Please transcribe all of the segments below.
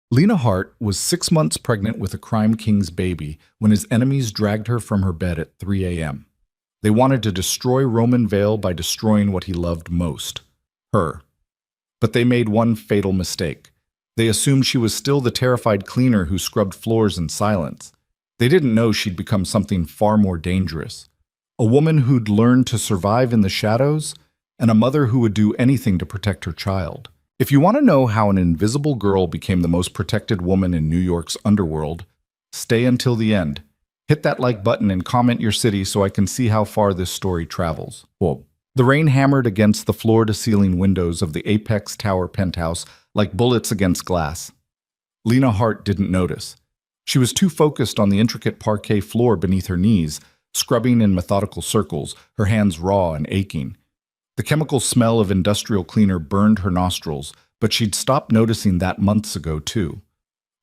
Lena Hart was 6 months pregnant with a crime king's baby when his enemies dragged her from her bed at 3 a.m. They wanted to destroy Roman Vale by destroying what he loved most, her. But they made one fatal mistake. They assumed she was still the terrified cleaner who scrubbed floors in silence. They didn't know she'd become something far more dangerous. A woman who'd learned to survive in the shadows, and a mother who would do anything to protect her child. If you want to know how an invisible girl became the most protected woman in New York's underworld, stay until the end. Hit that like button and comment your city so I can see how far this story travels. Whoa. The rain hammered against the floor-to-ceiling windows of the Apex Tower penthouse like bullets against glass. Lena Hart didn't notice. She was too focused on the intricate parquet floor beneath her knees, scrubbing in methodical circles, her hands raw and aching. The chemical smell of industrial cleaner burned her nostrils, but she'd stopped noticing that months ago, too.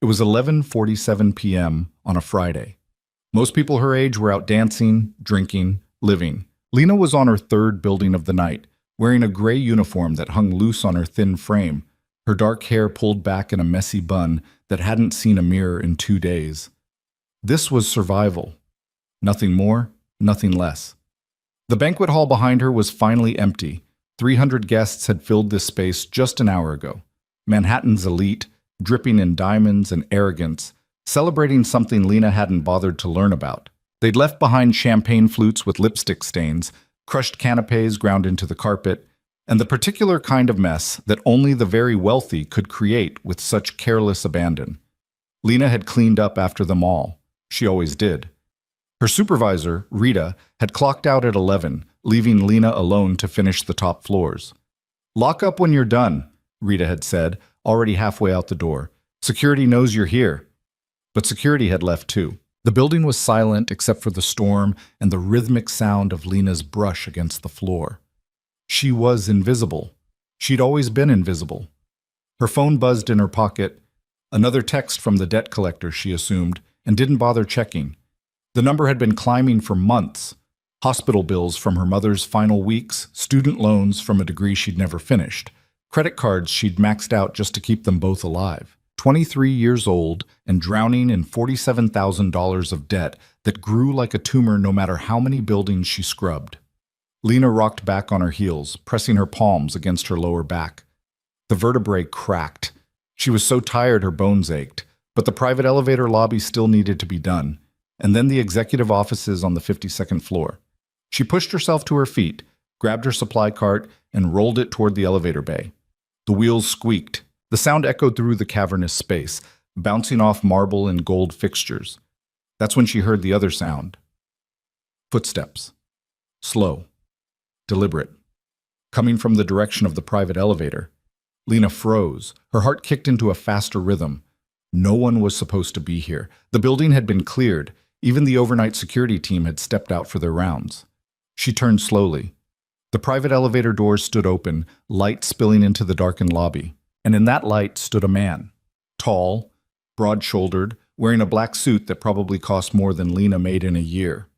It was 11:47 p.m. on a Friday. Most people her age were out dancing, drinking, living. Lena was on her third building of the night, wearing a gray uniform that hung loose on her thin frame, her dark hair pulled back in a messy bun that hadn't seen a mirror in 2 days. This was survival. Nothing more, nothing less. The banquet hall behind her was finally empty. 300 guests had filled this space just an hour ago. Manhattan's elite, dripping in diamonds and arrogance, celebrating something Lena hadn't bothered to learn about. They'd left behind champagne flutes with lipstick stains, crushed canapes ground into the carpet, and the particular kind of mess that only the very wealthy could create with such careless abandon. Lena had cleaned up after them all. She always did. Her supervisor, Rita, had clocked out at 11, leaving Lena alone to finish the top floors. "Lock up when you're done," Rita had said, already halfway out the door. "Security knows you're here." But security had left too. The building was silent except for the storm and the rhythmic sound of Lena's brush against the floor. She was invisible. She'd always been invisible. Her phone buzzed in her pocket. Another text from the debt collector, she assumed, and didn't bother checking. The number had been climbing for months. Hospital bills from her mother's final weeks, student loans from a degree she'd never finished, credit cards she'd maxed out just to keep them both alive. 23 years old and drowning in $47,000 of debt that grew like a tumor no matter how many buildings she scrubbed. Lena rocked back on her heels, pressing her palms against her lower back. The vertebrae cracked. She was so tired her bones ached, but the private elevator lobby still needed to be done. And then the executive offices on the 52nd floor. She pushed herself to her feet, grabbed her supply cart, and rolled it toward the elevator bay. The wheels squeaked. The sound echoed through the cavernous space, bouncing off marble and gold fixtures. That's when she heard the other sound. Footsteps. Slow. Deliberate. Coming from the direction of the private elevator. Lena froze. Her heart kicked into a faster rhythm. No one was supposed to be here. The building had been cleared. Even the overnight security team had stepped out for their rounds. She turned slowly. The private elevator doors stood open, light spilling into the darkened lobby. And in that light stood a man. Tall, broad-shouldered, wearing a black suit that probably cost more than Lena made in a year.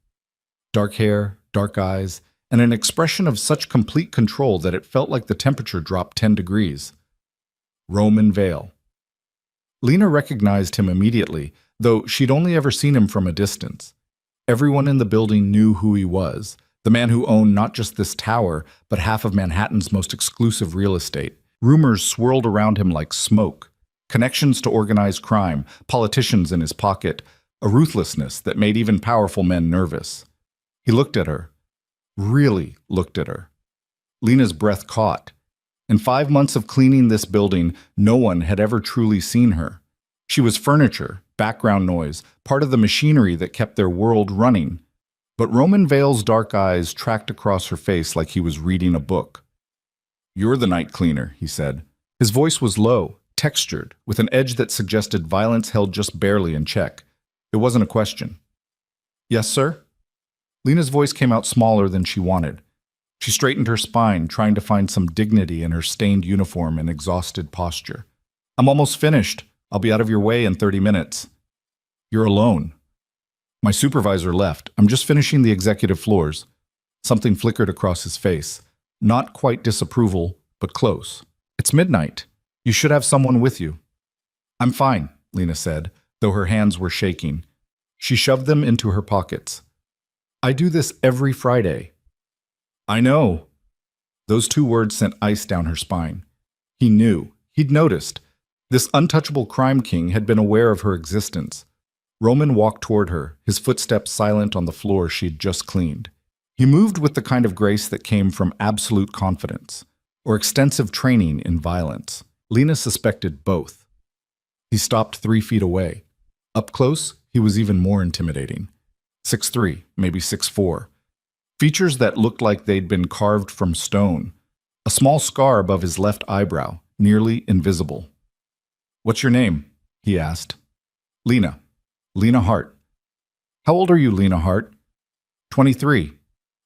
Dark hair, dark eyes, and an expression of such complete control that it felt like the temperature dropped 10 degrees. Roman Vale. Lena recognized him immediately, though she'd only ever seen him from a distance. Everyone in the building knew who he was, the man who owned not just this tower, but half of Manhattan's most exclusive real estate. Rumors swirled around him like smoke. Connections to organized crime, politicians in his pocket, a ruthlessness that made even powerful men nervous. He looked at her. Really looked at her. Lena's breath caught. In 5 months of cleaning this building, no one had ever truly seen her. She was furniture, background noise, part of the machinery that kept their world running. But Roman Vale's dark eyes tracked across her face like he was reading a book. "You're the night cleaner," he said. His voice was low, textured, with an edge that suggested violence held just barely in check. It wasn't a question. "Yes, sir?" Lena's voice came out smaller than she wanted. She straightened her spine, trying to find some dignity in her stained uniform and exhausted posture. "I'm almost finished. I'll be out of your way in 30 minutes. "You're alone." "My supervisor left. I'm just finishing the executive floors." Something flickered across his face. Not quite disapproval, but close. "It's midnight. You should have someone with you." I'm fine, Lena said, though her hands were shaking. She shoved them into her pockets. I do this every Friday. I know. Those two words sent ice down her spine. He knew. He'd noticed. This untouchable crime king had been aware of her existence. Roman walked toward her, his footsteps silent on the floor she'd just cleaned. He moved with the kind of grace that came from absolute confidence, or extensive training in violence. Lena suspected both. He stopped 3 feet away. Up close, he was even more intimidating. 6'3", maybe 6'4". Features that looked like they'd been carved from stone. A small scar above his left eyebrow, nearly invisible. What's your name? He asked. Lena. Lena Hart. How old are you, Lena Hart? 23.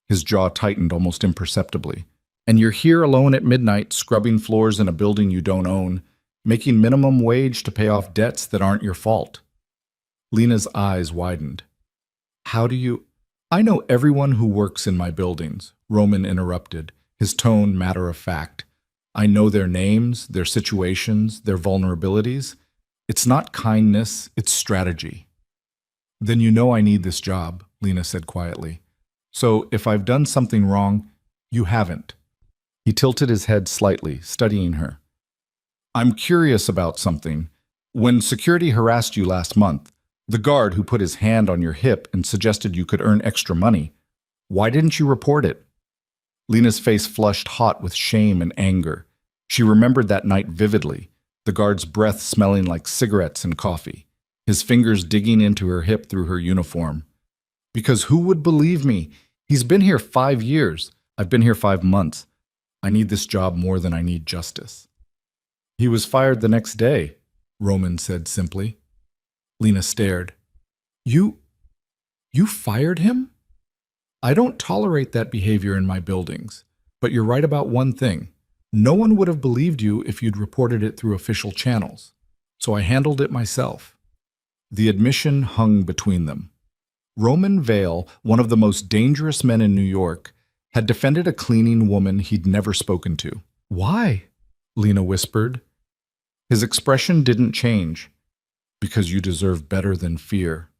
His jaw tightened almost imperceptibly. And you're here alone at midnight, scrubbing floors in a building you don't own, making minimum wage to pay off debts that aren't your fault. Lena's eyes widened. How do you... I know everyone who works in my buildings, Roman interrupted, his tone matter of fact. I know their names, their situations, their vulnerabilities. It's not kindness, it's strategy. Then you know I need this job, Lena said quietly. So if I've done something wrong, you haven't. He tilted his head slightly, studying her. I'm curious about something. When security harassed you last month, the guard who put his hand on your hip and suggested you could earn extra money, why didn't you report it? Lena's face flushed hot with shame and anger. She remembered that night vividly, the guard's breath smelling like cigarettes and coffee, his fingers digging into her hip through her uniform. Because who would believe me? He's been here 5 years. I've been here 5 months. I need this job more than I need justice. He was fired the next day, Roman said simply. Lena stared. You fired him? I don't tolerate that behavior in my buildings, but you're right about one thing. No one would have believed you if you'd reported it through official channels, so I handled it myself. The admission hung between them. Roman Vale, one of the most dangerous men in New York, had defended a cleaning woman he'd never spoken to. Why? Lena whispered. His expression didn't change. Because you deserve better than fear.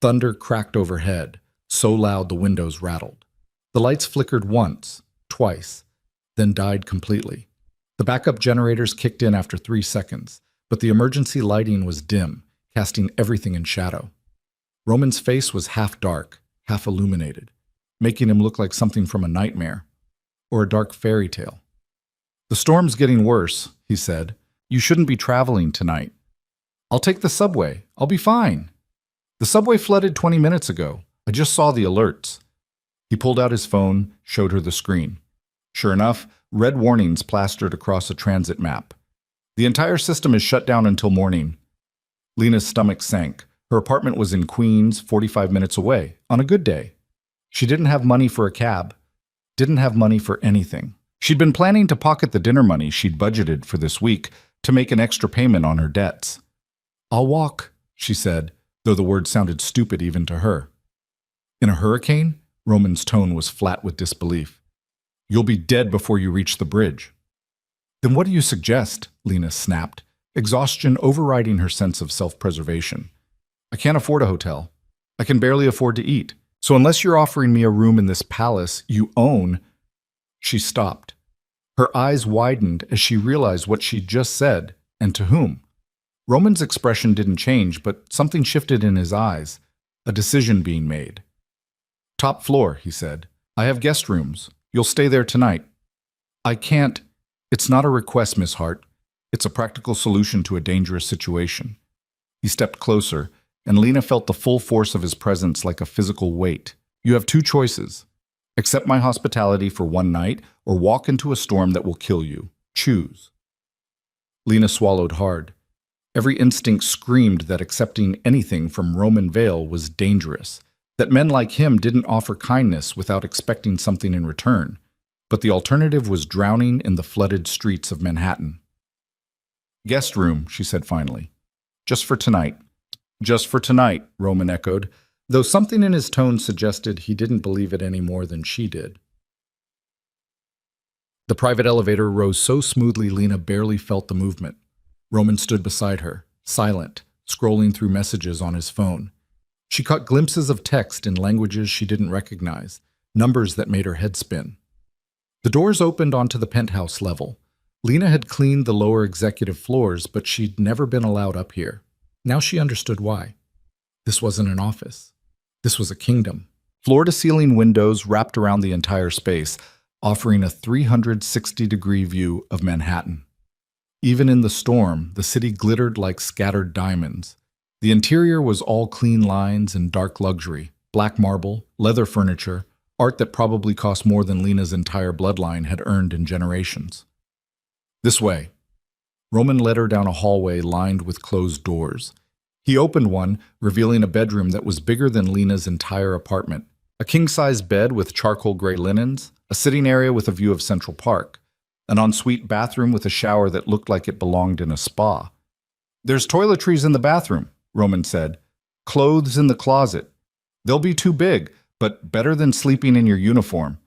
Thunder cracked overhead, so loud the windows rattled. The lights flickered once, twice, then died completely. The backup generators kicked in after 3 seconds, but the emergency lighting was dim, casting everything in shadow. Roman's face was half dark, half illuminated, making him look like something from a nightmare, or a dark fairy tale. The storm's getting worse, he said. You shouldn't be traveling tonight. I'll take the subway. I'll be fine. The subway flooded 20 minutes ago. I just saw the alerts. He pulled out his phone, showed her the screen. Sure enough, red warnings plastered across a transit map. The entire system is shut down until morning. Lena's stomach sank. Her apartment was in Queens, 45 minutes away, on a good day. She didn't have money for a cab. Didn't have money for anything. She'd been planning to pocket the dinner money she'd budgeted for this week to make an extra payment on her debts. I'll walk, she said, though the word sounded stupid even to her. In a hurricane? Roman's tone was flat with disbelief. You'll be dead before you reach the bridge. Then what do you suggest? Lena snapped, exhaustion overriding her sense of self-preservation. I can't afford a hotel. I can barely afford to eat. So unless you're offering me a room in this palace you own... She stopped. Her eyes widened as she realized what she'd just said, and to whom. Roman's expression didn't change, but something shifted in his eyes, a decision being made. Top floor, he said. I have guest rooms. You'll stay there tonight. I can't. It's not a request, Miss Hart. It's a practical solution to a dangerous situation. He stepped closer, and Lena felt the full force of his presence like a physical weight. You have 2 choices. Accept my hospitality for 1 night, or walk into a storm that will kill you. Choose. Lena swallowed hard. Every instinct screamed that accepting anything from Roman Vale was dangerous, that men like him didn't offer kindness without expecting something in return, but the alternative was drowning in the flooded streets of Manhattan. Guest room, she said finally. Just for tonight. Just for tonight, Roman echoed, though something in his tone suggested he didn't believe it any more than she did. The private elevator rose so smoothly Lena barely felt the movement. Roman stood beside her, silent, scrolling through messages on his phone. She caught glimpses of text in languages she didn't recognize, numbers that made her head spin. The doors opened onto the penthouse level. Lena had cleaned the lower executive floors, but she'd never been allowed up here. Now she understood why. This wasn't an office. This was a kingdom. Floor-to-ceiling windows wrapped around the entire space, offering a 360-degree view of Manhattan. Even in the storm, the city glittered like scattered diamonds. The interior was all clean lines and dark luxury, black marble, leather furniture, art that probably cost more than Lena's entire bloodline had earned in generations. This way. Roman led her down a hallway lined with closed doors. He opened one, revealing a bedroom that was bigger than Lena's entire apartment. A king-size bed with charcoal gray linens, a sitting area with a view of Central Park, an ensuite bathroom with a shower that looked like it belonged in a spa. "There's toiletries in the bathroom," Roman said. "Clothes in the closet. They'll be too big, but better than sleeping in your uniform.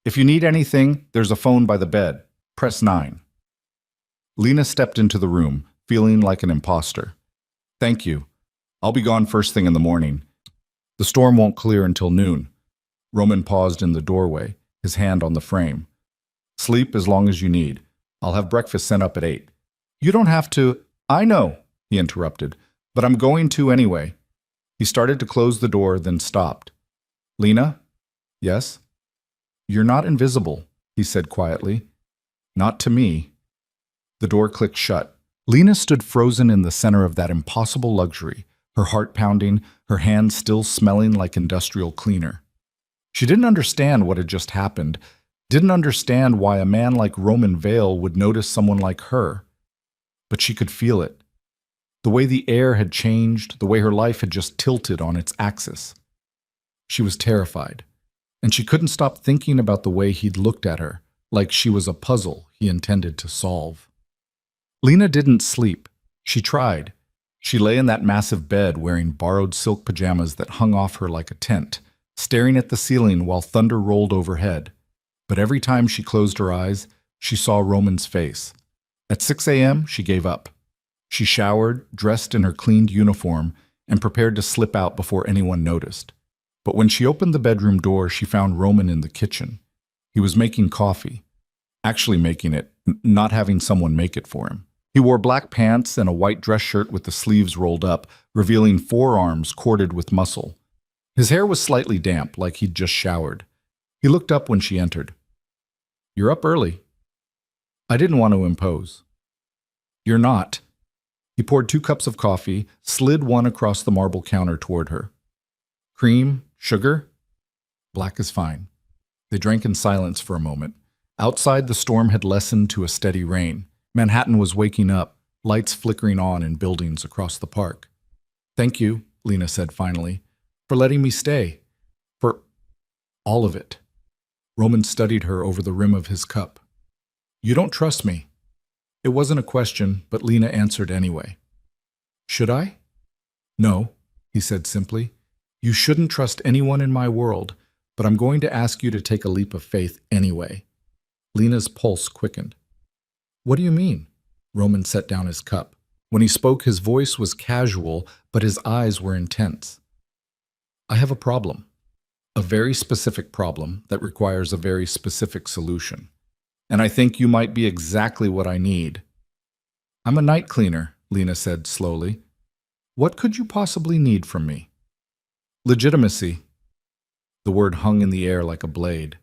If you need anything, there's a phone by the bed. Press 9. Lena stepped into the room, feeling like an imposter. "Thank you. I'll be gone first thing in the morning. The storm won't clear until noon." Roman paused in the doorway, his hand on the frame. "Sleep as long as you need. I'll have breakfast sent up at 8. "You don't have to—" "I know," he interrupted, "but I'm going to anyway." He started to close the door, then stopped. "Lena?" "Yes?" "You're not invisible," he said quietly. "Not to me." The door clicked shut. Lena stood frozen in the center of that impossible luxury, her heart pounding, her hands still smelling like industrial cleaner. She didn't understand what had just happened, didn't understand why a man like Roman Vale would notice someone like her. But she could feel it. The way the air had changed, the way her life had just tilted on its axis. She was terrified, and she couldn't stop thinking about the way he'd looked at her, like she was a puzzle he intended to solve. Lena didn't sleep. She tried. She lay in that massive bed wearing borrowed silk pajamas that hung off her like a tent, staring at the ceiling while thunder rolled overhead. But every time she closed her eyes, she saw Roman's face. At 6 a.m., she gave up. She showered, dressed in her cleaned uniform, and prepared to slip out before anyone noticed. But when she opened the bedroom door, she found Roman in the kitchen. He was making coffee. Actually making it, not having someone make it for him. He wore black pants and a white dress shirt with the sleeves rolled up, revealing forearms corded with muscle. His hair was slightly damp, like he'd just showered. He looked up when she entered. "You're up early." "I didn't want to impose." "You're not." He poured 2 cups of coffee, slid one across the marble counter toward her. "Cream? Sugar?" "Black is fine." They drank in silence for a moment. Outside, the storm had lessened to a steady rain. Manhattan was waking up, lights flickering on in buildings across the park. "Thank you," Lena said finally, "for letting me stay. For all of it." Roman studied her over the rim of his cup. "You don't trust me." It wasn't a question, but Lena answered anyway. "Should I?" "No," he said simply. "You shouldn't trust anyone in my world, but I'm going to ask you to take a leap of faith anyway." Lena's pulse quickened. "What do you mean?" Roman set down his cup. When he spoke, his voice was casual, but his eyes were intense. "I have a problem. A very specific problem that requires a very specific solution. And I think you might be exactly what I need." "I'm a night cleaner," Lena said slowly. "What could you possibly need from me?" "Legitimacy." The word hung in the air like a blade.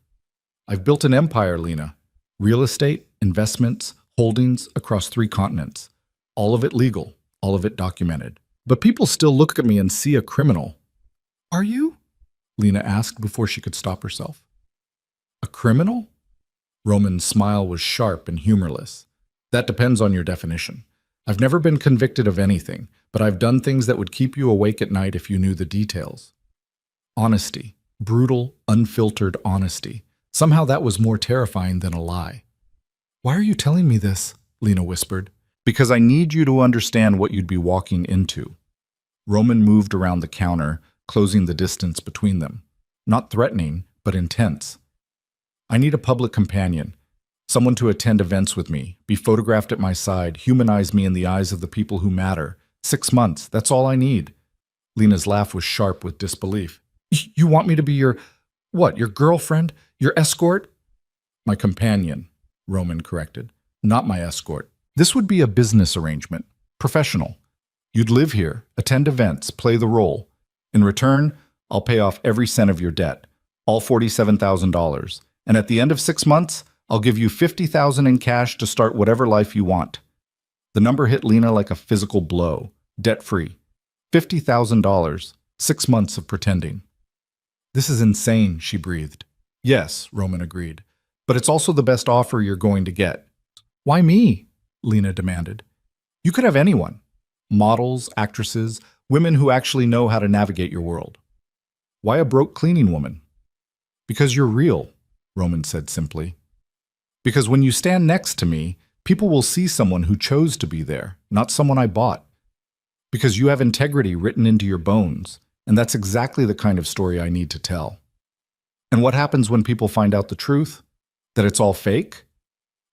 "I've built an empire, Lena. Real estate, investments, holdings across 3 continents. All of it legal, all of it documented. But people still look at me and see a criminal." "Are you?" Lena asked before she could stop herself. "A criminal?" Roman's smile was sharp and humorless. "That depends on your definition. I've never been convicted of anything, but I've done things that would keep you awake at night if you knew the details." Honesty. Brutal, unfiltered honesty. Somehow that was more terrifying than a lie. "Why are you telling me this?" Lena whispered. "Because I need you to understand what you'd be walking into." Roman moved around the counter, closing the distance between them. Not threatening, but intense. "I need a public companion. Someone to attend events with me, be photographed at my side, humanize me in the eyes of the people who matter. 6 months, that's all I need. Lena's laugh was sharp with disbelief. You want me to be your, what, your girlfriend? Your escort? My companion, Roman corrected. Not my escort. This would be a business arrangement. Professional. You'd live here, attend events, play the role. In return, I'll pay off every cent of your debt, all $47,000. And at the end of 6 months, I'll give you $50,000 in cash to start whatever life you want. The number hit Lena like a physical blow, debt-free. $50,000, 6 months of pretending. This is insane, she breathed. Yes, Roman agreed. But it's also the best offer you're going to get. Why me? Lena demanded. You could have anyone. Models, actresses, women who actually know how to navigate your world. Why a broke cleaning woman? Because you're real, Roman said simply. Because when you stand next to me, people will see someone who chose to be there, not someone I bought. Because you have integrity written into your bones, and that's exactly the kind of story I need to tell. And what happens when people find out the truth? That it's all fake?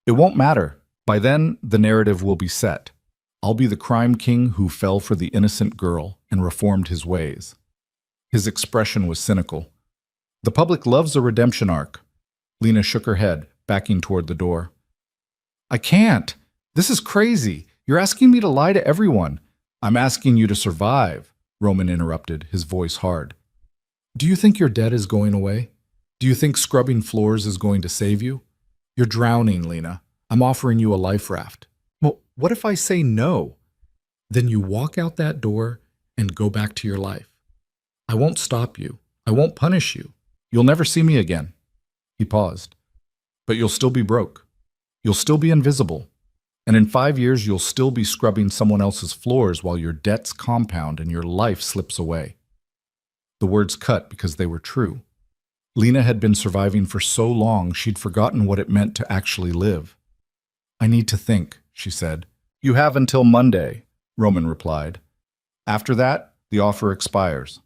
It won't matter. By then, the narrative will be set. I'll be the crime king who fell for the innocent girl and reformed his ways. His expression was cynical. The public loves a redemption arc. Lena shook her head, backing toward the door. I can't. This is crazy. You're asking me to lie to everyone. I'm asking you to survive, Roman interrupted, his voice hard. Do you think your debt is going away? Do you think scrubbing floors is going to save you? You're drowning, Lena. I'm offering you a life raft. Well, what if I say no? Then you walk out that door and go back to your life. I won't stop you. I won't punish you. You'll never see me again. He paused. But you'll still be broke. You'll still be invisible. And in 5 years, you'll still be scrubbing someone else's floors while your debts compound and your life slips away. The words cut because they were true. Lena had been surviving for so long she'd forgotten what it meant to actually live. I need to think, she said. You have until Monday, Roman replied. After that, the offer expires.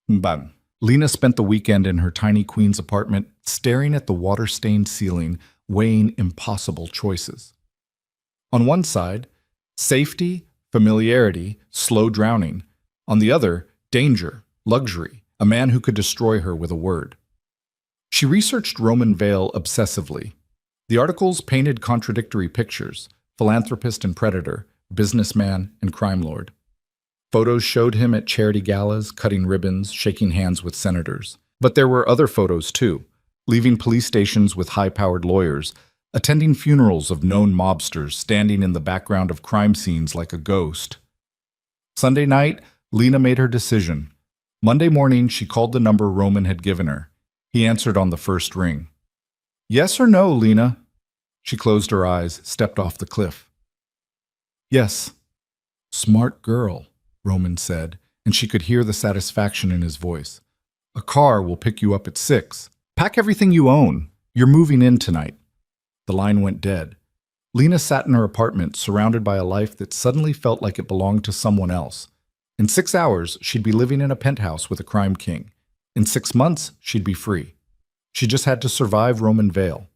Bam. Lena spent the weekend in her tiny Queens apartment, staring at the water-stained ceiling, weighing impossible choices. On one side, safety, familiarity, slow drowning. On the other, danger, luxury, a man who could destroy her with a word. She researched Roman Vale obsessively. The articles painted contradictory pictures: philanthropist and predator, businessman and crime lord. Photos showed him at charity galas, cutting ribbons, shaking hands with senators. But there were other photos too, leaving police stations with high-powered lawyers, attending funerals of known mobsters, standing in the background of crime scenes like a ghost. Sunday night, Lena made her decision. Monday morning, she called the number Roman had given her. He answered on the first ring. Yes or no, Lena? She closed her eyes, stepped off the cliff. Yes. Smart girl, Roman said, and she could hear the satisfaction in his voice. A car will pick you up at 6. Pack everything you own. You're moving in tonight. The line went dead. Lena sat in her apartment, surrounded by a life that suddenly felt like it belonged to someone else. In 6 hours, she'd be living in a penthouse with a crime king. In 6 months, she'd be free. She just had to survive Roman Vale.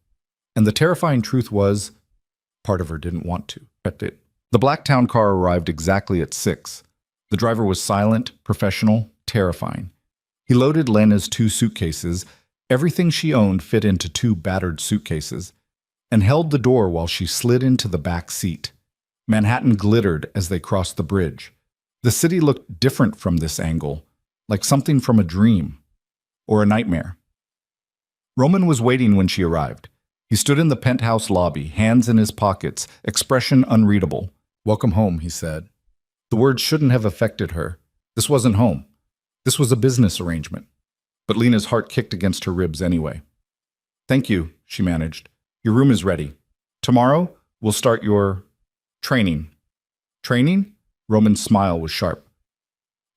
And the terrifying truth was, part of her didn't want to. The Blacktown car arrived exactly at 6. The driver was silent, professional, terrifying. He loaded Lena's 2 suitcases. Everything she owned fit into 2 battered suitcases, and held the door while she slid into the back seat. Manhattan glittered as they crossed the bridge. The city looked different from this angle, like something from a dream or a nightmare. Roman was waiting when she arrived. He stood in the penthouse lobby, hands in his pockets, expression unreadable. Welcome home, he said. The words shouldn't have affected her. This wasn't home. This was a business arrangement. But Lena's heart kicked against her ribs anyway. Thank you, she managed. Your room is ready. Tomorrow, we'll start your training. Training? Roman's smile was sharp.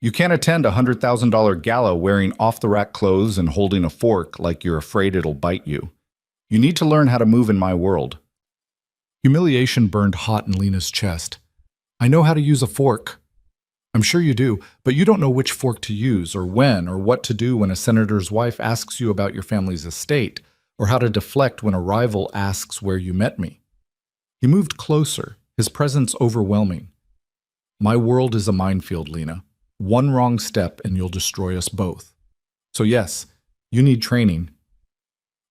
You can't attend a $100,000 gala wearing off-the-rack clothes and holding a fork like you're afraid it'll bite you. You need to learn how to move in my world. Humiliation burned hot in Lena's chest. I know how to use a fork. I'm sure you do, but you don't know which fork to use or when or what to do when a senator's wife asks you about your family's estate or how to deflect when a rival asks where you met me. He moved closer, his presence overwhelming. My world is a minefield, Lena. One wrong step and you'll destroy us both. So yes, you need training.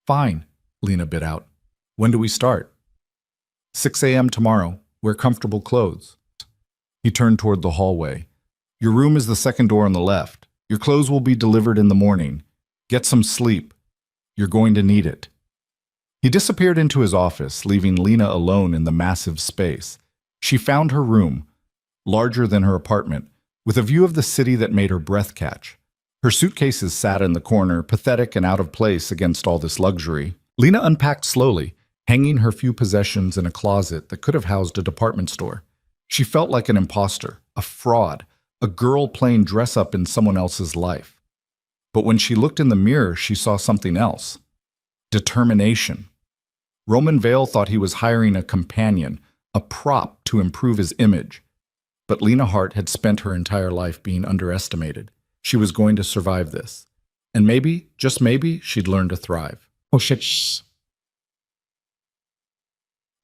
Fine, Lena bit out. When do we start? 6 a.m. tomorrow. Wear comfortable clothes. He turned toward the hallway. Your room is the second door on the left. Your clothes will be delivered in the morning. Get some sleep. You're going to need it. He disappeared into his office, leaving Lena alone in the massive space. She found her room, larger than her apartment, with a view of the city that made her breath catch. Her suitcases sat in the corner, pathetic and out of place against all this luxury. Lena unpacked slowly, hanging her few possessions in a closet that could have housed a department store. She felt like an imposter, a fraud, a girl playing dress-up in someone else's life. But when she looked in the mirror, she saw something else. Determination. Roman Vale thought he was hiring a companion, a prop to improve his image. But Lena Hart had spent her entire life being underestimated. She was going to survive this. And maybe, just maybe, she'd learn to thrive. Oh shit.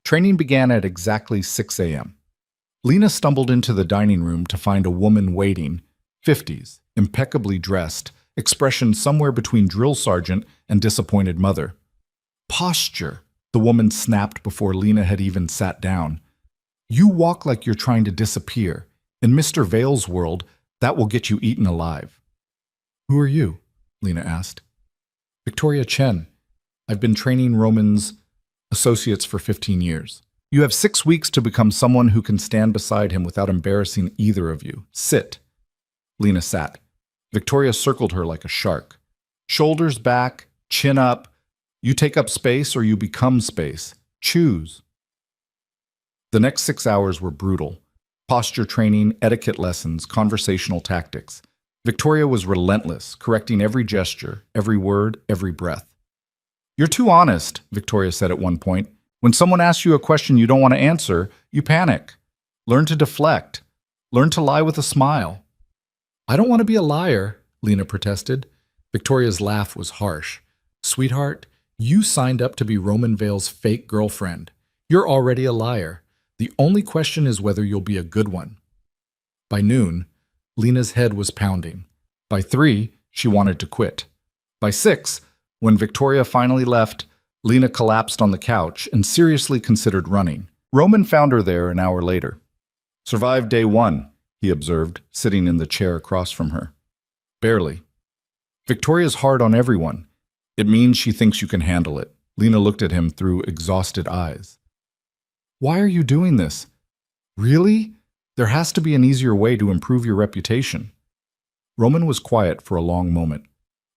Training began at exactly 6 a.m. Lena stumbled into the dining room to find a woman waiting, 50s, impeccably dressed, expression somewhere between drill sergeant and disappointed mother. Posture, the woman snapped before Lena had even sat down. You walk like you're trying to disappear. In Mr. Vale's world, that will get you eaten alive. Who are you? Lena asked. Victoria Chen. I've been training Roman's associates for 15 years. You have 6 weeks to become someone who can stand beside him without embarrassing either of you. Sit. Lena sat. Victoria circled her like a shark. Shoulders back, chin up. You take up space or you become space. Choose. The next 6 hours were brutal. Posture training, etiquette lessons, conversational tactics. Victoria was relentless, correcting every gesture, every word, every breath. You're too honest, Victoria said at one point. When someone asks you a question you don't want to answer, you panic. Learn to deflect. Learn to lie with a smile. I don't want to be a liar, Lena protested. Victoria's laugh was harsh. Sweetheart, you signed up to be Roman Vale's fake girlfriend. You're already a liar. The only question is whether you'll be a good one. By noon, Lena's head was pounding. By 3, she wanted to quit. By 6, when Victoria finally left, Lena collapsed on the couch and seriously considered running. Roman found her there an hour later. Survived day 1, he observed, sitting in the chair across from her. Barely. Victoria's hard on everyone. It means she thinks you can handle it. Lena looked at him through exhausted eyes. Why are you doing this? Really? There has to be an easier way to improve your reputation. Roman was quiet for a long moment.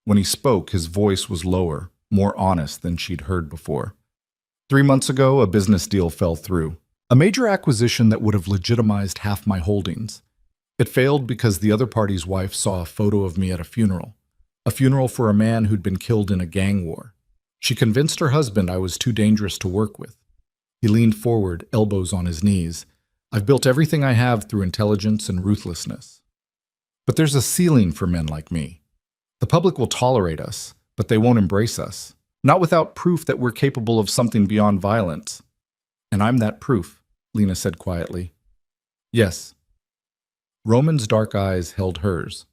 When he spoke, his voice was lower, more honest than she'd heard before. 3 months ago, a business deal fell through. A major acquisition that would have legitimized half my holdings. It failed because the other party's wife saw a photo of me at a funeral for a man who'd been killed in a gang war. She convinced her husband I was too dangerous to work with. He leaned forward, elbows on his knees. I've built everything I have through intelligence and ruthlessness. But there's a ceiling for men like me. The public will tolerate us, but they won't embrace us. Not without proof that we're capable of something beyond violence. And I'm that proof, Lena said quietly. Yes. Roman's dark eyes held hers.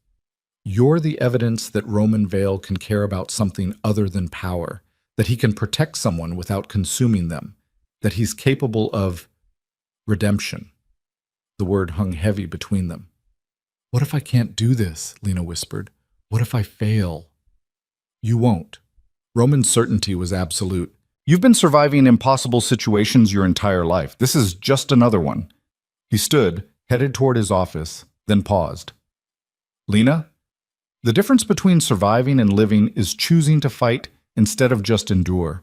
You're the evidence that Roman Vale can care about something other than power, that he can protect someone without consuming them, that he's capable of redemption. The word hung heavy between them. What if I can't do this? Lena whispered. What if I fail? You won't. Roman's certainty was absolute. You've been surviving impossible situations your entire life. This is just another one. He stood, headed toward his office, then paused. Lena, the difference between surviving and living is choosing to fight instead of just endure.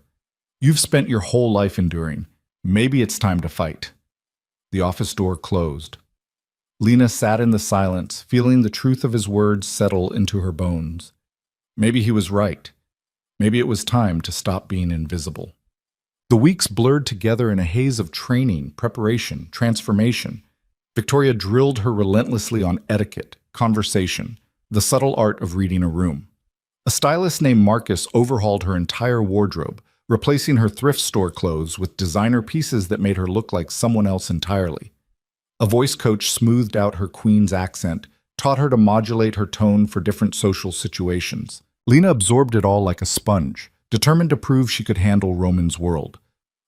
You've spent your whole life enduring. Maybe it's time to fight. The office door closed. Lena sat in the silence, feeling the truth of his words settle into her bones. Maybe he was right. Maybe it was time to stop being invisible. The weeks blurred together in a haze of training, preparation, transformation. Victoria drilled her relentlessly on etiquette, conversation, the subtle art of reading a room. A stylist named Marcus overhauled her entire wardrobe, replacing her thrift store clothes with designer pieces that made her look like someone else entirely. A voice coach smoothed out her queen's accent, taught her to modulate her tone for different social situations. Lena absorbed it all like a sponge, determined to prove she could handle Roman's world.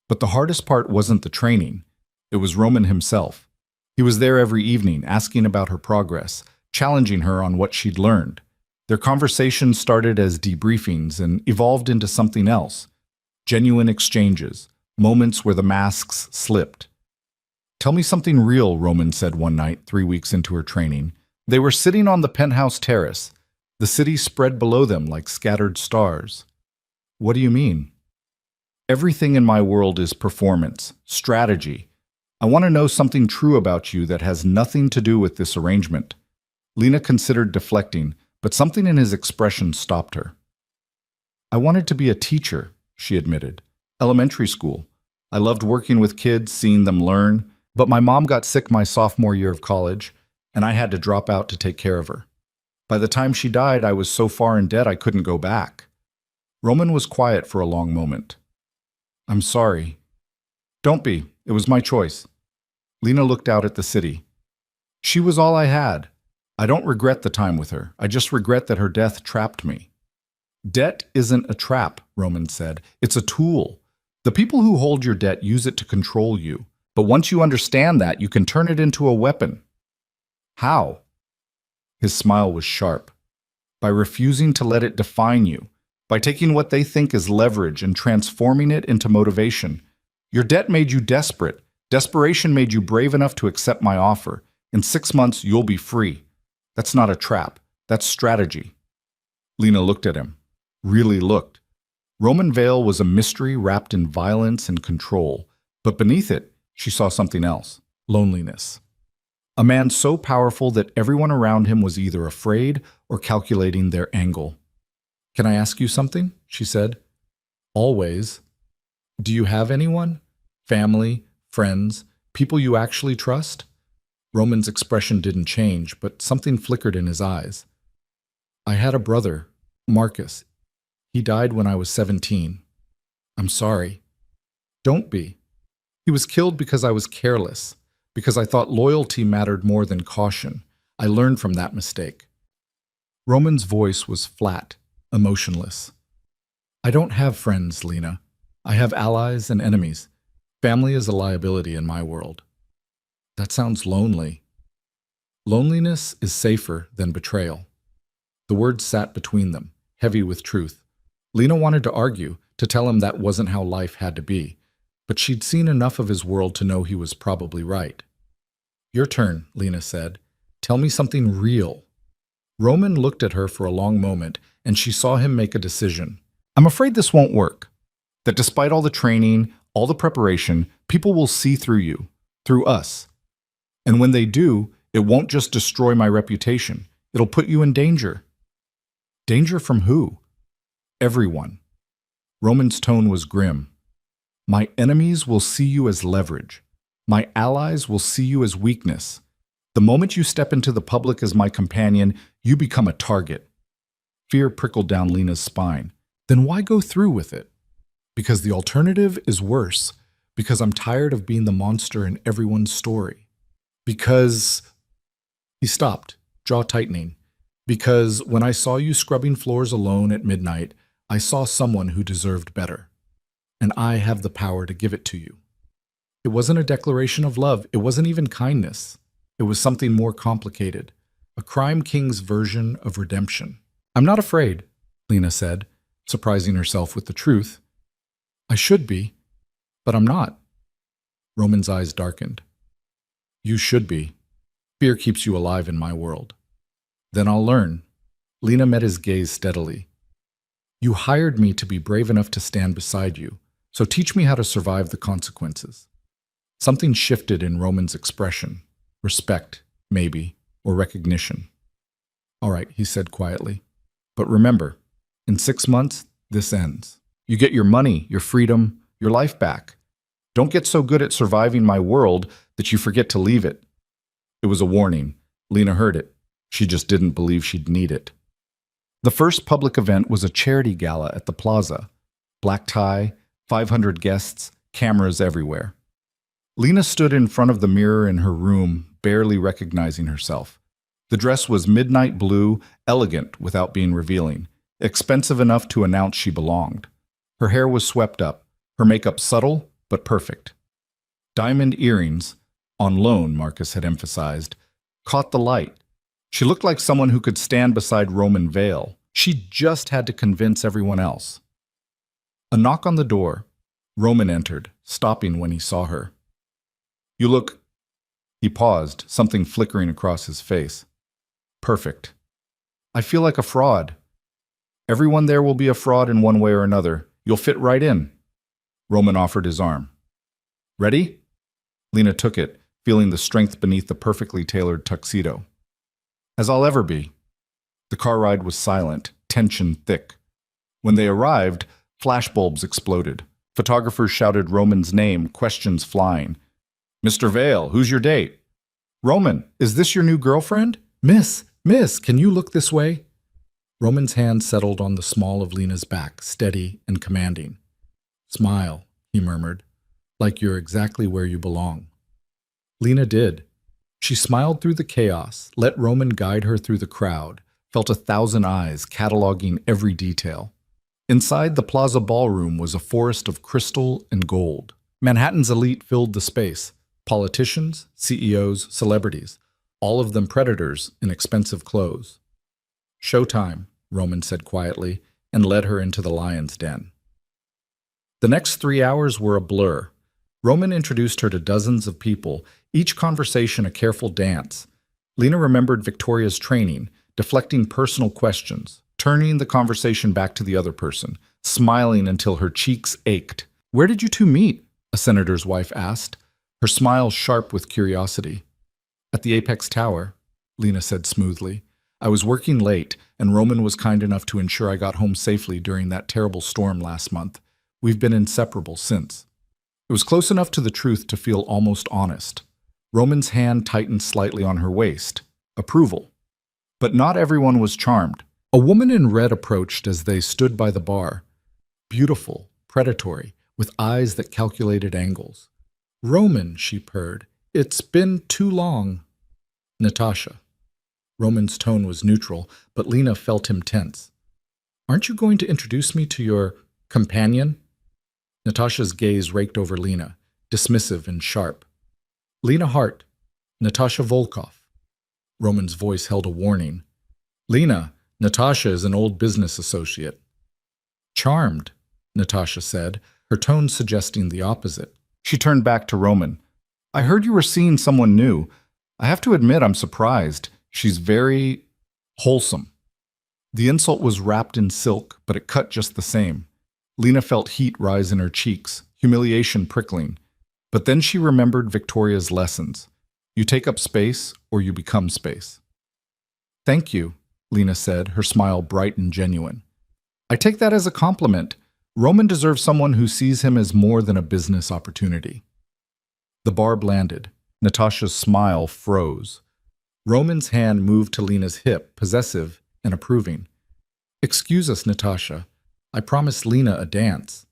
But the hardest part wasn't the training. It was Roman himself. He was there every evening, asking about her progress, challenging her on what she'd learned. Their conversations started as debriefings and evolved into something else. Genuine exchanges, moments where the masks slipped. "Tell me something real," Roman said one night, 3 weeks into her training. They were sitting on the penthouse terrace, the city spread below them like scattered stars. "What do you mean?" "Everything in my world is performance, strategy. I want to know something true about you that has nothing to do with this arrangement." Lena considered deflecting, but something in his expression stopped her. "I wanted to be a teacher," she admitted. "Elementary school. I loved working with kids, seeing them learn, but my mom got sick my sophomore year of college, and I had to drop out to take care of her. By the time she died, I was so far in debt I couldn't go back." Roman was quiet for a long moment. "I'm sorry." "Don't be. It was my choice." Lena looked out at the city. "She was all I had. I don't regret the time with her. I just regret that her death trapped me." "Debt isn't a trap," Roman said. "It's a tool. The people who hold your debt use it to control you. But once you understand that, you can turn it into a weapon." "How?" His smile was sharp. "By refusing to let it define you. By taking what they think is leverage and transforming it into motivation. Your debt made you desperate. Desperation made you brave enough to accept my offer. In 6 months, you'll be free. That's not a trap. That's strategy." Lena looked at him. Really looked. Roman Vale was a mystery wrapped in violence and control. But beneath it, she saw something else. Loneliness. A man so powerful that everyone around him was either afraid or calculating their angle. "Can I ask you something?" she said. "Always. Do you have anyone? Family, friends, people you actually trust?" Roman's expression didn't change, but something flickered in his eyes. "I had a brother, Marcus. He died when I was 17. I'm sorry." "Don't be. He was killed because I was careless, because I thought loyalty mattered more than caution. I learned from that mistake." Roman's voice was flat, emotionless. "I don't have friends, Lena. I have allies and enemies. Family is a liability in my world." "That sounds lonely." "Loneliness is safer than betrayal." The words sat between them, heavy with truth. Lena wanted to argue, to tell him that wasn't how life had to be, but she'd seen enough of his world to know he was probably right. "Your turn," Lena said. "Tell me something real." Roman looked at her for a long moment, and she saw him make a decision. "I'm afraid this won't work. That despite all the training, all the preparation, people will see through you, through us. And when they do, it won't just destroy my reputation. It'll put you in danger." "Danger from who?" "Everyone." Roman's tone was grim. "My enemies will see you as leverage. My allies will see you as weakness. The moment you step into the public as my companion, you become a target." Fear prickled down Lena's spine. "Then why go through with it?" "Because the alternative is worse. Because I'm tired of being the monster in everyone's story. Because..." He stopped, jaw tightening. "Because when I saw you scrubbing floors alone at midnight, I saw someone who deserved better. And I have the power to give it to you." It wasn't a declaration of love. It wasn't even kindness. It was something more complicated. A crime king's version of redemption. "I'm not afraid," Lena said, surprising herself with the truth. "I should be, but I'm not." Roman's eyes darkened. "You should be. Fear keeps you alive in my world." "Then I'll learn." Lena met his gaze steadily. "You hired me to be brave enough to stand beside you, so teach me how to survive the consequences." Something shifted in Roman's expression. Respect, maybe, or recognition. "All right," he said quietly. "But remember, in 6 months, this ends. You get your money, your freedom, your life back. Don't get so good at surviving my world that you forget to leave it." It was a warning. Lena heard it. She just didn't believe she'd need it. The first public event was a charity gala at the plaza. Black tie, 500 guests, cameras everywhere. Lena stood in front of the mirror in her room, barely recognizing herself. The dress was midnight blue, elegant without being revealing, expensive enough to announce she belonged. Her hair was swept up, her makeup subtle but perfect. Diamond earrings, on loan, Marcus had emphasized, caught the light. She looked like someone who could stand beside Roman Vale. She just had to convince everyone else. A knock on the door. Roman entered, stopping when he saw her. "You look—" He paused, something flickering across his face. "Perfect. I feel like a fraud." "Everyone there will be a fraud in one way or another. You'll fit right in." Roman offered his arm. "Ready?" Lena took it, feeling the strength beneath the perfectly tailored tuxedo. "As I'll ever be." The car ride was silent, tension thick. When they arrived, flashbulbs exploded. Photographers shouted Roman's name, questions flying. "Mr. Vale, who's your date?" "Roman, is this your new girlfriend?" Miss, can you look this way?" Roman's hand settled on the small of Lena's back, steady and commanding. "Smile," he murmured, "like you're exactly where you belong." Lena did. She smiled through the chaos, let Roman guide her through the crowd, felt 1,000 eyes cataloging every detail. Inside the plaza ballroom was a forest of crystal and gold. Manhattan's elite filled the space. Politicians, CEOs, celebrities, all of them predators in expensive clothes. "Showtime," Roman said quietly, and led her into the lion's den. The next 3 hours were a blur. Roman introduced her to dozens of people, each conversation a careful dance. Lena remembered Victoria's training, deflecting personal questions, turning the conversation back to the other person, smiling until her cheeks ached. "Where did you two meet?" a senator's wife asked, her smile sharp with curiosity. "At the Apex Tower," Lena said smoothly. "I was working late, and Roman was kind enough to ensure I got home safely during that terrible storm last month. We've been inseparable since." It was close enough to the truth to feel almost honest. Roman's hand tightened slightly on her waist. Approval. But not everyone was charmed. A woman in red approached as they stood by the bar. Beautiful, predatory, with eyes that calculated angles. "Roman," she purred, "it's been too long." "Natasha." Roman's tone was neutral, but Lena felt him tense. "Aren't you going to introduce me to your companion?" Natasha's gaze raked over Lena, dismissive and sharp. "Lena Hart, Natasha Volkov." Roman's voice held a warning. "Lena, Natasha is an old business associate." "Charmed," Natasha said, her tone suggesting the opposite. She turned back to Roman. "I heard you were seeing someone new. I have to admit I'm surprised. She's very wholesome." The insult was wrapped in silk, but it cut just the same. Lena felt heat rise in her cheeks, humiliation prickling. But then she remembered Victoria's lessons. You take up space, or you become space. "Thank you," Lena said, her smile bright and genuine. "I take that as a compliment. Roman deserves someone who sees him as more than a business opportunity." The barb landed. Natasha's smile froze. Roman's hand moved to Lena's hip, possessive and approving. "Excuse us, Natasha. I promised Lena a dance."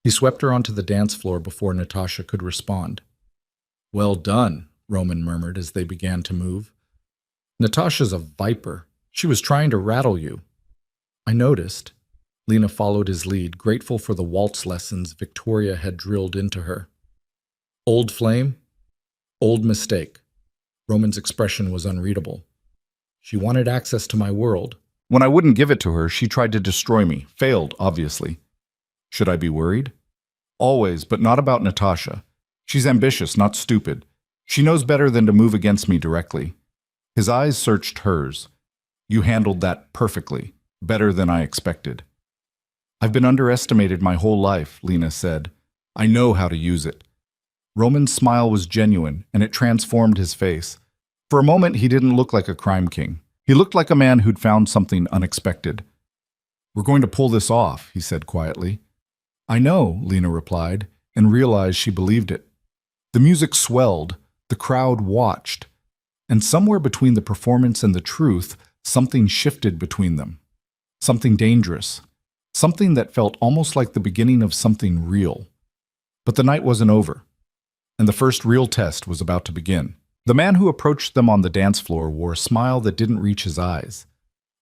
He swept her onto the dance floor before Natasha could respond. "Well done," Roman murmured as they began to move. "Natasha's a viper. She was trying to rattle you." "I noticed." Lena followed his lead, grateful for the waltz lessons Victoria had drilled into her. "Old flame? Old mistake." Roman's expression was unreadable. "She wanted access to my world. When I wouldn't give it to her, she tried to destroy me. Failed, obviously. Should I be worried? Always, but not about Natasha. She's ambitious, not stupid. She knows better than to move against me directly." His eyes searched hers. "You handled that perfectly, better than I expected." "I've been underestimated my whole life," Lena said. "I know how to use it." Roman's smile was genuine, and it transformed his face. For a moment, he didn't look like a crime king. He looked like a man who'd found something unexpected. "We're going to pull this off," he said quietly. "I know," Lena replied, and realized she believed it. The music swelled, the crowd watched, and somewhere between the performance and the truth, something shifted between them. something dangerous, something that felt almost like the beginning of something real. But the night wasn't over, and the first real test was about to begin. The man who approached them on the dance floor wore a smile that didn't reach his eyes.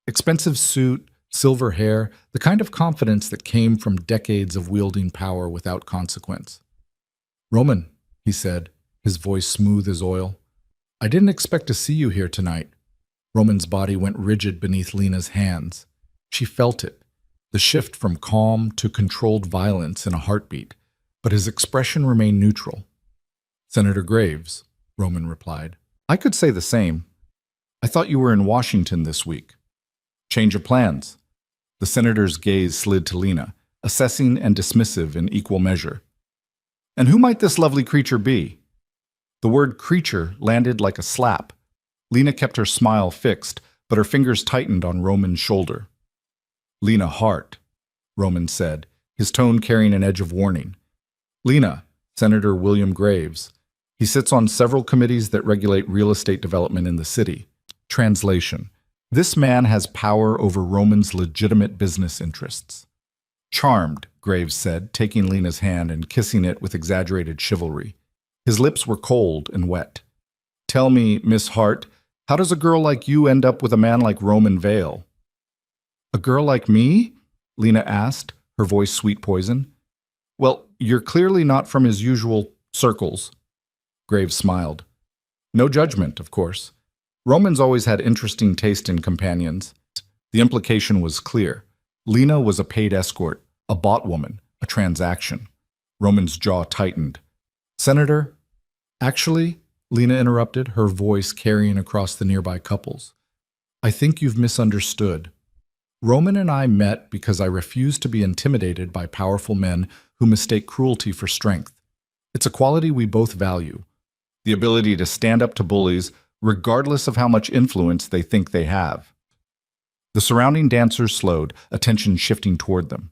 Expensive suit, silver hair, the kind of confidence that came from decades of wielding power without consequence. "Roman," he said, his voice smooth as oil, "I didn't expect to see you here tonight." Roman's body went rigid beneath Lena's hands. She felt it, the shift from calm to controlled violence in a heartbeat, but his expression remained neutral. "Senator Graves," Roman replied. "I could say the same. I thought you were in Washington this week. Change of plans." The senator's gaze slid to Lena, assessing and dismissive in equal measure. "And who might this lovely creature be?" The word creature landed like a slap. Lena kept her smile fixed, but her fingers tightened on Roman's shoulder. "Lena Hart," Roman said, his tone carrying an edge of warning. "Lena, Senator William Graves. He sits on several committees that regulate real estate development in the city." Translation: this man has power over Roman's legitimate business interests. "Charmed," Graves said, taking Lena's hand and kissing it with exaggerated chivalry. His lips were cold and wet. "Tell me, Miss Hart, how does a girl like you end up with a man like Roman Vale?" "A girl like me?" Lena asked, her voice sweet poison. "Well, you're clearly not from his usual circles." Graves smiled. "No judgment, of course. Roman's always had interesting taste in companions." The implication was clear. Lena was a paid escort, a bought woman, a transaction. Roman's jaw tightened. "Senator?" "Actually," Lena interrupted, her voice carrying across the nearby couples, "I think you've misunderstood. Roman and I met because I refuse to be intimidated by powerful men who mistake cruelty for strength. It's a quality we both value. The ability to stand up to bullies, regardless of how much influence they think they have." The surrounding dancers slowed, attention shifting toward them.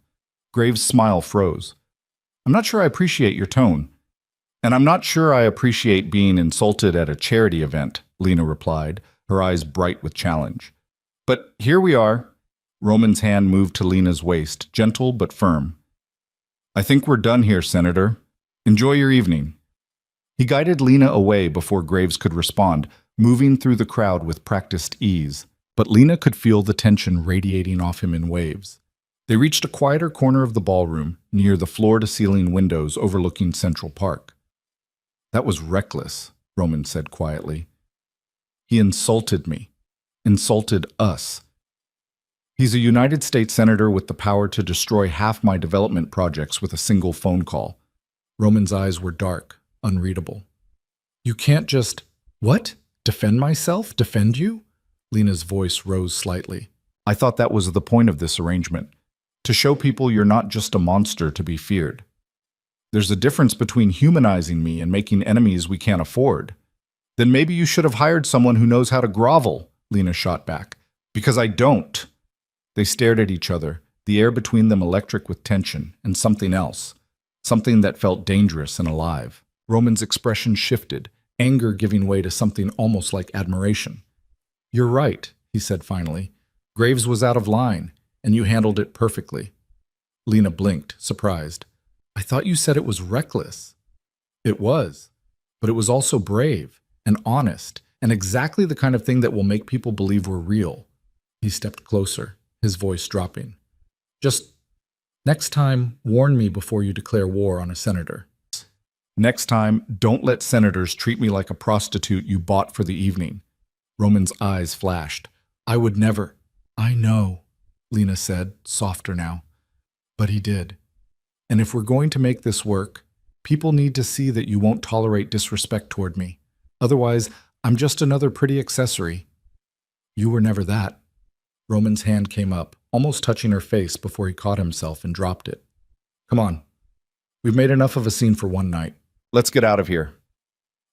Graves' smile froze. "I'm not sure I appreciate your tone." "And I'm not sure I appreciate being insulted at a charity event," Lena replied, her eyes bright with challenge. "But here we are." Roman's hand moved to Lena's waist, gentle but firm. "I think we're done here, Senator. Enjoy your evening." He guided Lena away before Graves could respond, moving through the crowd with practiced ease. But Lena could feel the tension radiating off him in waves. They reached a quieter corner of the ballroom, near the floor-to-ceiling windows overlooking Central Park. "That was reckless," Roman said quietly. "He insulted me. Insulted us. He's a United States Senator with the power to destroy half my development projects with a single phone call." Roman's eyes were dark, unreadable. "You can't just—" "What? Defend myself? Defend you?" Lena's voice rose slightly. "I thought that was the point of this arrangement. To show people you're not just a monster to be feared. There's a difference between humanizing me and making enemies we can't afford." "Then maybe you should have hired someone who knows how to grovel," Lena shot back. "Because I don't." They stared at each other, the air between them electric with tension, and something else. Something that felt dangerous and alive. Roman's expression shifted, anger giving way to something almost like admiration. "You're right," he said finally. "Graves was out of line, and you handled it perfectly." Lena blinked, surprised. "I thought you said it was reckless." "It was, but it was also brave and honest, and exactly the kind of thing that will make people believe we're real." He stepped closer, his voice dropping. "Just next time, warn me before you declare war on a senator. Next time, don't let senators treat me like a prostitute you bought for the evening." Roman's eyes flashed. "I would never." "I know," Lena said, softer now. "But he did. And if we're going to make this work, people need to see that you won't tolerate disrespect toward me. Otherwise, I'm just another pretty accessory." "You were never that." Roman's hand came up, almost touching her face before he caught himself and dropped it. "Come on. We've made enough of a scene for one night. Let's get out of here."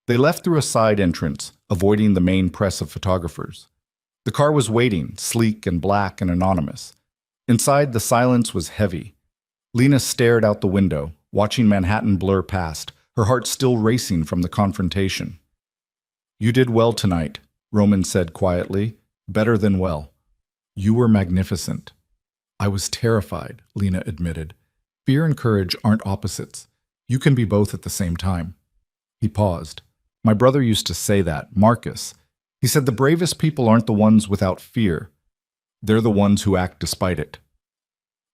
They left through a side entrance, avoiding the main press of photographers. The car was waiting, sleek and black and anonymous. Inside, the silence was heavy. Lena stared out the window, watching Manhattan blur past, her heart still racing from the confrontation. "You did well tonight," Roman said quietly. "Better than well. You were magnificent." I was terrified, Lena admitted. Fear and courage aren't opposites. You can be both at the same time. He paused. My brother used to say that, Marcus. He said the bravest people aren't the ones without fear. They're the ones who act despite it.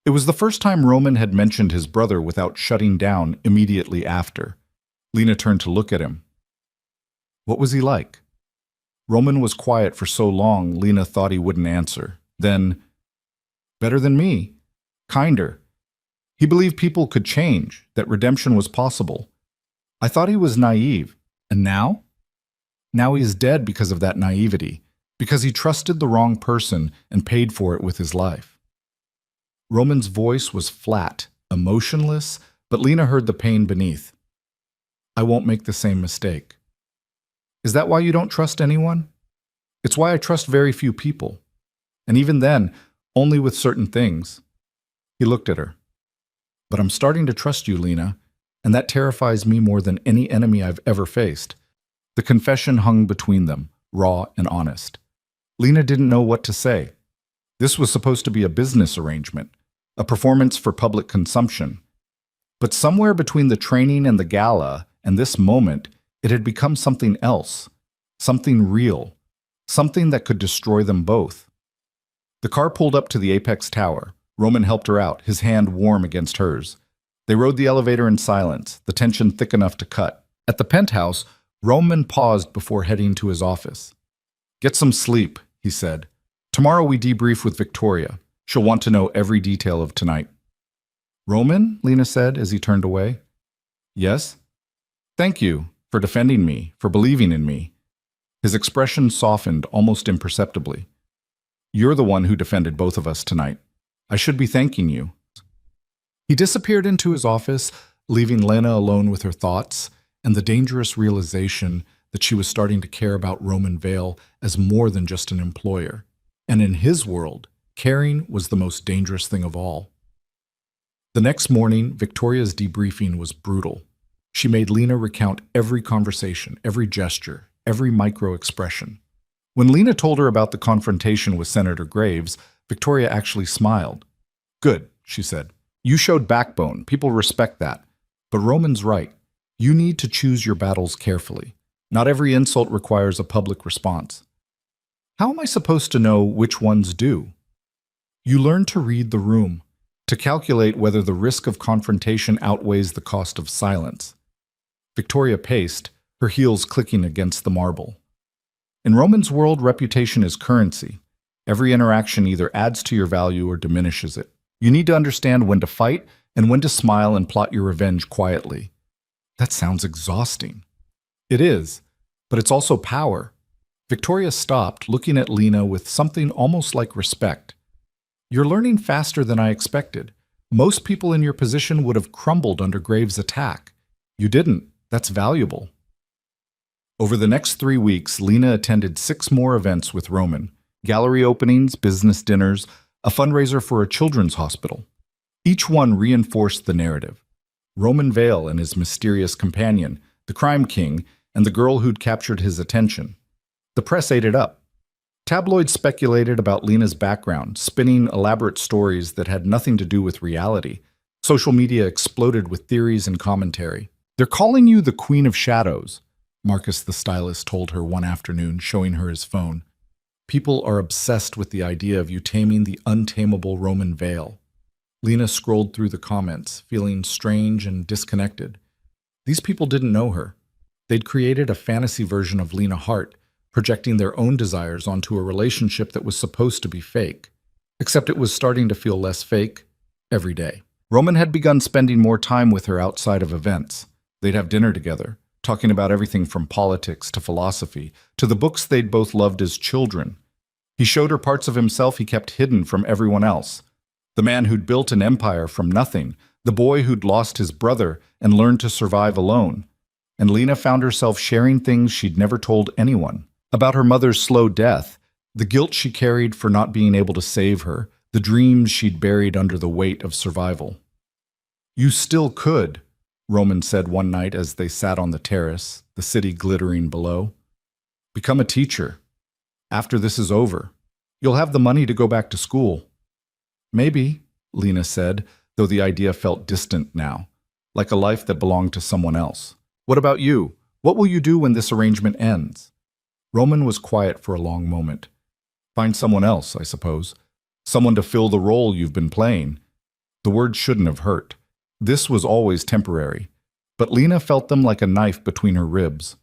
It was the first time Roman had mentioned his brother without shutting down immediately after. Lena turned to look at him. What was he like? Roman was quiet for so long, Lena thought he wouldn't answer. Then, better than me. Kinder. He believed people could change, that redemption was possible. I thought he was naive. And now? Now he is dead because of that naivety, because he trusted the wrong person and paid for it with his life. Roman's voice was flat, emotionless, but Lena heard the pain beneath. I won't make the same mistake. Is that why you don't trust anyone? It's why I trust very few people. And even then, only with certain things. He looked at her. But I'm starting to trust you, Lena, and that terrifies me more than any enemy I've ever faced. The confession hung between them, raw and honest. Lena didn't know what to say. This was supposed to be a business arrangement, a performance for public consumption. But somewhere between the training and the gala and this moment, it had become something else, something real, something that could destroy them both. The car pulled up to the apex tower. Roman helped her out, his hand warm against hers. They rode the elevator in silence, the tension thick enough to cut. At the penthouse, Roman paused before heading to his office. Get some sleep, he said. Tomorrow we debrief with Victoria. She'll want to know every detail of tonight. Roman, Lena said as he turned away. Yes? Thank you for defending me, for believing in me. His expression softened almost imperceptibly. You're the one who defended both of us tonight. I should be thanking you. He disappeared into his office, leaving Lena alone with her thoughts and the dangerous realization that she was starting to care about Roman Vale as more than just an employer. And in his world, caring was the most dangerous thing of all. The next morning, Victoria's debriefing was brutal. She made Lena recount every conversation, every gesture, every micro-expression. When Lena told her about the confrontation with Senator Graves, Victoria actually smiled. Good, she said. You showed backbone. People respect that. But Roman's right. You need to choose your battles carefully. Not every insult requires a public response. How am I supposed to know which ones do? You learn to read the room, to calculate whether the risk of confrontation outweighs the cost of silence. Victoria paced, her heels clicking against the marble. In Roman's world, reputation is currency. Every interaction either adds to your value or diminishes it. You need to understand when to fight and when to smile and plot your revenge quietly. That sounds exhausting. It is, but it's also power. Victoria stopped, looking at Lena with something almost like respect. You're learning faster than I expected. Most people in your position would have crumbled under Graves' attack. You didn't. That's valuable. Over the next 3 weeks, Lena attended 6 more events with Roman. Gallery openings, business dinners, a fundraiser for a children's hospital. Each one reinforced the narrative. Roman Vale and his mysterious companion, the crime king, and the girl who'd captured his attention. The press ate it up. Tabloids speculated about Lena's background, spinning elaborate stories that had nothing to do with reality. Social media exploded with theories and commentary. They're calling you the Queen of Shadows, Marcus the stylist told her one afternoon, showing her his phone. People are obsessed with the idea of you taming the untamable Roman Vale. Lena scrolled through the comments, feeling strange and disconnected. These people didn't know her. They'd created a fantasy version of Lena Hart, projecting their own desires onto a relationship that was supposed to be fake. Except it was starting to feel less fake every day. Roman had begun spending more time with her outside of events. They'd have dinner together, talking about everything from politics to philosophy, to the books they'd both loved as children. He showed her parts of himself he kept hidden from everyone else. The man who'd built an empire from nothing, the boy who'd lost his brother and learned to survive alone. And Lena found herself sharing things she'd never told anyone. About her mother's slow death, the guilt she carried for not being able to save her, the dreams she'd buried under the weight of survival. You still could, Roman said one night as they sat on the terrace, the city glittering below. Become a teacher. After this is over, you'll have the money to go back to school. Maybe, Lena said, though the idea felt distant now, like a life that belonged to someone else. What about you? What will you do when this arrangement ends? Roman was quiet for a long moment. Find someone else, I suppose. Someone to fill the role you've been playing. The words shouldn't have hurt. This was always temporary. But Lena felt them like a knife between her ribs.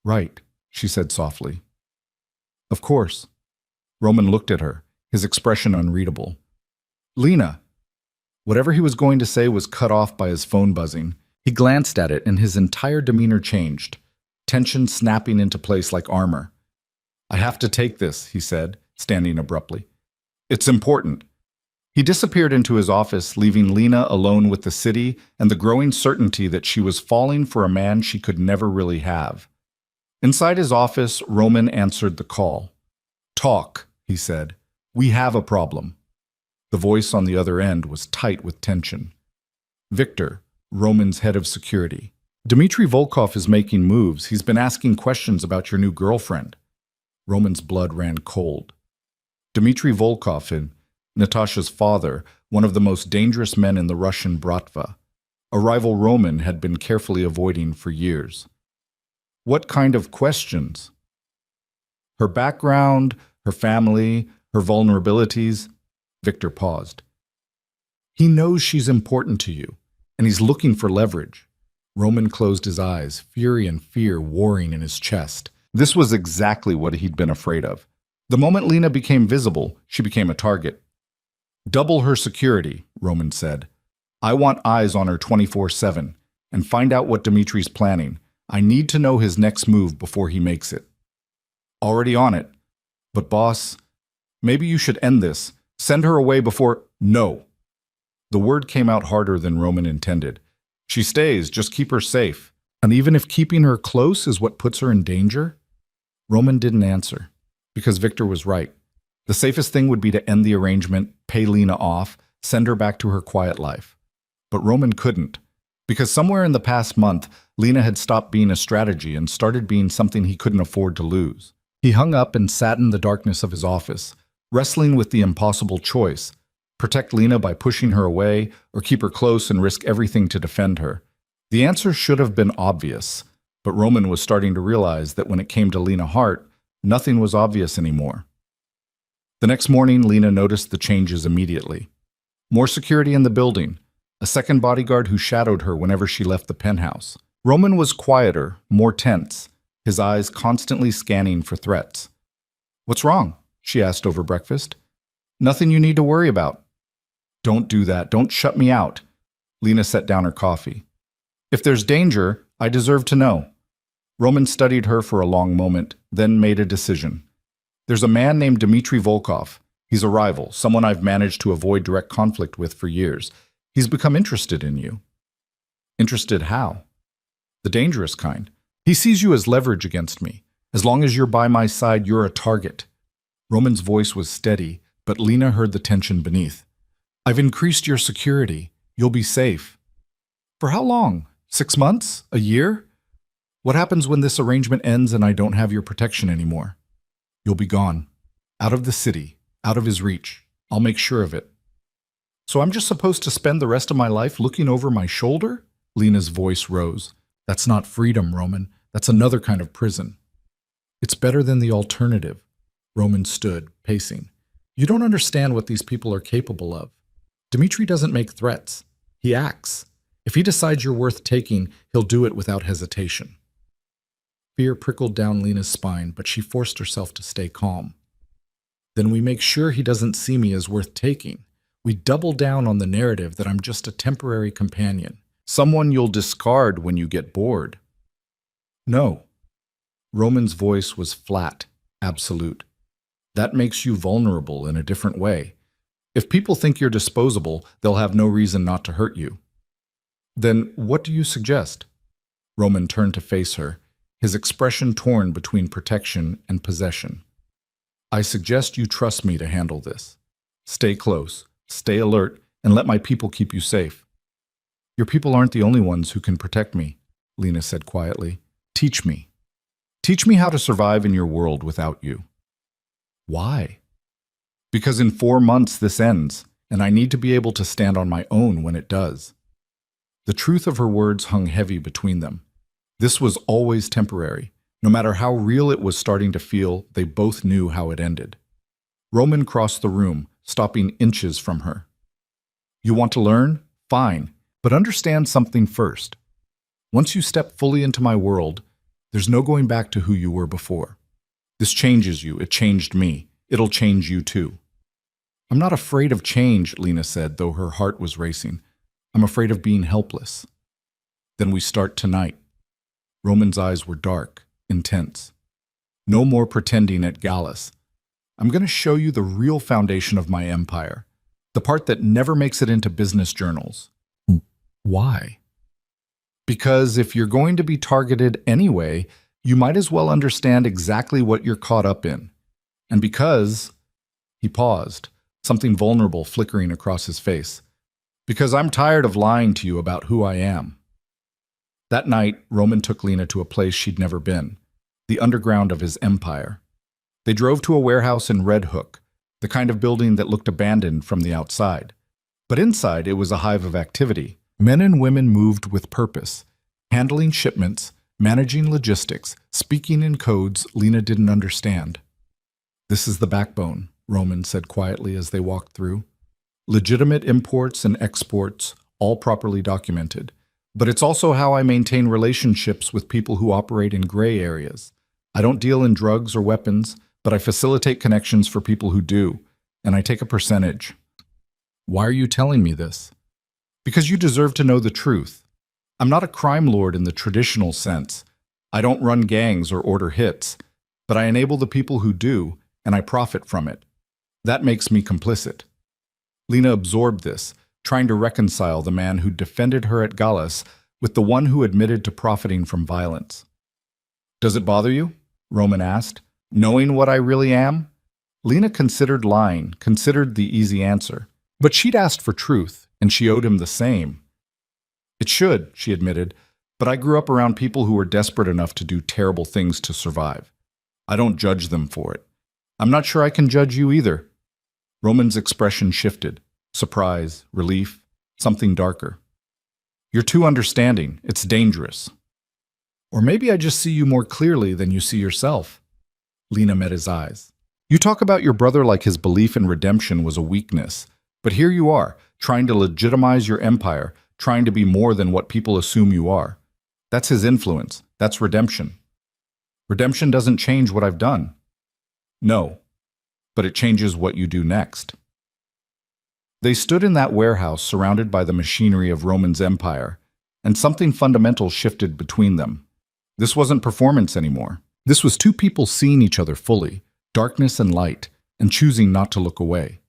Right, she said softly. Of course. Roman looked at her, his expression unreadable. Lena! Whatever he was going to say was cut off by his phone buzzing. He glanced at it and his entire demeanor changed, tension snapping into place like armor. I have to take this, he said, standing abruptly. It's important. He disappeared into his office, leaving Lena alone with the city and the growing certainty that she was falling for a man she could never really have. Inside his office, Roman answered the call. Talk, he said. We have a problem. The voice on the other end was tight with tension. Victor, Roman's head of security. Dmitry Volkov is making moves. He's been asking questions about your new girlfriend. Roman's blood ran cold. Dmitry Volkov, Natasha's father, one of the most dangerous men in the Russian Bratva, a rival Roman had been carefully avoiding for years. What kind of questions? Her background, her family, her vulnerabilities. Victor paused. He knows she's important to you, and he's looking for leverage. Roman closed his eyes, fury and fear warring in his chest. This was exactly what he'd been afraid of. The moment Lena became visible, she became a target. Double her security, Roman said. I want eyes on her 24/7, and find out what Dmitry's planning. I need to know his next move before he makes it. Already on it. But boss, maybe you should end this. Send her away before— No. The word came out harder than Roman intended. She stays, just keep her safe. And even if keeping her close is what puts her in danger? Roman didn't answer, because Victor was right. The safest thing would be to end the arrangement, pay Lena off, send her back to her quiet life. But Roman couldn't, because somewhere in the past month, Lena had stopped being a strategy and started being something he couldn't afford to lose. He hung up and sat in the darkness of his office, wrestling with the impossible choice: protect Lena by pushing her away, or keep her close and risk everything to defend her. The answer should have been obvious, but Roman was starting to realize that when it came to Lena Hart, nothing was obvious anymore. The next morning, Lena noticed the changes immediately. More security in the building, a second bodyguard who shadowed her whenever she left the penthouse. Roman was quieter, more tense, his eyes constantly scanning for threats. What's wrong? She asked over breakfast. Nothing you need to worry about. Don't do that. Don't shut me out. Lena set down her coffee. If there's danger, I deserve to know. Roman studied her for a long moment, then made a decision. There's a man named Dmitry Volkov. He's a rival, someone I've managed to avoid direct conflict with for years. He's become interested in you. Interested how? The dangerous kind. He sees you as leverage against me. As long as you're by my side, you're a target. Roman's voice was steady, but Lena heard the tension beneath. I've increased your security. You'll be safe. For how long? 6 months? A year? What happens when this arrangement ends and I don't have your protection anymore? You'll be gone. Out of the city. Out of his reach. I'll make sure of it. So I'm just supposed to spend the rest of my life looking over my shoulder? Lena's voice rose. That's not freedom, Roman. That's another kind of prison. It's better than the alternative. Roman stood, pacing. You don't understand what these people are capable of. Dmitry doesn't make threats. He acts. If he decides you're worth taking, he'll do it without hesitation. Fear prickled down Lena's spine, but she forced herself to stay calm. Then we make sure he doesn't see me as worth taking. We double down on the narrative that I'm just a temporary companion, someone you'll discard when you get bored. No. Roman's voice was flat, absolute. That makes you vulnerable in a different way. If people think you're disposable, they'll have no reason not to hurt you. Then what do you suggest? Roman turned to face her, his expression torn between protection and possession. I suggest you trust me to handle this. Stay close, stay alert, and let my people keep you safe. Your people aren't the only ones who can protect me, Lena said quietly. Teach me. Teach me how to survive in your world without you. Why? Because in 4 months this ends, and I need to be able to stand on my own when it does. The truth of her words hung heavy between them. This was always temporary. No matter how real it was starting to feel, they both knew how it ended. Roman crossed the room, stopping inches from her. You want to learn? Fine, but understand something first. Once you step fully into my world, there's no going back to who you were before. This changes you. It changed me. It'll change you too. I'm not afraid of change, Lena said, though her heart was racing. I'm afraid of being helpless. Then we start tonight. Roman's eyes were dark, intense. No more pretending at Gallus. I'm going to show you the real foundation of my empire, the part that never makes it into business journals. Why? Because if you're going to be targeted anyway, you might as well understand exactly what you're caught up in. And because, he paused, something vulnerable flickering across his face, because I'm tired of lying to you about who I am. That night, Roman took Lena to a place she'd never been, the underground of his empire. They drove to a warehouse in Red Hook, the kind of building that looked abandoned from the outside. But inside, it was a hive of activity. Men and women moved with purpose, handling shipments, managing logistics, speaking in codes Lena didn't understand. This is the backbone, Roman said quietly as they walked through. Legitimate imports and exports, all properly documented. But it's also how I maintain relationships with people who operate in gray areas. I don't deal in drugs or weapons, but I facilitate connections for people who do, and I take a percentage. Why are you telling me this? Because you deserve to know the truth. I'm not a crime lord in the traditional sense. I don't run gangs or order hits, but I enable the people who do, and I profit from it. That makes me complicit. Lena absorbed this, trying to reconcile the man who defended her at Gallus with the one who admitted to profiting from violence. Does it bother you? Roman asked. Knowing what I really am? Lena considered lying, considered the easy answer. But she'd asked for truth, and she owed him the same. It should, she admitted, but I grew up around people who were desperate enough to do terrible things to survive. I don't judge them for it. I'm not sure I can judge you either. Roman's expression shifted. Surprise, relief, something darker. You're too understanding. It's dangerous. Or maybe I just see you more clearly than you see yourself. Lena met his eyes. You talk about your brother like his belief in redemption was a weakness, but here you are, trying to legitimize your empire, trying to be more than what people assume you are. That's his influence. That's redemption. Redemption doesn't change what I've done. No, but it changes what you do next. They stood in that warehouse surrounded by the machinery of Roman's empire, and something fundamental shifted between them. This wasn't performance anymore. This was two people seeing each other fully, darkness and light, and choosing not to look away.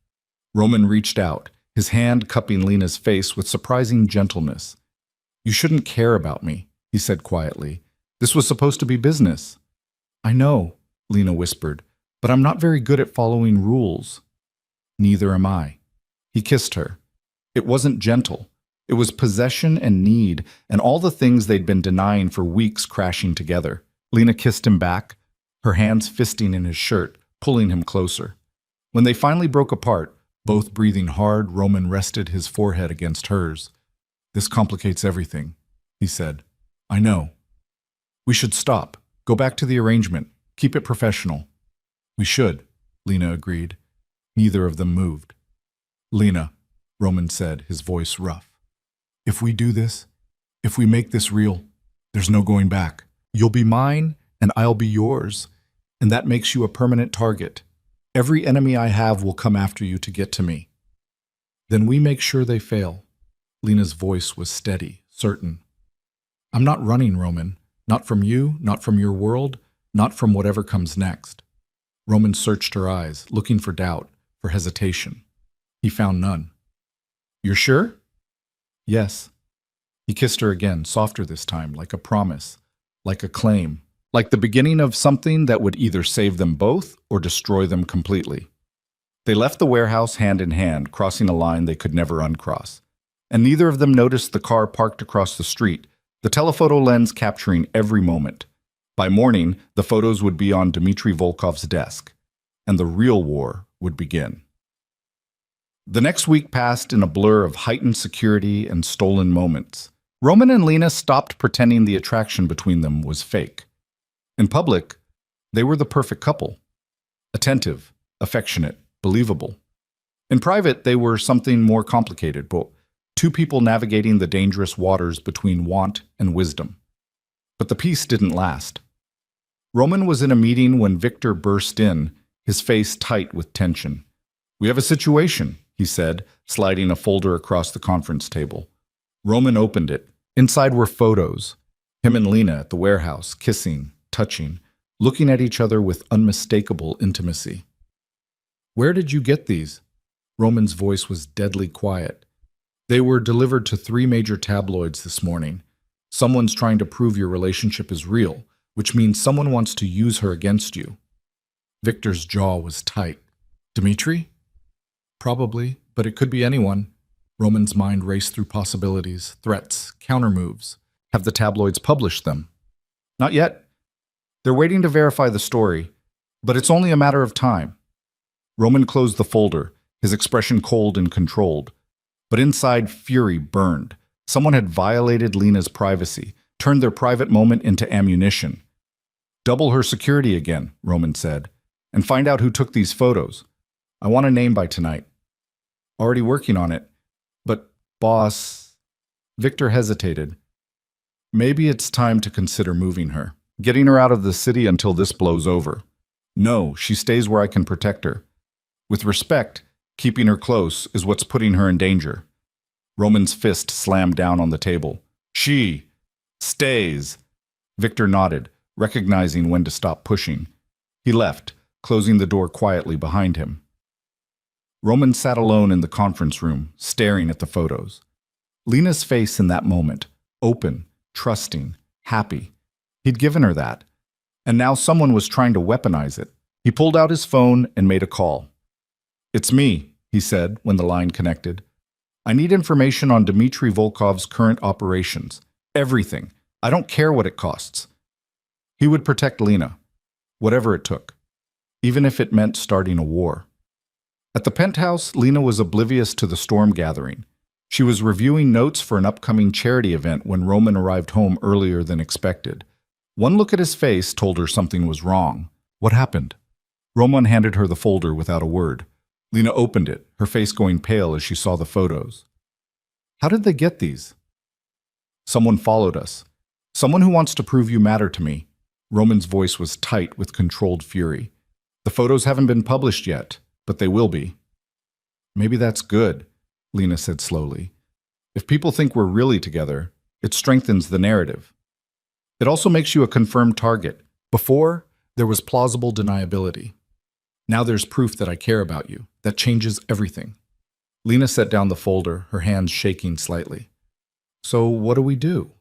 Roman reached out, his hand cupping Lena's face with surprising gentleness. You shouldn't care about me, he said quietly. This was supposed to be business. I know, Lena whispered, but I'm not very good at following rules. Neither am I. He kissed her. It wasn't gentle. It was possession and need, and all the things they'd been denying for weeks crashing together. Lena kissed him back, her hands fisting in his shirt, pulling him closer. When they finally broke apart, both breathing hard, Roman rested his forehead against hers. This complicates everything, he said. I know. We should stop. Go back to the arrangement. Keep it professional. We should, Lena agreed. Neither of them moved. Lena, Roman said, his voice rough. If we do this, if we make this real, there's no going back. You'll be mine, and I'll be yours, and that makes you a permanent target. Every enemy I have will come after you to get to me. Then we make sure they fail. Lena's voice was steady, certain. I'm not running, Roman. Not from you, not from your world, not from whatever comes next. Roman searched her eyes, looking for doubt, for hesitation. He found none. You're sure? Yes. He kissed her again, softer this time, like a promise, like a claim, like the beginning of something that would either save them both or destroy them completely. They left the warehouse hand in hand, crossing a line they could never uncross. And neither of them noticed the car parked across the street, the telephoto lens capturing every moment. By morning, the photos would be on Dmitry Volkov's desk, and the real war would begin. The next week passed in a blur of heightened security and stolen moments. Roman and Lena stopped pretending the attraction between them was fake. In public, they were the perfect couple. Attentive, affectionate, believable. In private, they were something more complicated, but two people navigating the dangerous waters between want and wisdom. But the peace didn't last. Roman was in a meeting when Victor burst in, his face tight with tension. "We have a situation," he said, sliding a folder across the conference table. Roman opened it. Inside were photos. Him and Lena at the warehouse, kissing, touching, looking at each other with unmistakable intimacy. "Where did you get these?" Roman's voice was deadly quiet. "They were delivered to 3 major tabloids this morning. Someone's trying to prove your relationship is real, which means someone wants to use her against you." Victor's jaw was tight. "Dmitri?" "Probably, but it could be anyone." Roman's mind raced through possibilities, threats, countermoves. Have the tabloids published them? "Not yet. They're waiting to verify the story, but it's only a matter of time." Roman closed the folder, his expression cold and controlled. But inside, fury burned. Someone had violated Lena's privacy, turned their private moment into ammunition. "Double her security again," Roman said, "and find out who took these photos. I want a name by tonight." "Already working on it. But, boss..." Victor hesitated. "Maybe it's time to consider moving her. Getting her out of the city until this blows over. No, she stays where I can protect her. With respect, keeping her close is what's putting her in danger." Roman's fist slammed down on the table. "She stays." Victor nodded, recognizing when to stop pushing. He left, closing the door quietly behind him. Roman sat alone in the conference room, staring at the photos. Lena's face in that moment, open, trusting, happy. He'd given her that. And now someone was trying to weaponize it. He pulled out his phone and made a call. "It's me," he said when the line connected. "I need information on Dmitry Volkov's current operations. Everything. I don't care what it costs." He would protect Lena, whatever it took, even if it meant starting a war. At the penthouse, Lena was oblivious to the storm gathering. She was reviewing notes for an upcoming charity event when Roman arrived home earlier than expected. One look at his face told her something was wrong. "What happened?" Roman handed her the folder without a word. Lena opened it, her face going pale as she saw the photos. "How did they get these?" "Someone followed us. Someone who wants to prove you matter to me." Roman's voice was tight with controlled fury. "The photos haven't been published yet, but they will be." "Maybe that's good," Lena said slowly. "If people think we're really together, it strengthens the narrative. It also makes you a confirmed target. Before, there was plausible deniability. Now there's proof that I care about you. That changes everything." Lena set down the folder, her hands shaking slightly. "So what do we do?"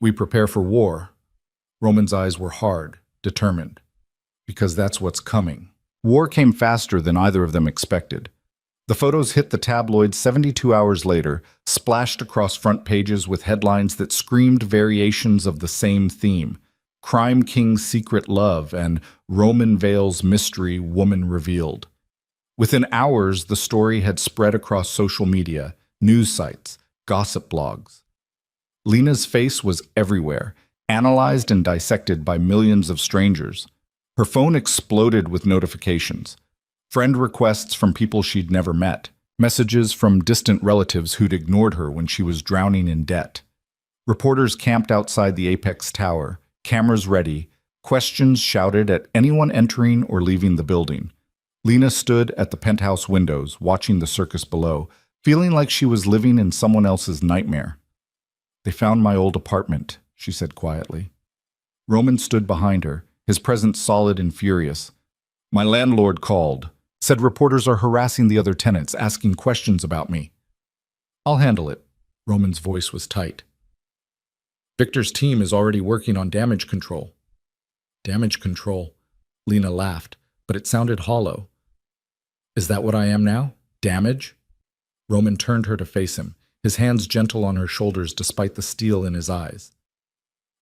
"We prepare for war." Roman's eyes were hard, determined. "Because that's what's coming." War came faster than either of them expected. The photos hit the tabloids 72 hours later, splashed across front pages with headlines that screamed variations of the same theme: Crime King's Secret Love and Roman Vale's Mystery Woman Revealed. Within hours, the story had spread across social media, news sites, gossip blogs. Lena's face was everywhere, analyzed and dissected by millions of strangers. Her phone exploded with notifications. Friend requests from people she'd never met. Messages from distant relatives who'd ignored her when she was drowning in debt. Reporters camped outside the Apex Tower, cameras ready, questions shouted at anyone entering or leaving the building. Lena stood at the penthouse windows, watching the circus below, feeling like she was living in someone else's nightmare. "They found my old apartment," she said quietly. Roman stood behind her, his presence solid and furious. "My landlord called. Said reporters are harassing the other tenants, asking questions about me." "I'll handle it." Roman's voice was tight. "Victor's team is already working on damage control." "Damage control?" Lena laughed, but it sounded hollow. "Is that what I am now? Damage?" Roman turned her to face him, his hands gentle on her shoulders despite the steel in his eyes.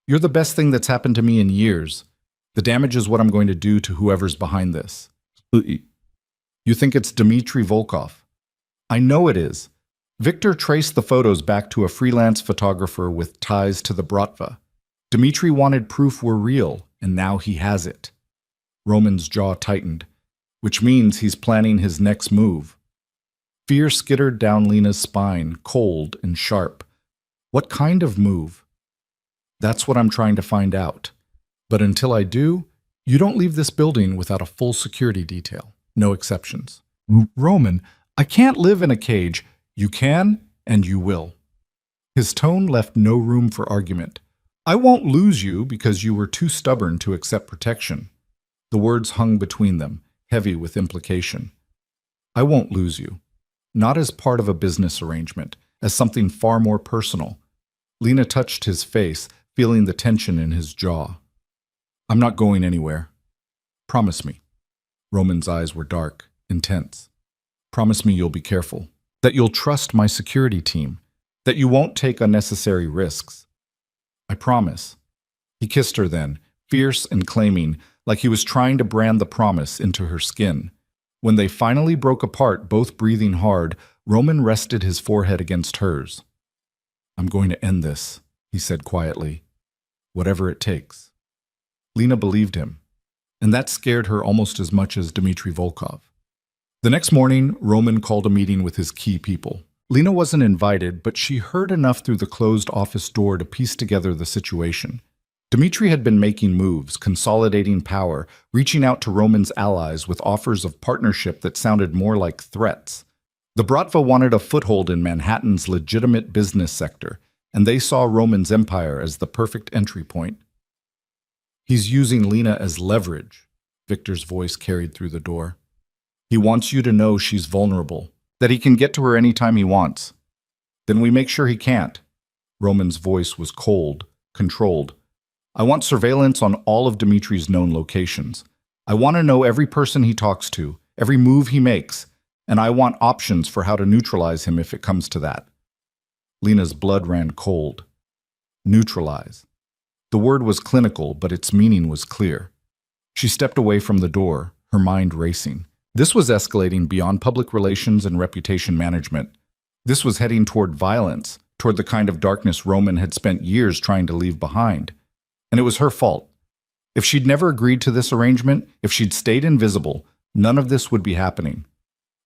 "You're the best thing that's happened to me in years. The damage is what I'm going to do to whoever's behind this." "You think it's Dmitry Volkov?" I know it is. Victor traced the photos back to a freelance photographer with ties to the Bratva. Dmitri wanted proof were real, and now he has it. Roman's jaw tightened, which means he's planning his next move. Fear skittered down Lena's spine, cold and sharp. What kind of move? That's what I'm trying to find out. But until I do, you don't leave this building without a full security detail. No exceptions. Roman, I can't live in a cage. You can, and you will. His tone left no room for argument. I won't lose you because you were too stubborn to accept protection. The words hung between them, heavy with implication. I won't lose you. Not as part of a business arrangement, as something far more personal. Lena touched his face, feeling the tension in his jaw. I'm not going anywhere. Promise me. Roman's eyes were dark, intense. Promise me you'll be careful, that you'll trust my security team, that you won't take unnecessary risks. I promise. He kissed her then, fierce and claiming, like he was trying to brand the promise into her skin. When they finally broke apart, both breathing hard, Roman rested his forehead against hers. I'm going to end this, he said quietly. Whatever it takes. Lena believed him, and that scared her almost as much as Dmitri Volkov. The next morning, Roman called a meeting with his key people. Lena wasn't invited, but she heard enough through the closed office door to piece together the situation. Dmitri had been making moves, consolidating power, reaching out to Roman's allies with offers of partnership that sounded more like threats. The Bratva wanted a foothold in Manhattan's legitimate business sector, and they saw Roman's empire as the perfect entry point. He's using Lena as leverage, Victor's voice carried through the door. He wants you to know she's vulnerable, that he can get to her anytime he wants. Then we make sure he can't. Roman's voice was cold, controlled. I want surveillance on all of Dmitri's known locations. I want to know every person he talks to, every move he makes, and I want options for how to neutralize him if it comes to that. Lena's blood ran cold. Neutralize. The word was clinical, but its meaning was clear. She stepped away from the door, her mind racing. This was escalating beyond public relations and reputation management. This was heading toward violence, toward the kind of darkness Roman had spent years trying to leave behind. And it was her fault. If she'd never agreed to this arrangement, if she'd stayed invisible, none of this would be happening.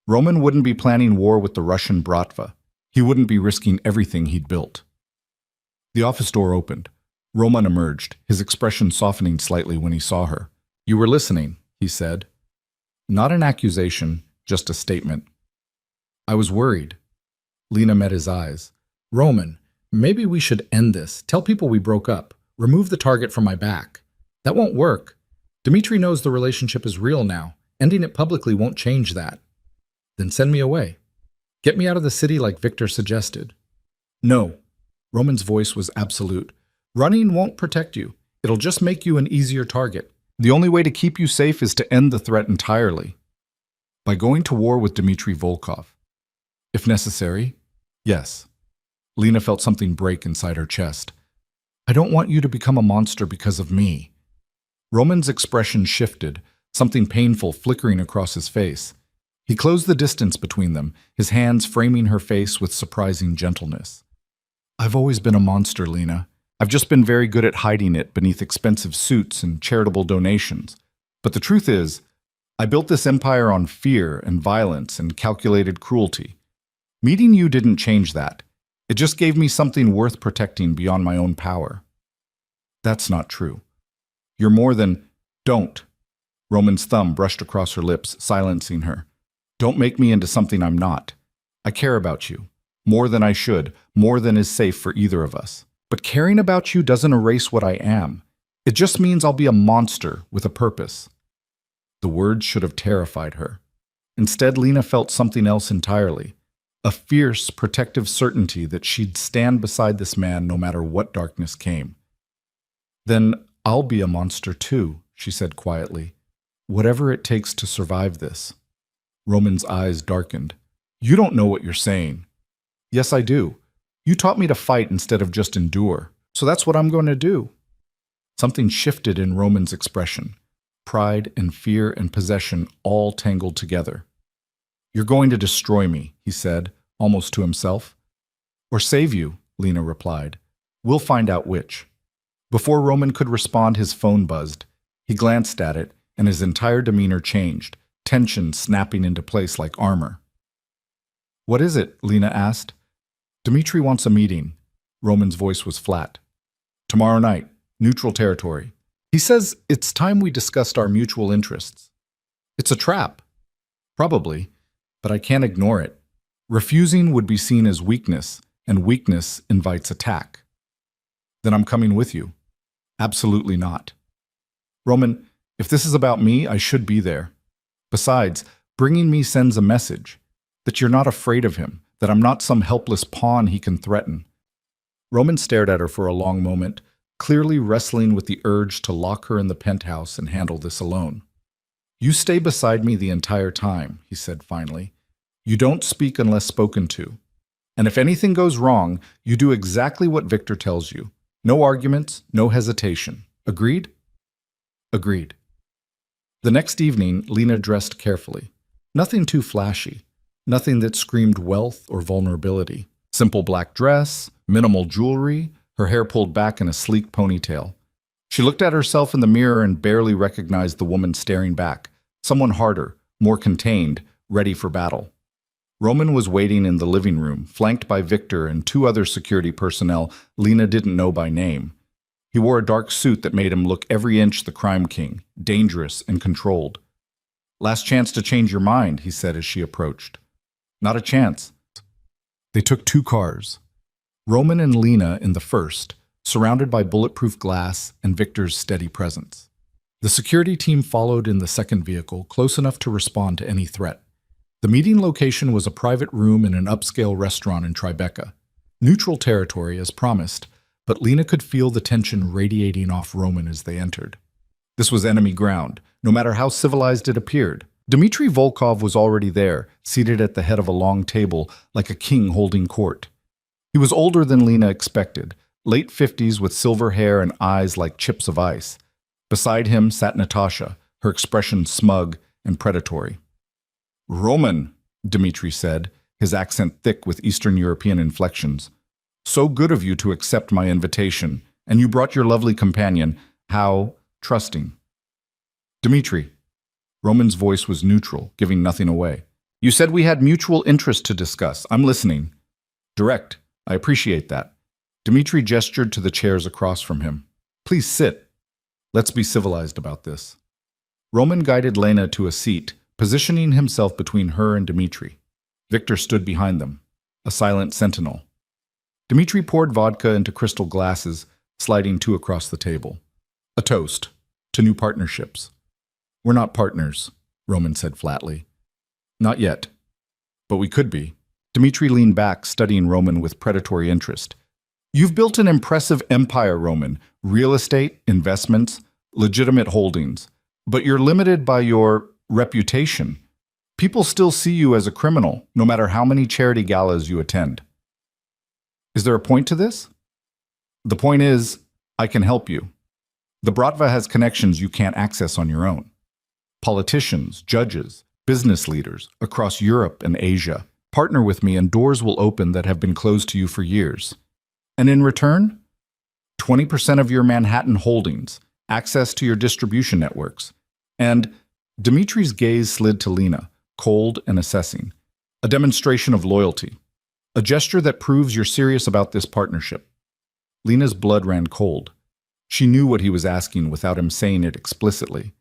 Roman wouldn't be planning war with the Russian Bratva. He wouldn't be risking everything he'd built. The office door opened. Roman emerged, his expression softening slightly when he saw her. You were listening, he said. Not an accusation, just a statement. I was worried. Lena met his eyes. Roman, maybe we should end this. Tell people we broke up. Remove the target from my back. That won't work. Dmitri knows the relationship is real now. Ending it publicly won't change that. Then send me away. Get me out of the city like Victor suggested. No. Roman's voice was absolute. Running won't protect you. It'll just make you an easier target. The only way to keep you safe is to end the threat entirely. By going to war with Dmitri Volkov. If necessary, yes. Lena felt something break inside her chest. I don't want you to become a monster because of me. Roman's expression shifted, something painful flickering across his face. He closed the distance between them, his hands framing her face with surprising gentleness. I've always been a monster, Lena. I've just been very good at hiding it beneath expensive suits and charitable donations. But the truth is, I built this empire on fear and violence and calculated cruelty. Meeting you didn't change that. It just gave me something worth protecting beyond my own power. That's not true. You're more than... Don't. Roman's thumb brushed across her lips, silencing her. Don't make me into something I'm not. I care about you. More than I should. More than is safe for either of us. But caring about you doesn't erase what I am. It just means I'll be a monster with a purpose. The words should have terrified her. Instead, Lena felt something else entirely. A fierce, protective certainty that she'd stand beside this man no matter what darkness came. Then I'll be a monster too, she said quietly. Whatever it takes to survive this. Roman's eyes darkened. You don't know what you're saying. Yes, I do. You taught me to fight instead of just endure. So that's what I'm going to do. Something shifted in Roman's expression. Pride and fear and possession all tangled together. You're going to destroy me, he said, almost to himself. Or save you, Lena replied. We'll find out which. Before Roman could respond, his phone buzzed. He glanced at it, and his entire demeanor changed, tension snapping into place like armor. What is it? Lena asked. Dmitri wants a meeting. Roman's voice was flat. Tomorrow night, neutral territory. He says it's time we discussed our mutual interests. It's a trap. Probably, but I can't ignore it. Refusing would be seen as weakness, and weakness invites attack. Then I'm coming with you. Absolutely not. Roman, if this is about me, I should be there. Besides, bringing me sends a message that you're not afraid of him, that I'm not some helpless pawn he can threaten. Roman stared at her for a long moment, clearly wrestling with the urge to lock her in the penthouse and handle this alone. You stay beside me the entire time, he said finally. You don't speak unless spoken to. And if anything goes wrong, you do exactly what Victor tells you. No arguments, no hesitation. Agreed? Agreed. The next evening, Lena dressed carefully. Nothing too flashy. Nothing that screamed wealth or vulnerability. Simple black dress, minimal jewelry, her hair pulled back in a sleek ponytail. She looked at herself in the mirror and barely recognized the woman staring back. Someone harder, more contained, ready for battle. Roman was waiting in the living room, flanked by Victor and two other security personnel Lena didn't know by name. He wore a dark suit that made him look every inch the crime king, dangerous and controlled. Last chance to change your mind, he said as she approached. Not a chance. They took two cars. Roman and Lena in the first, surrounded by bulletproof glass and Victor's steady presence. The security team followed in the second vehicle, close enough to respond to any threat. The meeting location was a private room in an upscale restaurant in Tribeca. Neutral territory, as promised, but Lena could feel the tension radiating off Roman as they entered. This was enemy ground, no matter how civilized it appeared. Dmitri Volkov was already there, seated at the head of a long table, like a king holding court. He was older than Lena expected, late 50s with silver hair and eyes like chips of ice. Beside him sat Natasha, her expression smug and predatory. Roman, Dmitri said, his accent thick with Eastern European inflections. So good of you to accept my invitation, and you brought your lovely companion. How trusting. Dmitri. Roman's voice was neutral, giving nothing away. You said we had mutual interest to discuss. I'm listening. Direct. I appreciate that. Dmitri gestured to the chairs across from him. Please sit. Let's be civilized about this. Roman guided Lena to a seat, positioning himself between her and Dmitri. Victor stood behind them, a silent sentinel. Dmitri poured vodka into crystal glasses, sliding two across the table. A toast to new partnerships. We're not partners, Roman said flatly. Not yet. But we could be. Dmitri leaned back, studying Roman with predatory interest. You've built an impressive empire, Roman. Real estate, investments, legitimate holdings. But you're limited by your reputation. People still see you as a criminal, no matter how many charity galas you attend. Is there a point to this? The point is, I can help you. The Bratva has connections you can't access on your own. Politicians, judges, business leaders across Europe and Asia partner with me and doors will open that have been closed to you for years. And in return, 20% of your Manhattan holdings, access to your distribution networks. And Dmitri's gaze slid to Lena, cold and assessing. A demonstration of loyalty. A gesture that proves you're serious about this partnership. Lena's blood ran cold. She knew what he was asking without him saying it explicitly.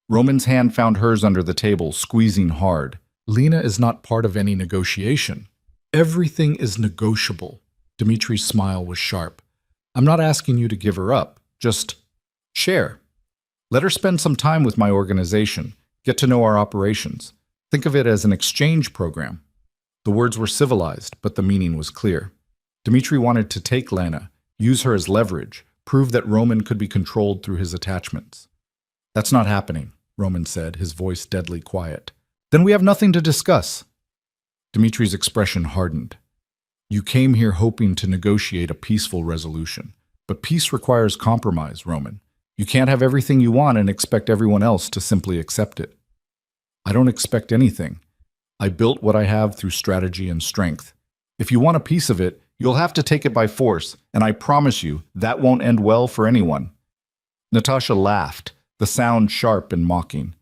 Roman's hand found hers under the table, squeezing hard. Lena is not part of any negotiation. Everything is negotiable. Dmitri's smile was sharp. I'm not asking you to give her up. Just share. Let her spend some time with my organization. Get to know our operations. Think of it as an exchange program. The words were civilized, but the meaning was clear. Dmitri wanted to take Lena, use her as leverage, prove that Roman could be controlled through his attachments. That's not happening, Roman said, his voice deadly quiet. Then we have nothing to discuss. Dmitri's expression hardened. You came here hoping to negotiate a peaceful resolution. But peace requires compromise, Roman. You can't have everything you want and expect everyone else to simply accept it. I don't expect anything. I built what I have through strategy and strength. If you want a piece of it, you'll have to take it by force, and I promise you, that won't end well for anyone." Natasha laughed, the sound sharp and mocking.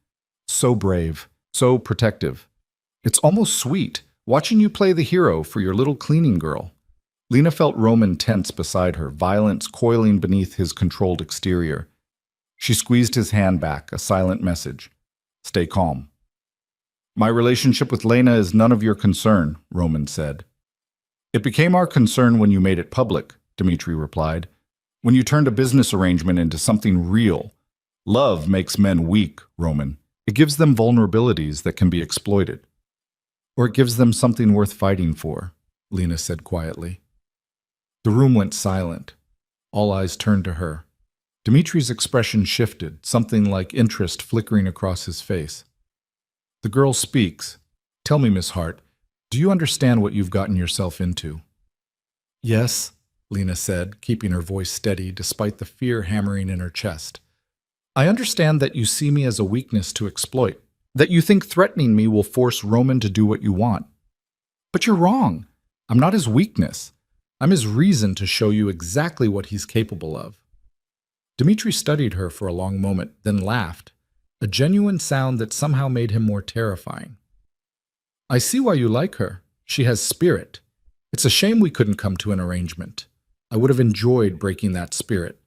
"So brave, so protective. It's almost sweet, watching you play the hero for your little cleaning girl." Lena felt Roman tense beside her, violence coiling beneath his controlled exterior. She squeezed his hand back, a silent message. "Stay calm." "My relationship with Lena is none of your concern," Roman said. "It became our concern when you made it public," Dmitri replied. "When you turned a business arrangement into something real. Love makes men weak, Roman. It gives them vulnerabilities that can be exploited." "Or it gives them something worth fighting for," Lena said quietly. The room went silent. All eyes turned to her. Dmitri's expression shifted, something like interest flickering across his face. "The girl speaks. Tell me, Miss Hart, do you understand what you've gotten yourself into?" "Yes," Lena said, keeping her voice steady despite the fear hammering in her chest. "I understand that you see me as a weakness to exploit, that you think threatening me will force Roman to do what you want. But you're wrong. I'm not his weakness. I'm his reason to show you exactly what he's capable of." Dmitri studied her for a long moment, then laughed, a genuine sound that somehow made him more terrifying. "I see why you like her. She has spirit. It's a shame we couldn't come to an arrangement. I would have enjoyed breaking that spirit."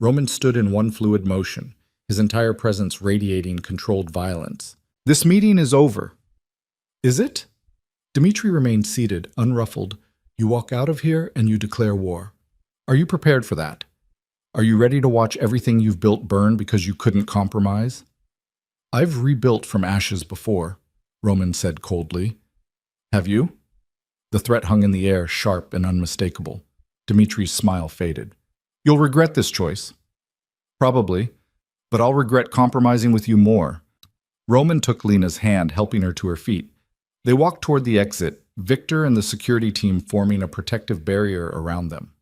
Roman stood in one fluid motion, his entire presence radiating controlled violence. "This meeting is over." "Is it?" Dmitri remained seated, unruffled. "You walk out of here and you declare war. Are you prepared for that? Are you ready to watch everything you've built burn because you couldn't compromise?" "I've rebuilt from ashes before," Roman said coldly. "Have you?" The threat hung in the air, sharp and unmistakable. Dmitri's smile faded. "You'll regret this choice." "Probably, but I'll regret compromising with you more." Roman took Lena's hand, helping her to her feet. They walked toward the exit, Victor and the security team forming a protective barrier around them.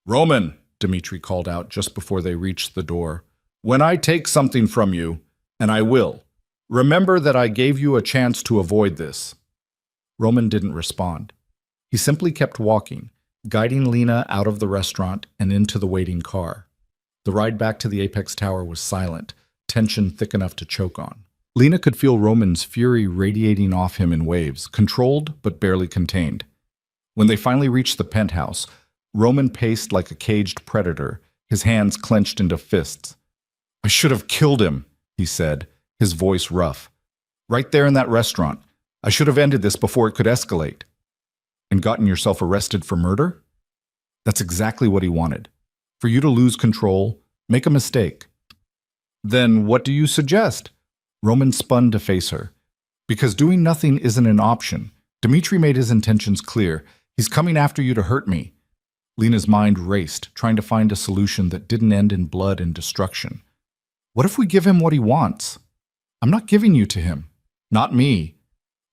"Roman," Dmitri called out just before they reached the door, "when I take something from you, and I will, remember that I gave you a chance to avoid this." Roman didn't respond. He simply kept walking, guiding Lena out of the restaurant and into the waiting car. The ride back to the Apex Tower was silent, tension thick enough to choke on. Lena could feel Roman's fury radiating off him in waves, controlled but barely contained. When they finally reached the penthouse, Roman paced like a caged predator, his hands clenched into fists. "I should have killed him," he said, his voice rough. "Right there in that restaurant. I should have ended this before it could escalate." "And gotten yourself arrested for murder?" That's exactly what he wanted. For you to lose control, make a mistake. "Then what do you suggest?" Roman spun to face her. "Because doing nothing isn't an option. Dmitri made his intentions clear. He's coming after you to hurt me." Lena's mind raced, trying to find a solution that didn't end in blood and destruction. "What if we give him what he wants?" "I'm not giving you to him." "Not me."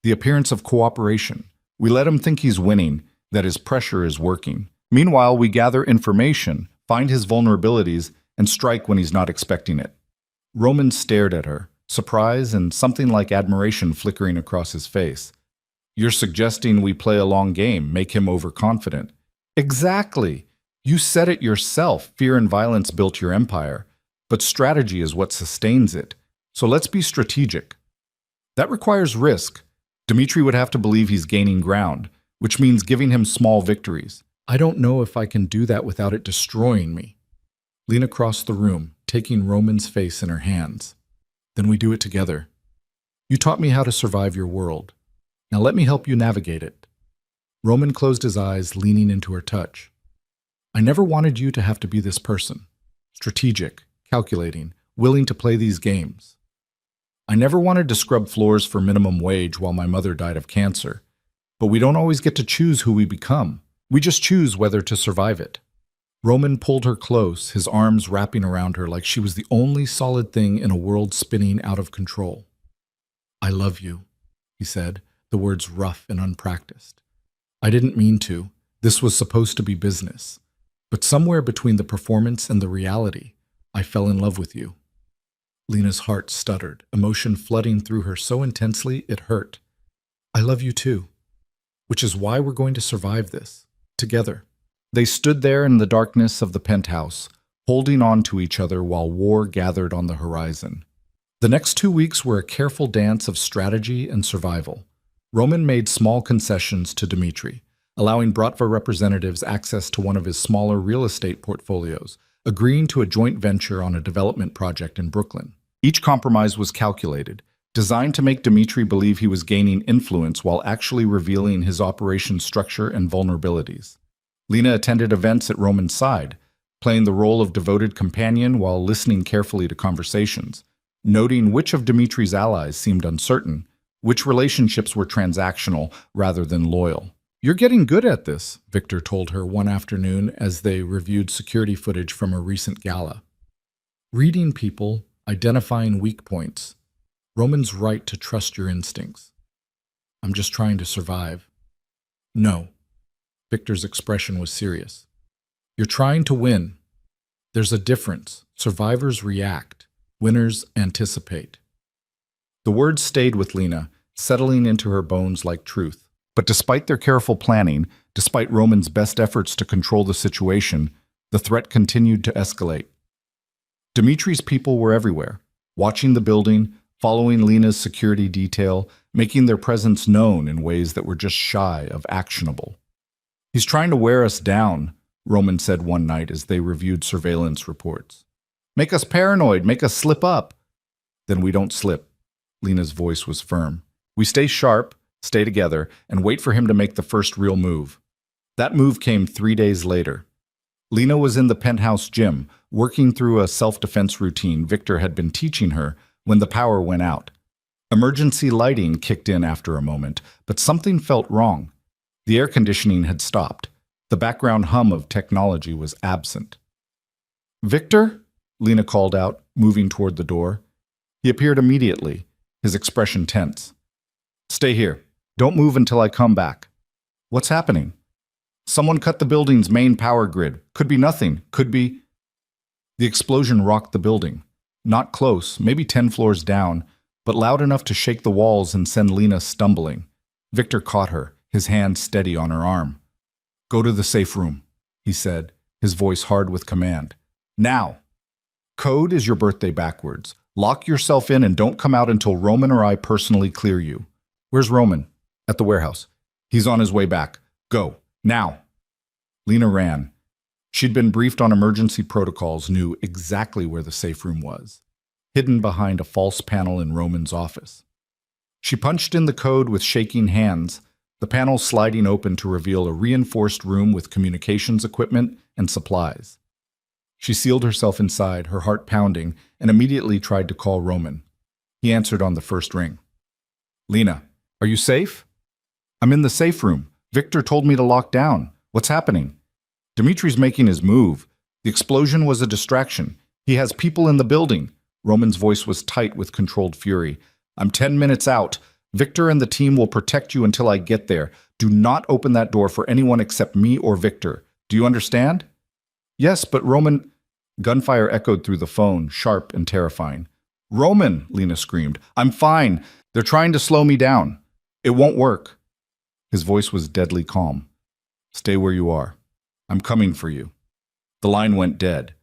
The appearance of cooperation. We let him think he's winning, that his pressure is working. Meanwhile, we gather information, find his vulnerabilities, and strike when he's not expecting it. Roman stared at her, surprise and something like admiration flickering across his face. "You're suggesting we play a long game, make him overconfident." "Exactly. You said it yourself. Fear and violence built your empire. But strategy is what sustains it. So let's be strategic." "That requires risk. Dmitri would have to believe he's gaining ground, which means giving him small victories." "I don't know if I can do that without it destroying me." Lena crossed the room, taking Roman's face in her hands. "Then we do it together. You taught me how to survive your world. Now let me help you navigate it." Roman closed his eyes, leaning into her touch. "I never wanted you to have to be this person. Strategic, calculating, willing to play these games. I never wanted to scrub floors for minimum wage while my mother died of cancer. But we don't always get to choose who we become. We just choose whether to survive it." Roman pulled her close, his arms wrapping around her like she was the only solid thing in a world spinning out of control. "I love you," he said, the words rough and unpracticed. "I didn't mean to. This was supposed to be business. But somewhere between the performance and the reality, I fell in love with you." Lena's heart stuttered, emotion flooding through her so intensely it hurt. I love you too, which is why we're going to survive this, together. They stood there in the darkness of the penthouse, holding on to each other while war gathered on the horizon. The next 2 weeks were a careful dance of strategy and survival. Roman made small concessions to Dmitri, allowing Bratva representatives access to one of his smaller real estate portfolios, agreeing to a joint venture on a development project in Brooklyn. Each compromise was calculated, designed to make Dmitri believe he was gaining influence while actually revealing his operation's structure and vulnerabilities. Lena attended events at Roman's side, playing the role of devoted companion while listening carefully to conversations, noting which of Dmitri's allies seemed uncertain, which relationships were transactional rather than loyal. You're getting good at this, Victor told her one afternoon as they reviewed security footage from a recent gala. Reading people, identifying weak points. Roman's right to trust your instincts. I'm just trying to survive. No. Victor's expression was serious. You're trying to win. There's a difference. Survivors react. Winners anticipate. The words stayed with Lena, settling into her bones like truth. But despite their careful planning, despite Roman's best efforts to control the situation, the threat continued to escalate. Dmitri's people were everywhere, watching the building, following Lena's security detail, making their presence known in ways that were just shy of actionable. He's trying to wear us down, Roman said one night as they reviewed surveillance reports. Make us paranoid, make us slip up. Then we don't slip. Lena's voice was firm. We stay sharp, stay together, and wait for him to make the first real move. That move came 3 days later. Lena was in the penthouse gym, working through a self-defense routine Victor had been teaching her when the power went out. Emergency lighting kicked in after a moment, but something felt wrong. The air conditioning had stopped. The background hum of technology was absent. Victor? Lena called out, moving toward the door. He appeared immediately, his expression tense. Stay here. Don't move until I come back. What's happening? Someone cut the building's main power grid. Could be nothing. Could be... The explosion rocked the building. Not close, maybe 10 floors down, but loud enough to shake the walls and send Lena stumbling. Victor caught her, his hand steady on her arm. Go to the safe room, he said, his voice hard with command. Now! Code is your birthday backwards. Lock yourself in and don't come out until Roman or I personally clear you. Where's Roman? At the warehouse. He's on his way back. Go. Now. Lena ran. She'd been briefed on emergency protocols, knew exactly where the safe room was, hidden behind a false panel in Roman's office. She punched in the code with shaking hands, the panel sliding open to reveal a reinforced room with communications equipment and supplies. She sealed herself inside, her heart pounding, and immediately tried to call Roman. He answered on the first ring. Lena, are you safe? I'm in the safe room. Victor told me to lock down. What's happening? Dmitri's making his move. The explosion was a distraction. He has people in the building. Roman's voice was tight with controlled fury. I'm 10 minutes out. Victor and the team will protect you until I get there. Do not open that door for anyone except me or Victor. Do you understand? Yes, but Roman... Gunfire echoed through the phone, sharp and terrifying. Roman, Lena screamed. I'm fine. They're trying to slow me down. It won't work. His voice was deadly calm. Stay where you are. I'm coming for you. The line went dead.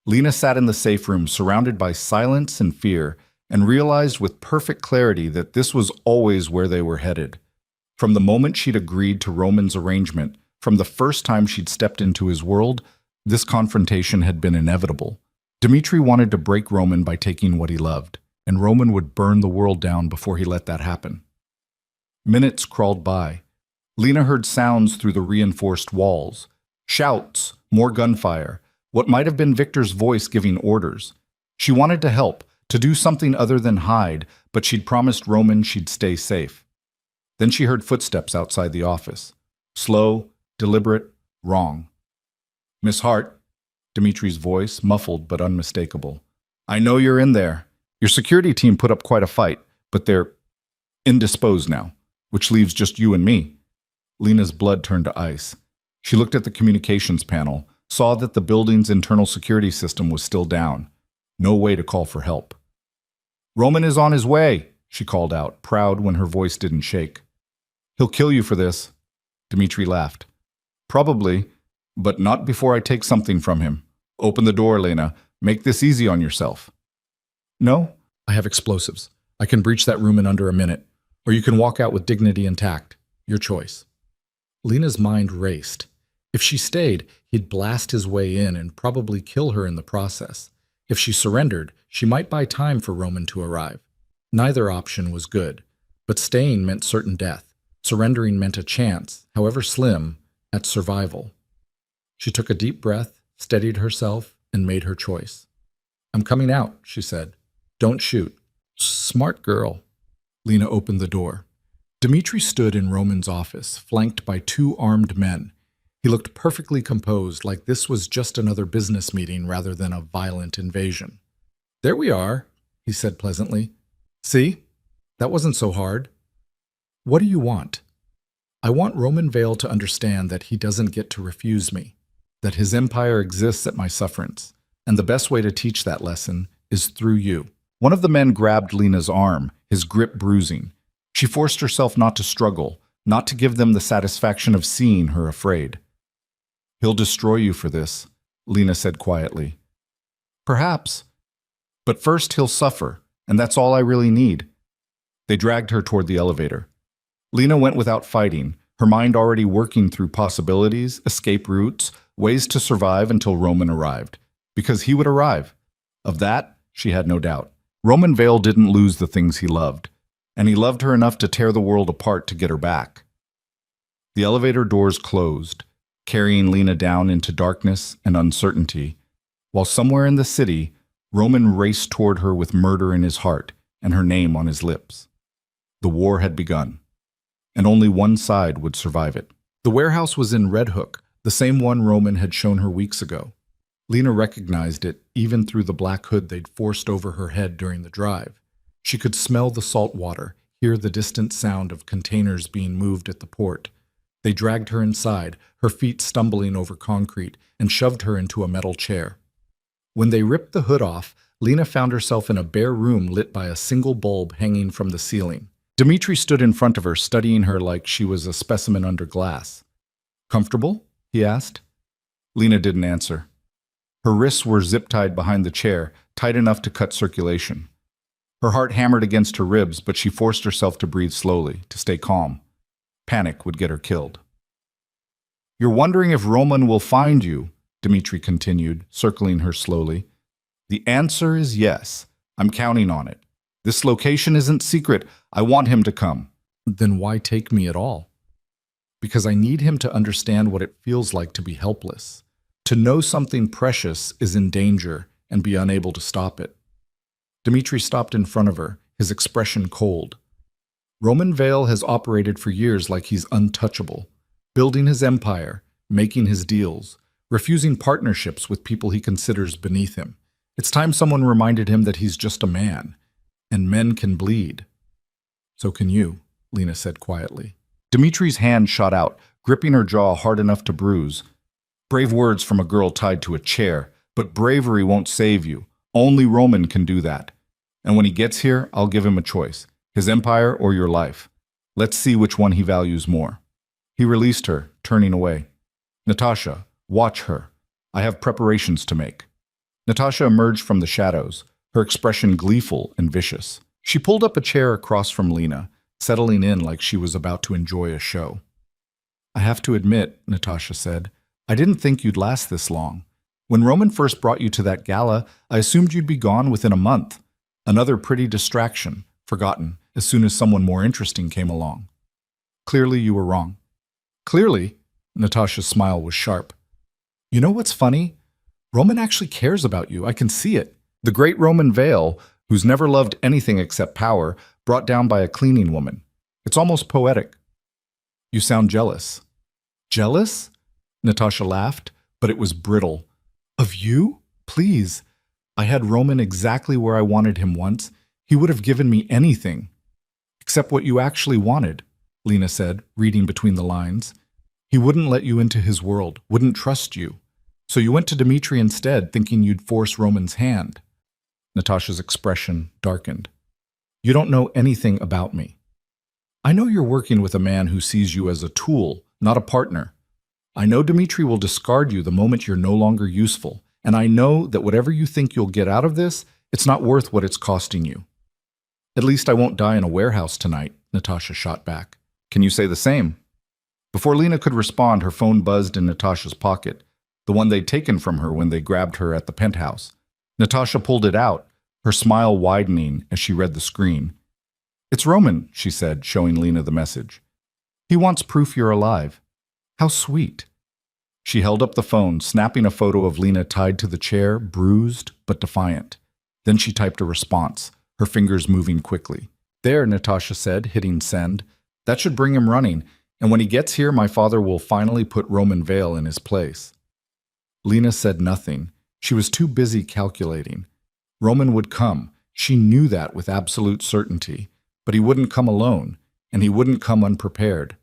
Lena sat in the safe room, surrounded by silence and fear, and realized with perfect clarity that this was always where they were headed. From the moment she'd agreed to Roman's arrangement, from the first time she'd stepped into his world, this confrontation had been inevitable. Dmitri wanted to break Roman by taking what he loved, and Roman would burn the world down before he let that happen. Minutes crawled by. Lena heard sounds through the reinforced walls. Shouts, more gunfire, what might have been Victor's voice giving orders. She wanted to help, to do something other than hide, but she'd promised Roman she'd stay safe. Then she heard footsteps outside the office. Slow, deliberate, wrong. Miss Hart, Dmitri's voice, muffled but unmistakable. I know you're in there. Your security team put up quite a fight, but they're indisposed now, which leaves just you and me. Lena's blood turned to ice. She looked at the communications panel, saw that the building's internal security system was still down. No way to call for help. Roman is on his way, she called out, proud when her voice didn't shake. He'll kill you for this, Dmitri laughed. Probably, but not before I take something from him. Open the door, Lena. Make this easy on yourself. No, I have explosives. I can breach that room in under a minute, or you can walk out with dignity intact. Your choice. Lena's mind raced. If she stayed, he'd blast his way in and probably kill her in the process. If she surrendered, she might buy time for Roman to arrive. Neither option was good, but staying meant certain death. Surrendering meant a chance, however slim, at survival. She took a deep breath, steadied herself, and made her choice. I'm coming out, she said. Don't shoot. Smart girl. Lena opened the door. Dmitri stood in Roman's office, flanked by two armed men. He looked perfectly composed, like this was just another business meeting rather than a violent invasion. There we are, he said pleasantly. See? That wasn't so hard. What do you want? I want Roman Vale to understand that he doesn't get to refuse me, that his empire exists at my sufferance, and the best way to teach that lesson is through you. One of the men grabbed Lena's arm, his grip bruising. She forced herself not to struggle, not to give them the satisfaction of seeing her afraid. He'll destroy you for this, Lena said quietly. Perhaps. But first he'll suffer, and that's all I really need. They dragged her toward the elevator. Lena went without fighting, her mind already working through possibilities, escape routes, ways to survive until Roman arrived. Because he would arrive. Of that, she had no doubt. Roman Vale didn't lose the things he loved, and he loved her enough to tear the world apart to get her back. The elevator doors closed, carrying Lena down into darkness and uncertainty, while somewhere in the city, Roman raced toward her with murder in his heart and her name on his lips. The war had begun, and only one side would survive it. The warehouse was in Red Hook, the same one Roman had shown her weeks ago. Lena recognized it even through the black hood they'd forced over her head during the drive. She could smell the salt water, hear the distant sound of containers being moved at the port. They dragged her inside, her feet stumbling over concrete, and shoved her into a metal chair. When they ripped the hood off, Lena found herself in a bare room lit by a single bulb hanging from the ceiling. Dmitri stood in front of her, studying her like she was a specimen under glass. Comfortable? He asked. Lena didn't answer. Her wrists were zip-tied behind the chair, tight enough to cut circulation. Her heart hammered against her ribs, but she forced herself to breathe slowly, to stay calm. Panic would get her killed. You're wondering if Roman will find you, Dmitri continued, circling her slowly. The answer is yes. I'm counting on it. This location isn't secret. I want him to come. Then why take me at all? Because I need him to understand what it feels like to be helpless, to know something precious is in danger and be unable to stop it. Dmitri stopped in front of her, his expression cold. Roman Vale has operated for years like he's untouchable, building his empire, making his deals, refusing partnerships with people he considers beneath him. It's time someone reminded him that he's just a man, and men can bleed. So can you, Lena said quietly. Dmitri's hand shot out, gripping her jaw hard enough to bruise. Brave words from a girl tied to a chair, but bravery won't save you. Only Roman can do that. And when he gets here, I'll give him a choice. His empire or your life. Let's see which one he values more. He released her, turning away. Natasha, watch her. I have preparations to make. Natasha emerged from the shadows, her expression gleeful and vicious. She pulled up a chair across from Lena, settling in like she was about to enjoy a show. I have to admit, Natasha said, I didn't think you'd last this long. When Roman first brought you to that gala, I assumed you'd be gone within a month. Another pretty distraction, forgotten, as soon as someone more interesting came along. Clearly you were wrong. Clearly? Natasha's smile was sharp. You know what's funny? Roman actually cares about you. I can see it. The great Roman Vale, who's never loved anything except power, brought down by a cleaning woman. It's almost poetic. You sound jealous. Jealous? Natasha laughed, but it was brittle. Of you? Please. I had Roman exactly where I wanted him once. He would have given me anything. Except what you actually wanted, Lena said, reading between the lines. He wouldn't let you into his world, wouldn't trust you. So you went to Dmitri instead, thinking you'd force Roman's hand. Natasha's expression darkened. You don't know anything about me. I know you're working with a man who sees you as a tool, not a partner. I know Dmitri will discard you the moment you're no longer useful, and I know that whatever you think you'll get out of this, it's not worth what it's costing you. At least I won't die in a warehouse tonight, Natasha shot back. Can you say the same? Before Lena could respond, her phone buzzed in Natasha's pocket, the one they'd taken from her when they grabbed her at the penthouse. Natasha pulled it out, her smile widening as she read the screen. It's Roman, she said, showing Lena the message. He wants proof you're alive. How sweet. She held up the phone, snapping a photo of Lena tied to the chair, bruised but defiant. Then she typed a response, her fingers moving quickly. There, Natasha said, hitting send. That should bring him running, and when he gets here, my father will finally put Roman Vale in his place. Lena said nothing. She was too busy calculating. Roman would come. She knew that with absolute certainty. But he wouldn't come alone, and he wouldn't come unprepared.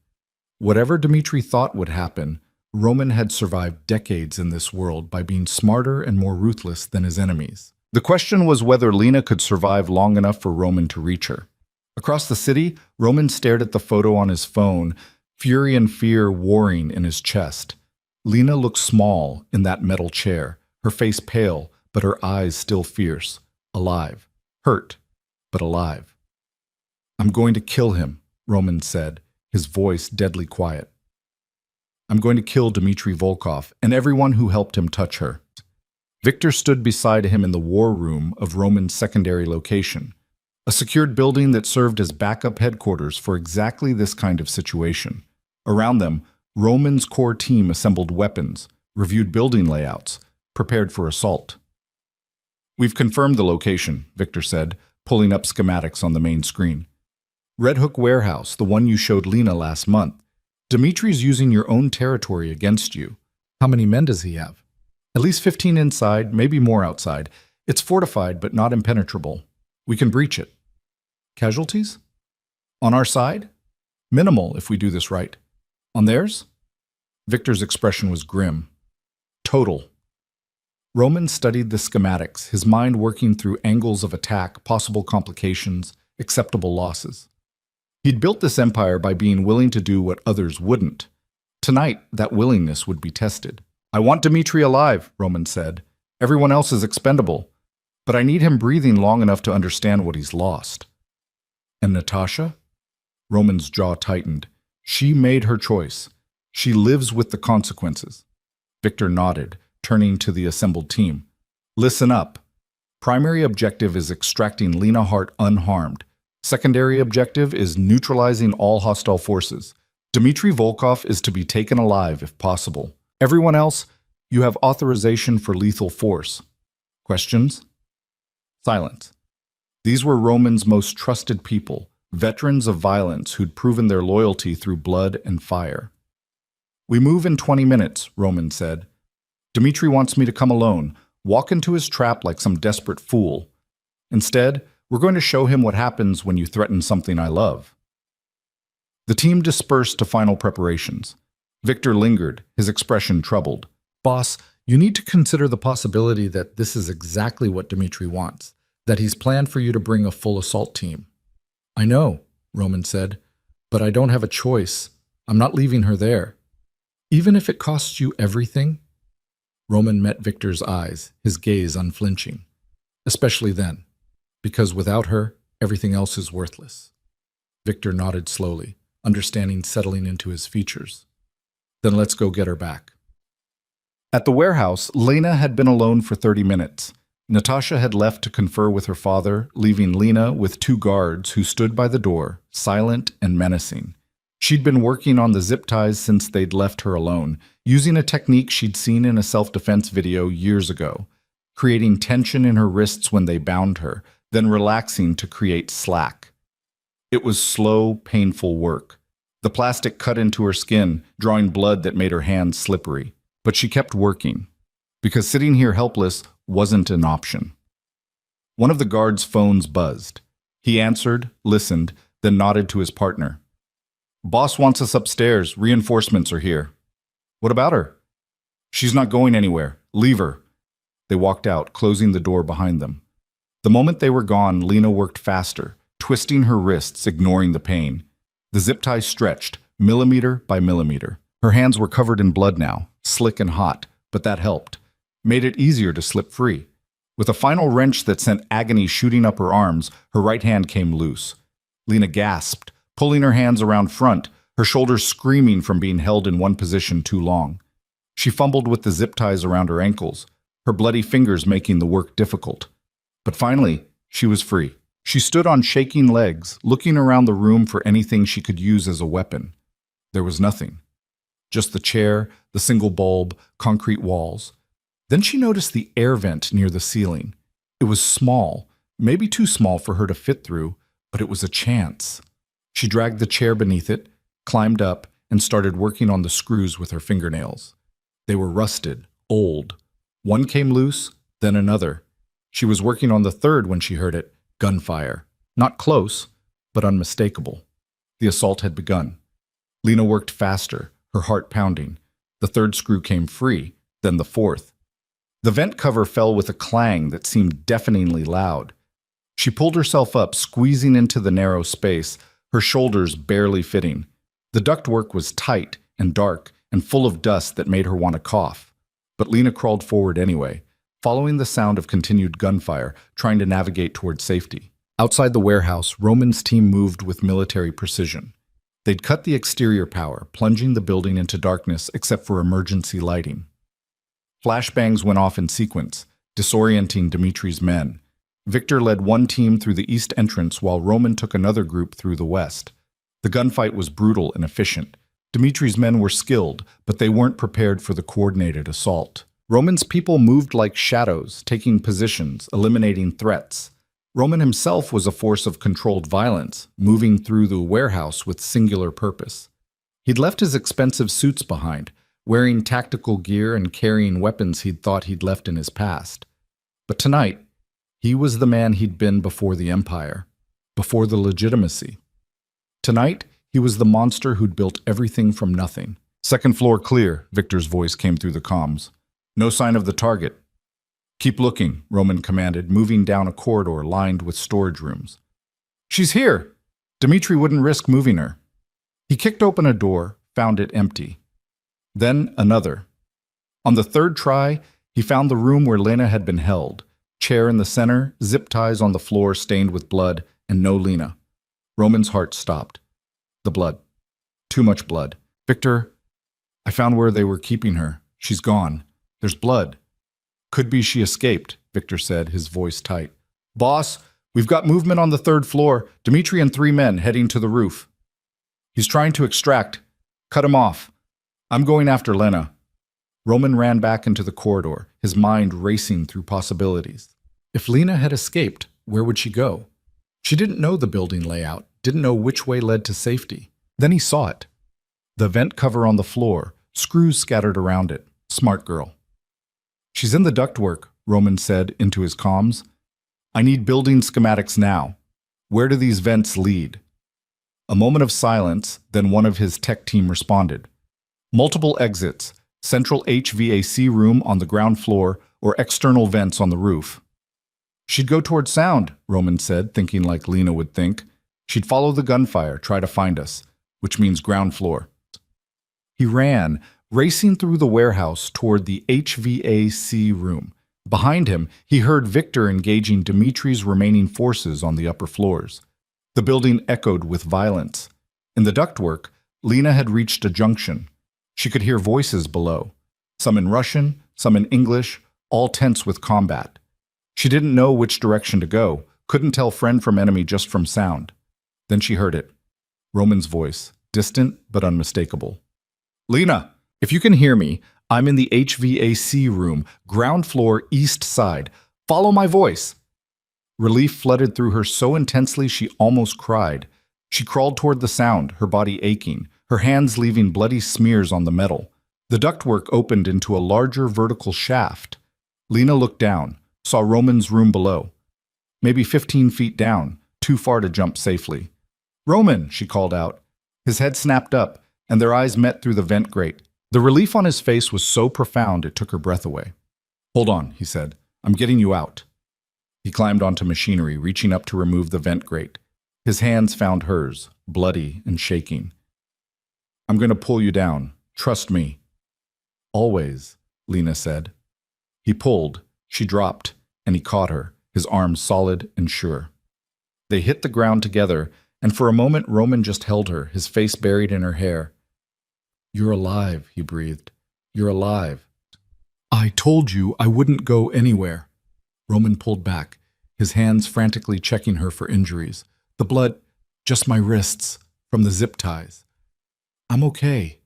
Whatever Dmitri thought would happen, Roman had survived decades in this world by being smarter and more ruthless than his enemies. The question was whether Lena could survive long enough for Roman to reach her. Across the city, Roman stared at the photo on his phone, fury and fear warring in his chest. Lena looked small in that metal chair, her face pale, but her eyes still fierce, alive, hurt, but alive. I'm going to kill him, Roman said, his voice deadly quiet. I'm going to kill Dmitri Volkov and everyone who helped him touch her. Victor stood beside him in the war room of Roman's secondary location, a secured building that served as backup headquarters for exactly this kind of situation. Around them, Roman's core team assembled weapons, reviewed building layouts, prepared for assault. We've confirmed the location, Victor said, pulling up schematics on the main screen. Red Hook Warehouse, the one you showed Lena last month. Dimitri's using your own territory against you. How many men does he have? At least 15 inside, maybe more outside. It's fortified but not impenetrable. We can breach it. Casualties? On our side? Minimal if we do this right. On theirs? Victor's expression was grim. Total. Roman studied the schematics, his mind working through angles of attack, possible complications, acceptable losses. He'd built this empire by being willing to do what others wouldn't. Tonight, that willingness would be tested. I want Dmitri alive, Roman said. Everyone else is expendable. But I need him breathing long enough to understand what he's lost. And Natasha? Roman's jaw tightened. She made her choice. She lives with the consequences. Victor nodded, turning to the assembled team. Listen up. Primary objective is extracting Lena Hart unharmed. Secondary objective is neutralizing all hostile forces. Dmitri Volkov is to be taken alive if possible. Everyone else, you have authorization for lethal force. Questions? Silence. These were Roman's most trusted people, veterans of violence who'd proven their loyalty through blood and fire. We move in 20 minutes, Roman said. Dmitri wants me to come alone, walk into his trap like some desperate fool. Instead, we're going to show him what happens when you threaten something I love. The team dispersed to final preparations. Victor lingered, his expression troubled. Boss, you need to consider the possibility that this is exactly what Dmitri wants, that he's planned for you to bring a full assault team. I know, Roman said, but I don't have a choice. I'm not leaving her there. Even if it costs you everything? Roman met Victor's eyes, his gaze unflinching. Especially then. Because without her, everything else is worthless. Victor nodded slowly, understanding settling into his features. Then let's go get her back. At the warehouse, Lena had been alone for 30 minutes. Natasha had left to confer with her father, leaving Lena with 2 guards who stood by the door, silent and menacing. She'd been working on the zip ties since they'd left her alone, using a technique she'd seen in a self-defense video years ago, creating tension in her wrists when they bound her, then relaxing to create slack. It was slow, painful work. The plastic cut into her skin, drawing blood that made her hands slippery. But she kept working, because sitting here helpless wasn't an option. One of the guards' phones buzzed. He answered, listened, then nodded to his partner. Boss wants us upstairs. Reinforcements are here. What about her? She's not going anywhere. Leave her. They walked out, closing the door behind them. The moment they were gone, Lena worked faster, twisting her wrists, ignoring the pain. The zip tie stretched, millimeter by millimeter. Her hands were covered in blood now, slick and hot, but that helped. Made it easier to slip free. With a final wrench that sent agony shooting up her arms, her right hand came loose. Lena gasped, pulling her hands around front, her shoulders screaming from being held in one position too long. She fumbled with the zip ties around her ankles, her bloody fingers making the work difficult. But finally, she was free. She stood on shaking legs, looking around the room for anything she could use as a weapon. There was nothing. Just the chair, the single bulb, concrete walls. Then she noticed the air vent near the ceiling. It was small, maybe too small for her to fit through, but it was a chance. She dragged the chair beneath it, climbed up, and started working on the screws with her fingernails. They were rusted, old. One came loose, then another. She was working on the third when she heard it. Gunfire. Not close, but unmistakable. The assault had begun. Lena worked faster, her heart pounding. The third screw came free, then the fourth. The vent cover fell with a clang that seemed deafeningly loud. She pulled herself up, squeezing into the narrow space, her shoulders barely fitting. The ductwork was tight and dark and full of dust that made her want to cough. But Lena crawled forward anyway, following the sound of continued gunfire, trying to navigate toward safety. Outside the warehouse, Roman's team moved with military precision. They'd cut the exterior power, plunging the building into darkness except for emergency lighting. Flashbangs went off in sequence, disorienting Dimitri's men. Victor led one team through the east entrance while Roman took another group through the west. The gunfight was brutal and efficient. Dimitri's men were skilled, but they weren't prepared for the coordinated assault. Roman's people moved like shadows, taking positions, eliminating threats. Roman himself was a force of controlled violence, moving through the warehouse with singular purpose. He'd left his expensive suits behind, wearing tactical gear and carrying weapons he'd thought he'd left in his past. But tonight, he was the man he'd been before the Empire, before the legitimacy. Tonight, he was the monster who'd built everything from nothing. "Second floor clear," Victor's voice came through the comms. "No sign of the target." "Keep looking," Roman commanded, moving down a corridor lined with storage rooms. "She's here!" Dimitri wouldn't risk moving her. He kicked open a door, found it empty. Then another. On the third try, he found the room where Lena had been held. Chair in the center, zip ties on the floor stained with blood, and no Lena. Roman's heart stopped. The blood. Too much blood. "Victor, I found where they were keeping her. She's gone. There's blood." "Could be she escaped," Victor said, his voice tight. "Boss, we've got movement on the third floor. Dimitri and 3 men heading to the roof. He's trying to extract. Cut him off. I'm going after Lena." Roman ran back into the corridor, his mind racing through possibilities. If Lena had escaped, where would she go? She didn't know the building layout, didn't know which way led to safety. Then he saw it. The vent cover on the floor, screws scattered around it. Smart girl. "She's in the ductwork," Roman said into his comms. "I need building schematics now. Where do these vents lead?" A moment of silence, then one of his tech team responded. "Multiple exits, central HVAC room on the ground floor, or external vents on the roof." "She'd go toward sound," Roman said, thinking like Lena would think. "She'd follow the gunfire, try to find us, which means ground floor." He ran, racing through the warehouse toward the HVAC room. Behind him, he heard Victor engaging Dimitri's remaining forces on the upper floors. The building echoed with violence. In the ductwork, Lena had reached a junction. She could hear voices below, some in Russian, some in English, all tense with combat. She didn't know which direction to go, couldn't tell friend from enemy just from sound. Then she heard it. Roman's voice, distant but unmistakable. "Lena, if you can hear me, I'm in the HVAC room, ground floor, east side. Follow my voice." Relief flooded through her so intensely she almost cried. She crawled toward the sound, her body aching, her hands leaving bloody smears on the metal. The ductwork opened into a larger vertical shaft. Lena looked down, saw Roman's room below. Maybe 15 feet down, too far to jump safely. "Roman," she called out. His head snapped up, and their eyes met through the vent grate. The relief on his face was so profound it took her breath away. "Hold on," he said. "I'm getting you out." He climbed onto machinery, reaching up to remove the vent grate. His hands found hers, bloody and shaking. I'm going to pull you down. Trust me. Always, Lena said. He pulled, she dropped, and he caught her, his arms solid and sure. They hit the ground together, and for a moment Roman just held her, his face buried in her hair. You're alive, he breathed. You're alive. I told you I wouldn't go anywhere. Roman pulled back, his hands frantically checking her for injuries. The blood, just my wrists, from the zip ties. I'm okay.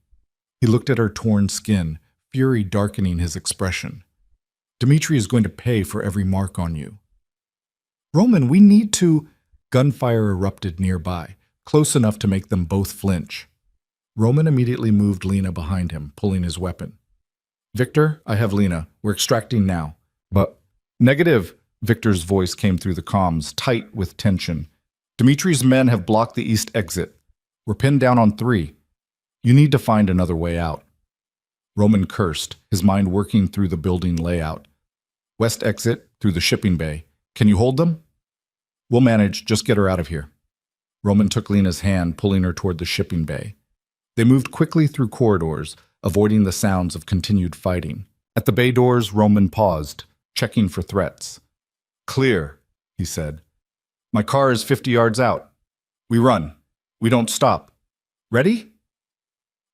He looked at her torn skin, fury darkening his expression. Dmitri is going to pay for every mark on you. Roman, we need to... Gunfire erupted nearby, close enough to make them both flinch. Roman immediately moved Lena behind him, pulling his weapon. Victor, I have Lena. We're extracting now. But... Negative, Victor's voice came through the comms, tight with tension. Dmitri's men have blocked the east exit. We're pinned down on 3. You need to find another way out. Roman cursed, his mind working through the building layout. West exit, through the shipping bay. Can you hold them? We'll manage, just get her out of here. Roman took Lena's hand, pulling her toward the shipping bay. They moved quickly through corridors, avoiding the sounds of continued fighting. At the bay doors, Roman paused, checking for threats. Clear, he said. My car is 50 yards out. We run. We don't stop. Ready?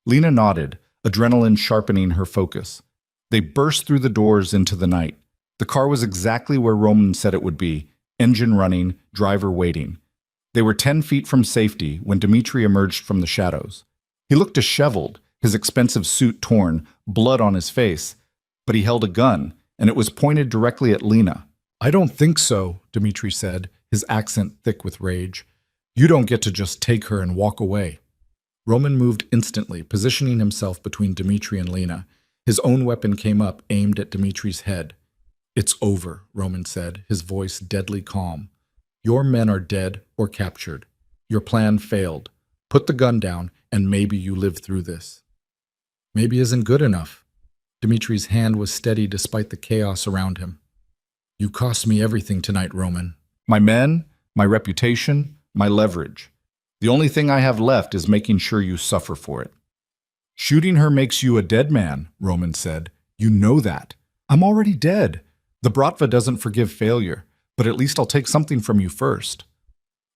Lena nodded, adrenaline sharpening her focus. They burst through the doors into the night. The car was exactly where Roman said it would be, engine running, driver waiting. They were 10 feet from safety when Dmitri emerged from the shadows. He looked disheveled, his expensive suit torn, blood on his face, but he held a gun, and it was pointed directly at Lena. I don't think so, Dmitri said, his accent thick with rage. You don't get to just take her and walk away. Roman moved instantly, positioning himself between Dmitri and Lena. His own weapon came up, aimed at Dmitri's head. It's over, Roman said, his voice deadly calm. Your men are dead or captured. Your plan failed. Put the gun down, and maybe you live through this. Maybe isn't good enough. Dmitri's hand was steady despite the chaos around him. You cost me everything tonight, Roman. My men, my reputation, my leverage. The only thing I have left is making sure you suffer for it. Shooting her makes you a dead man, Roman said. You know that. I'm already dead. The Bratva doesn't forgive failure, but at least I'll take something from you first.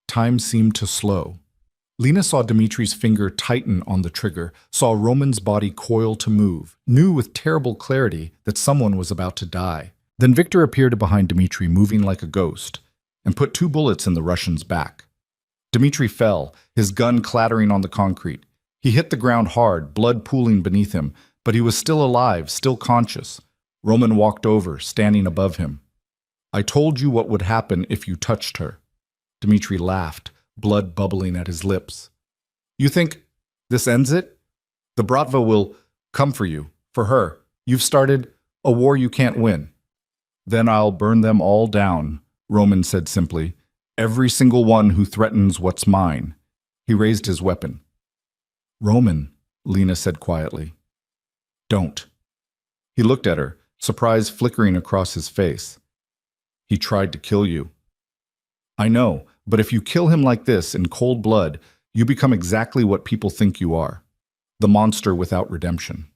Time seemed to slow. Lena saw Dmitri's finger tighten on the trigger, saw Roman's body coil to move, knew with terrible clarity that someone was about to die. Then Victor appeared behind Dmitri, moving like a ghost, and put 2 bullets in the Russian's back. Dmitri fell, his gun clattering on the concrete. He hit the ground hard, blood pooling beneath him, but he was still alive, still conscious. Roman walked over, standing above him. I told you what would happen if you touched her. Dmitri laughed, blood bubbling at his lips. You think this ends it? The Bratva will come for you, for her. You've started a war you can't win. Then I'll burn them all down, Roman said simply. Every single one who threatens what's mine. He raised his weapon. Roman, Lena said quietly. Don't. He looked at her, surprise flickering across his face. He tried to kill you. I know, but if you kill him like this in cold blood, you become exactly what people think you are. The monster without redemption.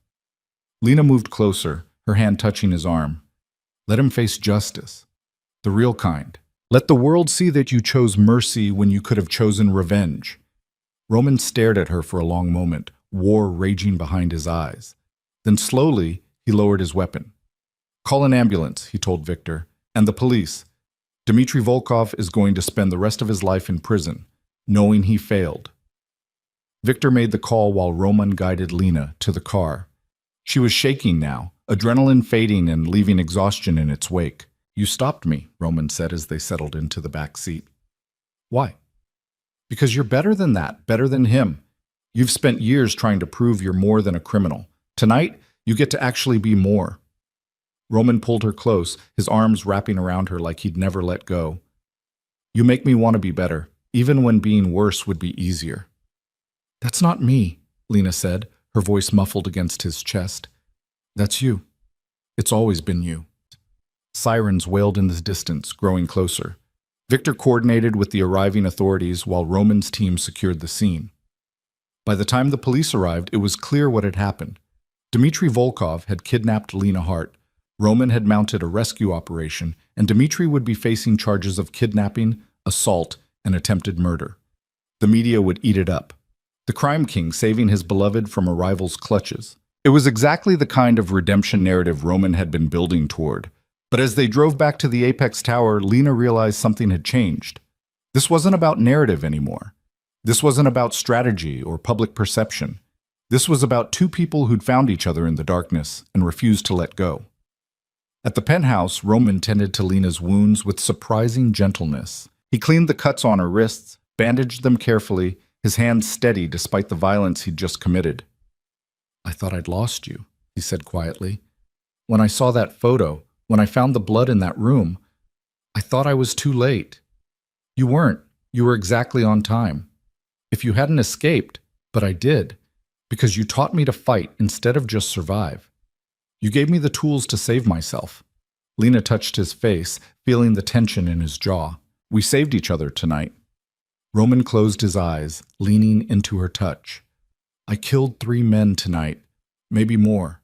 Lena moved closer, her hand touching his arm. Let him face justice. The real kind. Let the world see that you chose mercy when you could have chosen revenge. Roman stared at her for a long moment, war raging behind his eyes. Then slowly, he lowered his weapon. Call an ambulance, he told Victor, and the police. Dmitri Volkov is going to spend the rest of his life in prison, knowing he failed. Victor made the call while Roman guided Lena to the car. She was shaking now, adrenaline fading and leaving exhaustion in its wake. You stopped me, Roman said as they settled into the back seat. Why? Because you're better than that, better than him. You've spent years trying to prove you're more than a criminal. Tonight, you get to actually be more. Roman pulled her close, his arms wrapping around her like he'd never let go. You make me want to be better, even when being worse would be easier. That's not me, Lena said, her voice muffled against his chest. That's you. It's always been you. Sirens wailed in the distance, growing closer. Victor coordinated with the arriving authorities while Roman's team secured the scene. By the time the police arrived, it was clear what had happened. Dmitry Volkov had kidnapped Lena Hart, Roman had mounted a rescue operation, and Dmitry would be facing charges of kidnapping, assault, and attempted murder. The media would eat it up. The crime king saving his beloved from a rival's clutches. It was exactly the kind of redemption narrative Roman had been building toward. But as they drove back to the Apex Tower, Lena realized something had changed. This wasn't about narrative anymore. This wasn't about strategy or public perception. This was about two people who'd found each other in the darkness and refused to let go. At the penthouse, Roman tended to Lena's wounds with surprising gentleness. He cleaned the cuts on her wrists, bandaged them carefully, his hands steady despite the violence he'd just committed. "I thought I'd lost you," he said quietly. "When I saw that photo, when I found the blood in that room, I thought I was too late. You weren't. You were exactly on time. If you hadn't escaped, but I did, because you taught me to fight instead of just survive. You gave me the tools to save myself." Lena touched his face, feeling the tension in his jaw. "We saved each other tonight." Roman closed his eyes, leaning into her touch. "I killed 3 men tonight, maybe more.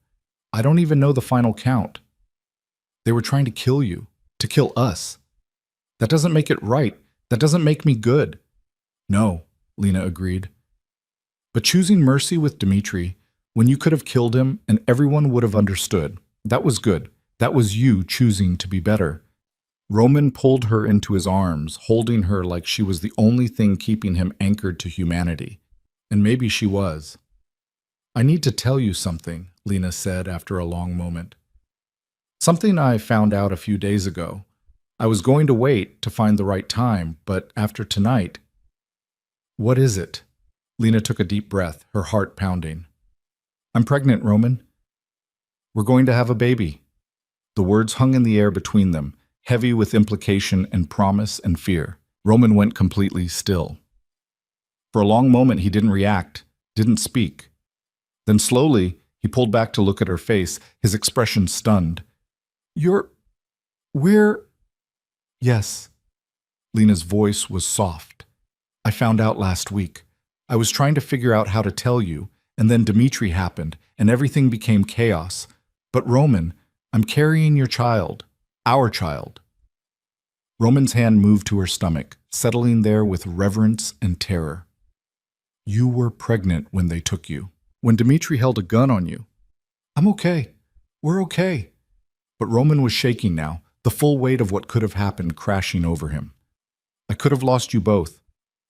I don't even know the final count. They were trying to kill you, to kill us. That doesn't make it right. That doesn't make me good." "No," Lena agreed. "But choosing mercy with Dmitry, when you could have killed him and everyone would have understood, that was good. That was you choosing to be better." Roman pulled her into his arms, holding her like she was the only thing keeping him anchored to humanity. And maybe she was. "I need to tell you something," Lena said after a long moment. "Something I found out a few days ago. I was going to wait to find the right time, but after tonight—" "What is it?" Lena took a deep breath, her heart pounding. "I'm pregnant, Roman. We're going to have a baby." The words hung in the air between them, heavy with implication and promise and fear. Roman went completely still. For a long moment he didn't react, didn't speak. Then slowly he pulled back to look at her face, his expression stunned. We're... Yes." Lena's voice was soft. "I found out last week. I was trying to figure out how to tell you, and then Dmitry happened, and everything became chaos. But Roman, I'm carrying your child. Our child." Roman's hand moved to her stomach, settling there with reverence and terror. "You were pregnant when they took you. When Dmitry held a gun on you." "I'm okay. We're okay." But Roman was shaking now, the full weight of what could have happened crashing over him. "I could have lost you both.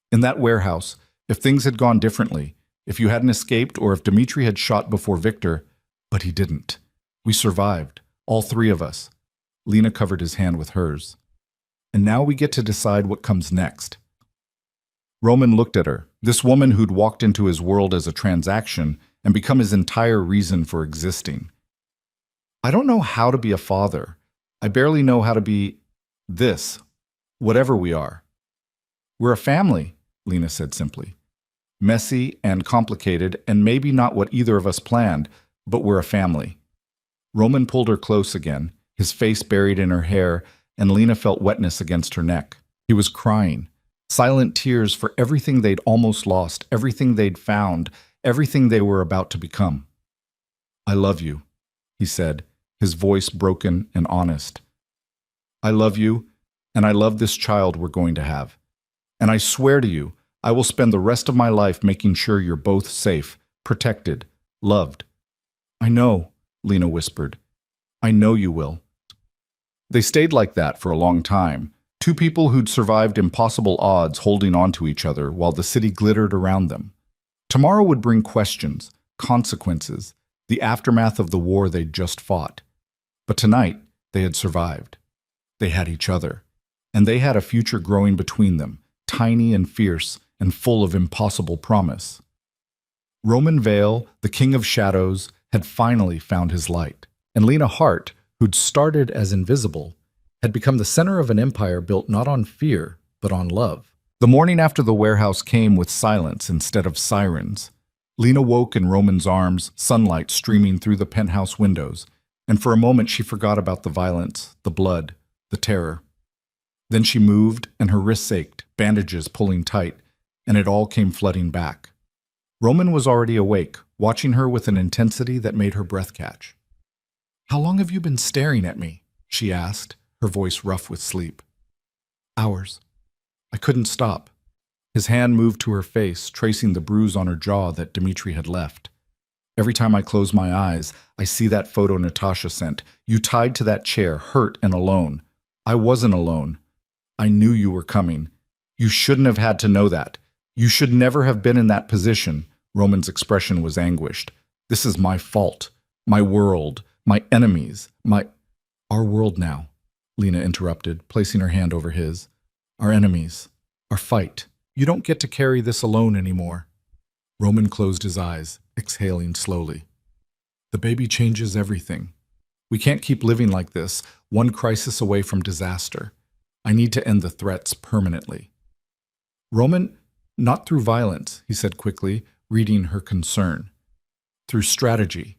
In that warehouse, if things had gone differently, if you hadn't escaped or if Dmitry had shot before Victor, but he didn't. We survived, all 3 of us." Lena covered his hand with hers. "And now we get to decide what comes next." Roman looked at her, this woman who'd walked into his world as a transaction and become his entire reason for existing. "I don't know how to be a father. I barely know how to be this, whatever we are." "We're a family," Lena said simply. "Messy and complicated and maybe not what either of us planned, but we're a family." Roman pulled her close again, his face buried in her hair, and Lena felt wetness against her neck. He was crying, silent tears for everything they'd almost lost, everything they'd found, everything they were about to become. "I love you," he said, his voice broken and honest. "I love you, and I love this child we're going to have. And I swear to you, I will spend the rest of my life making sure you're both safe, protected, loved." "I know," Lena whispered. "I know you will." They stayed like that for a long time, 2 people who'd survived impossible odds holding on to each other while the city glittered around them. Tomorrow would bring questions, consequences, the aftermath of the war they'd just fought. But tonight, they had survived. They had each other, and they had a future growing between them, tiny and fierce and full of impossible promise. Roman Vale, the king of shadows, had finally found his light, and Lena Hart, who'd started as invisible, had become the center of an empire built not on fear, but on love. The morning after the warehouse came with silence instead of sirens. Lena woke in Roman's arms, sunlight streaming through the penthouse windows, and for a moment she forgot about the violence, the blood, the terror. Then she moved, and her wrists ached, bandages pulling tight, and it all came flooding back. Roman was already awake, watching her with an intensity that made her breath catch. "How long have you been staring at me?" she asked, her voice rough with sleep. "Hours." I couldn't stop. His hand moved to her face, tracing the bruise on her jaw that Dmitri had left. "Every time I close my eyes, I see that photo Natasha sent. You tied to that chair, hurt and alone. I wasn't alone. I knew you were coming. You shouldn't have had to know that. You should never have been in that position." Roman's expression was anguished. "This is my fault. My world. My enemies. Our world now," Lena interrupted, placing her hand over his. "Our enemies. Our fight. You don't get to carry this alone anymore." Roman closed his eyes, exhaling slowly. "The baby changes everything. We can't keep living like this, one crisis away from disaster. I need to end the threats permanently." "Roman, not through violence," he said quickly, reading her concern. "Through strategy.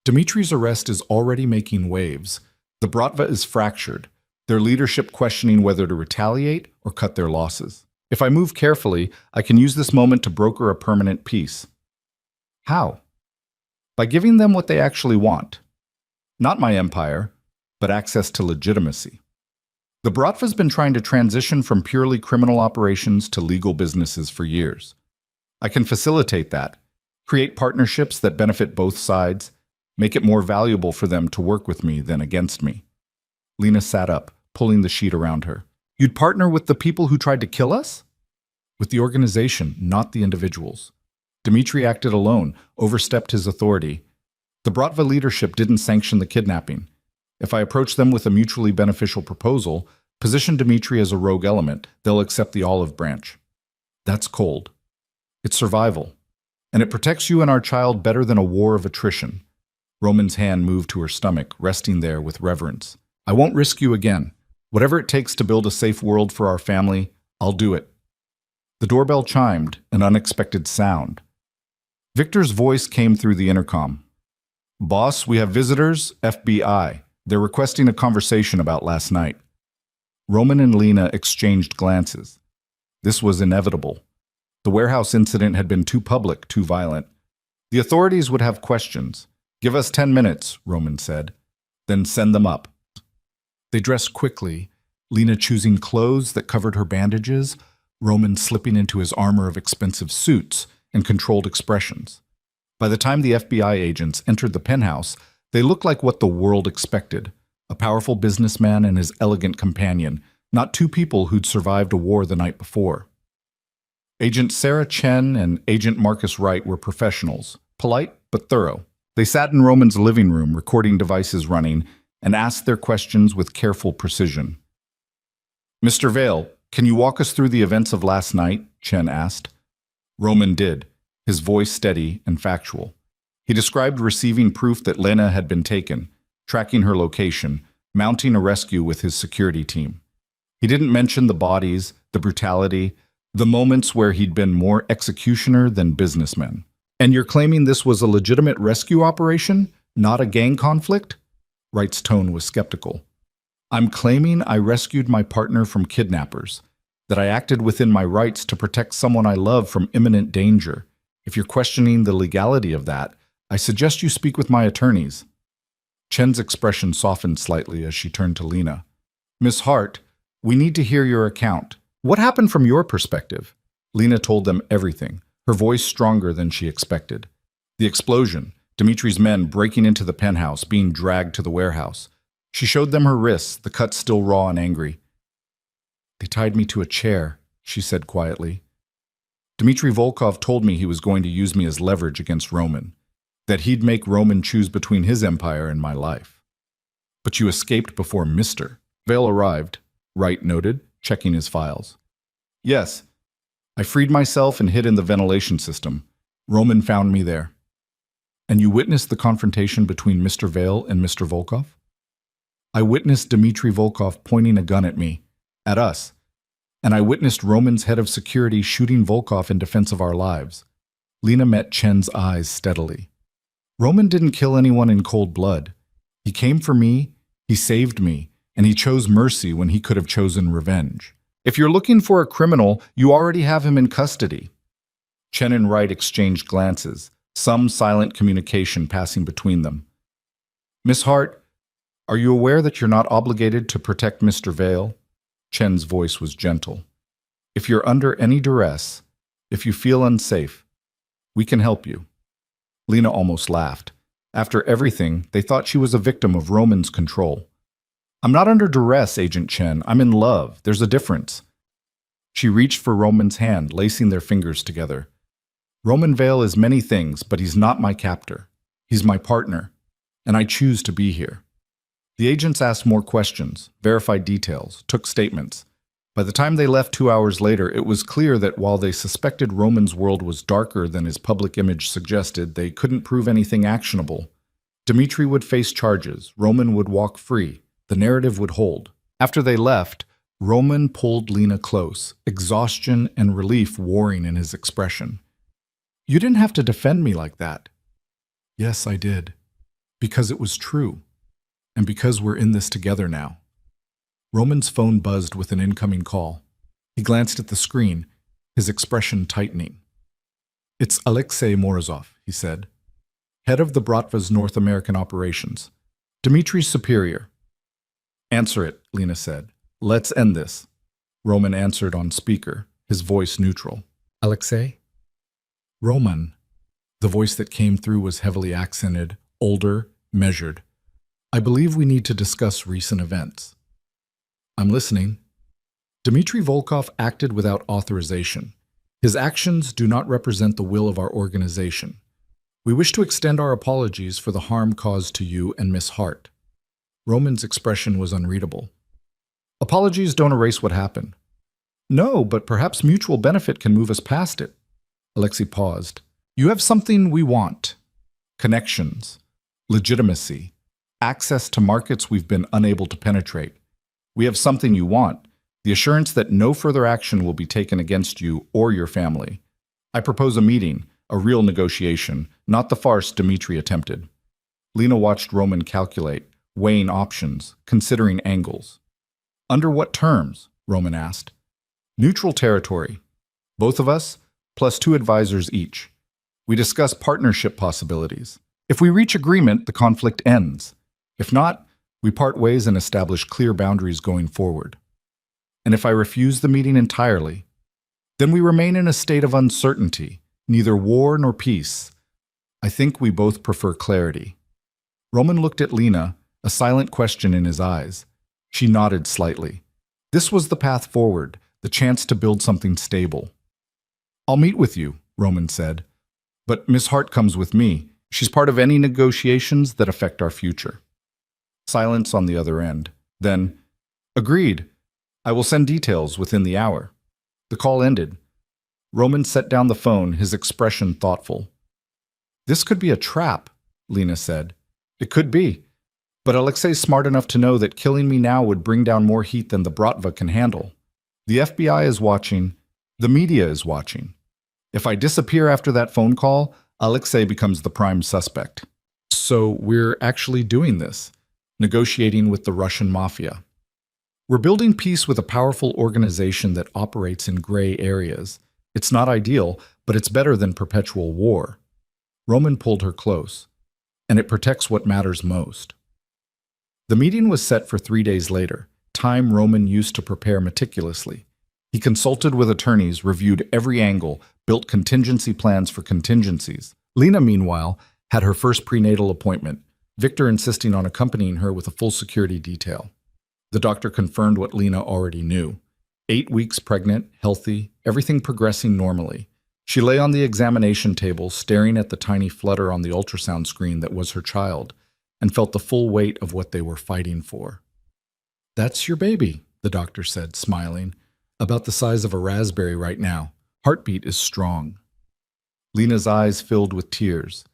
Dmitri's arrest is already making waves. The Bratva is fractured, their leadership questioning whether to retaliate or cut their losses. If I move carefully, I can use this moment to broker a permanent peace." "How?" "By giving them what they actually want. Not my empire, but access to legitimacy. The Bratva's been trying to transition from purely criminal operations to legal businesses for years. I can facilitate that, create partnerships that benefit both sides, make it more valuable for them to work with me than against me." Lena sat up, pulling the sheet around her. "You'd partner with the people who tried to kill us?" "With the organization, not the individuals. Dmitri acted alone, overstepped his authority. The Bratva leadership didn't sanction the kidnapping. If I approach them with a mutually beneficial proposal, position Dmitri as a rogue element, they'll accept the olive branch. That's cold. It's survival. And it protects you and our child better than a war of attrition." Roman's hand moved to her stomach, resting there with reverence. "I won't risk you again. Whatever it takes to build a safe world for our family, I'll do it." The doorbell chimed, an unexpected sound. Victor's voice came through the intercom. "Boss, we have visitors, FBI. They're requesting a conversation about last night." Roman and Lena exchanged glances. This was inevitable. The warehouse incident had been too public, too violent. The authorities would have questions. "Give us 10 minutes, Roman said. "Then send them up." They dressed quickly, Lena choosing clothes that covered her bandages, Roman slipping into his armor of expensive suits and controlled expressions. By the time the FBI agents entered the penthouse, they looked like what the world expected: a powerful businessman and his elegant companion, not two people who'd survived a war the night before. Agent Sarah Chen and Agent Marcus Wright were professionals, polite but thorough. They sat in Roman's living room, recording devices running, and asked their questions with careful precision. "Mr. Vale, can you walk us through the events of last night?" Chen asked. Roman did, his voice steady and factual. He described receiving proof that Lena had been taken, tracking her location, mounting a rescue with his security team. He didn't mention the bodies, the brutality, the moments where he'd been more executioner than businessman. "And you're claiming this was a legitimate rescue operation, not a gang conflict?" Wright's tone was skeptical. "I'm claiming I rescued my partner from kidnappers, that I acted within my rights to protect someone I love from imminent danger. If you're questioning the legality of that, I suggest you speak with my attorneys." Chen's expression softened slightly as she turned to Lena. "Miss Hart, we need to hear your account. What happened from your perspective?" Lena told them everything, her voice stronger than she expected. The explosion, Dmitri's men breaking into the penthouse, being dragged to the warehouse. She showed them her wrists, the cuts still raw and angry. "They tied me to a chair," she said quietly. "Dmitri Volkov told me he was going to use me as leverage against Roman, that he'd make Roman choose between his empire and my life." "But you escaped before Mr. Vale arrived," Wright noted, checking his files. "Yes. I freed myself and hid in the ventilation system. Roman found me there." "And you witnessed the confrontation between Mr. Vale and Mr. Volkov?" "I witnessed Dmitri Volkov pointing a gun at me, at us, and I witnessed Roman's head of security shooting Volkov in defense of our lives." Lena met Chen's eyes steadily. "Roman didn't kill anyone in cold blood. He came for me, he saved me, and he chose mercy when he could have chosen revenge. If you're looking for a criminal, you already have him in custody. Chen and Wright exchanged glances, some silent communication passing between them. Miss Hart, are you aware that you're not obligated to protect Mr. Vale? Chen's voice was gentle. If you're under any duress, if you feel unsafe, we can help you. Lena almost laughed. After everything, they thought she was a victim of Roman's control. I'm not under duress, Agent Chen. I'm in love. There's a difference. She reached for Roman's hand, lacing their fingers together. Roman Vale is many things, but he's not my captor. He's my partner, and I choose to be here. The agents asked more questions, verified details, took statements. By the time they left 2 hours later, it was clear that while they suspected Roman's world was darker than his public image suggested, they couldn't prove anything actionable. Dmitri would face charges, Roman would walk free, the narrative would hold. After they left, Roman pulled Lena close, exhaustion and relief warring in his expression. You didn't have to defend me like that. Yes, I did. Because it was true. And because we're in this together now. Roman's phone buzzed with an incoming call. He glanced at the screen, his expression tightening. It's Alexei Morozov, he said, head of the Bratva's North American operations. Dmitri's superior. Answer it, Lena said. Let's end this. Roman answered on speaker, his voice neutral. Alexei? Roman. The voice that came through was heavily accented, older, measured. I believe we need to discuss recent events. I'm listening. Dmitri Volkov acted without authorization. His actions do not represent the will of our organization. We wish to extend our apologies for the harm caused to you and Miss Hart. Roman's expression was unreadable. Apologies don't erase what happened. No, but perhaps mutual benefit can move us past it. Alexei paused. You have something we want. Connections, legitimacy, access to markets we've been unable to penetrate. We have something you want, the assurance that no further action will be taken against you or your family. I propose a meeting, a real negotiation, not the farce Dmitri attempted. Lena watched Roman calculate, weighing options, considering angles. Under what terms? Roman asked. Neutral territory. Both of us, plus 2 advisors each. We discuss partnership possibilities. If we reach agreement, the conflict ends. If not, we part ways and establish clear boundaries going forward. And if I refuse the meeting entirely, then we remain in a state of uncertainty, neither war nor peace. I think we both prefer clarity. Roman looked at Lena, a silent question in his eyes. She nodded slightly. This was the path forward, the chance to build something stable. I'll meet with you, Roman said. But Miss Hart comes with me. She's part of any negotiations that affect our future. Silence on the other end. Then, agreed. I will send details within the hour. The call ended. Roman set down the phone, his expression thoughtful. This could be a trap, Lena said. It could be. But Alexei's smart enough to know that killing me now would bring down more heat than the Bratva can handle. The FBI is watching. The media is watching. If I disappear after that phone call, Alexei becomes the prime suspect. So we're actually doing this. Negotiating with the Russian mafia. We're building peace with a powerful organization that operates in gray areas. It's not ideal, but it's better than perpetual war. Roman pulled her close, and it protects what matters most. The meeting was set for 3 days later, time Roman used to prepare meticulously. He consulted with attorneys, reviewed every angle, built contingency plans for contingencies. Lena, meanwhile, had her first prenatal appointment, Victor insisting on accompanying her with a full security detail. The doctor confirmed what Lena already knew. 8 weeks pregnant, healthy, everything progressing normally. She lay on the examination table, staring at the tiny flutter on the ultrasound screen that was her child, and felt the full weight of what they were fighting for. That's your baby, the doctor said, smiling. About the size of a raspberry right now. Heartbeat is strong. Lena's eyes filled with tears.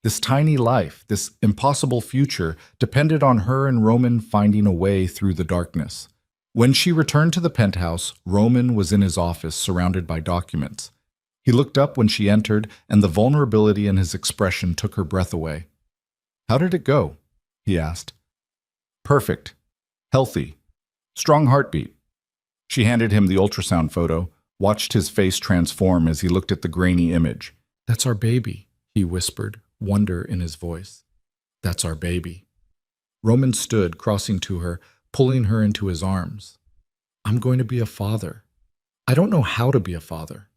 This tiny life, this impossible future, depended on her and Roman finding a way through the darkness. When she returned to the penthouse, Roman was in his office, surrounded by documents. He looked up when she entered, and the vulnerability in his expression took her breath away. How did it go? He asked. Perfect. Healthy. Strong heartbeat. She handed him the ultrasound photo, watched his face transform as he looked at the grainy image. "That's our baby," he whispered, wonder in his voice. "That's our baby." Roman stood, crossing to her, pulling her into his arms. "I'm going to be a father. I don't know how to be a father."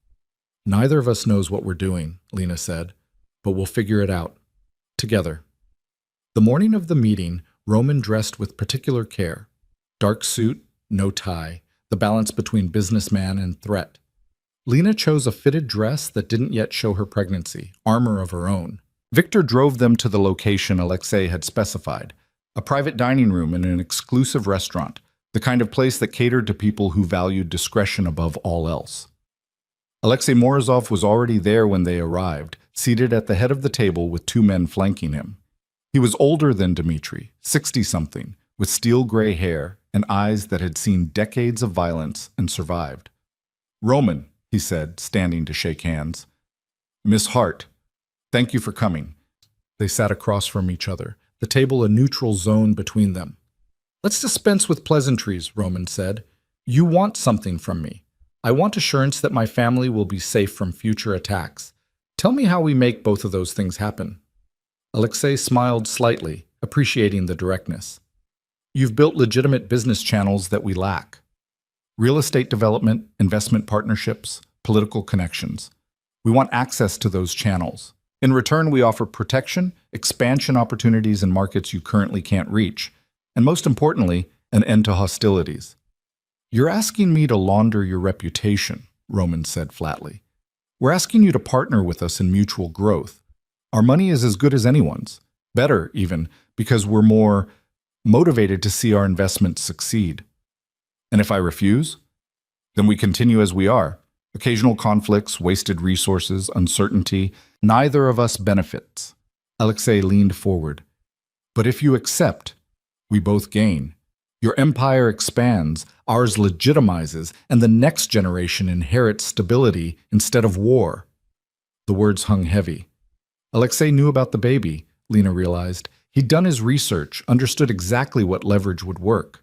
"Neither of us knows what we're doing," Lena said, "but we'll figure it out. Together." The morning of the meeting, Roman dressed with particular care. Dark suit, no tie, the balance between businessman and threat. Lena chose a fitted dress that didn't yet show her pregnancy, armor of her own. Victor drove them to the location Alexei had specified, a private dining room in an exclusive restaurant, the kind of place that catered to people who valued discretion above all else. Alexei Morozov was already there when they arrived, seated at the head of the table with two men flanking him. He was older than Dmitri, 60-something, with steel gray hair and eyes that had seen decades of violence and survived. "Roman," he said, standing to shake hands. "Miss Hart, thank you for coming." They sat across from each other, the table a neutral zone between them. "Let's dispense with pleasantries," Roman said. "You want something from me. I want assurance that my family will be safe from future attacks. Tell me how we make both of those things happen." Alexei smiled slightly, appreciating the directness. "You've built legitimate business channels that we lack. Real estate development, investment partnerships, political connections. We want access to those channels. In return, we offer protection, expansion opportunities in markets you currently can't reach, and most importantly, an end to hostilities." "You're asking me to launder your reputation," Roman said flatly. "We're asking you to partner with us in mutual growth. Our money is as good as anyone's, better even, because we're more motivated to see our investments succeed. And if I refuse, then we continue as we are. Occasional conflicts, wasted resources, uncertainty. Neither of us benefits." Alexei leaned forward. "But if you accept, we both gain. Your empire expands, ours legitimizes, and the next generation inherits stability instead of war." The words hung heavy. Alexei knew about the baby, Lena realized. He'd done his research, understood exactly what leverage would work.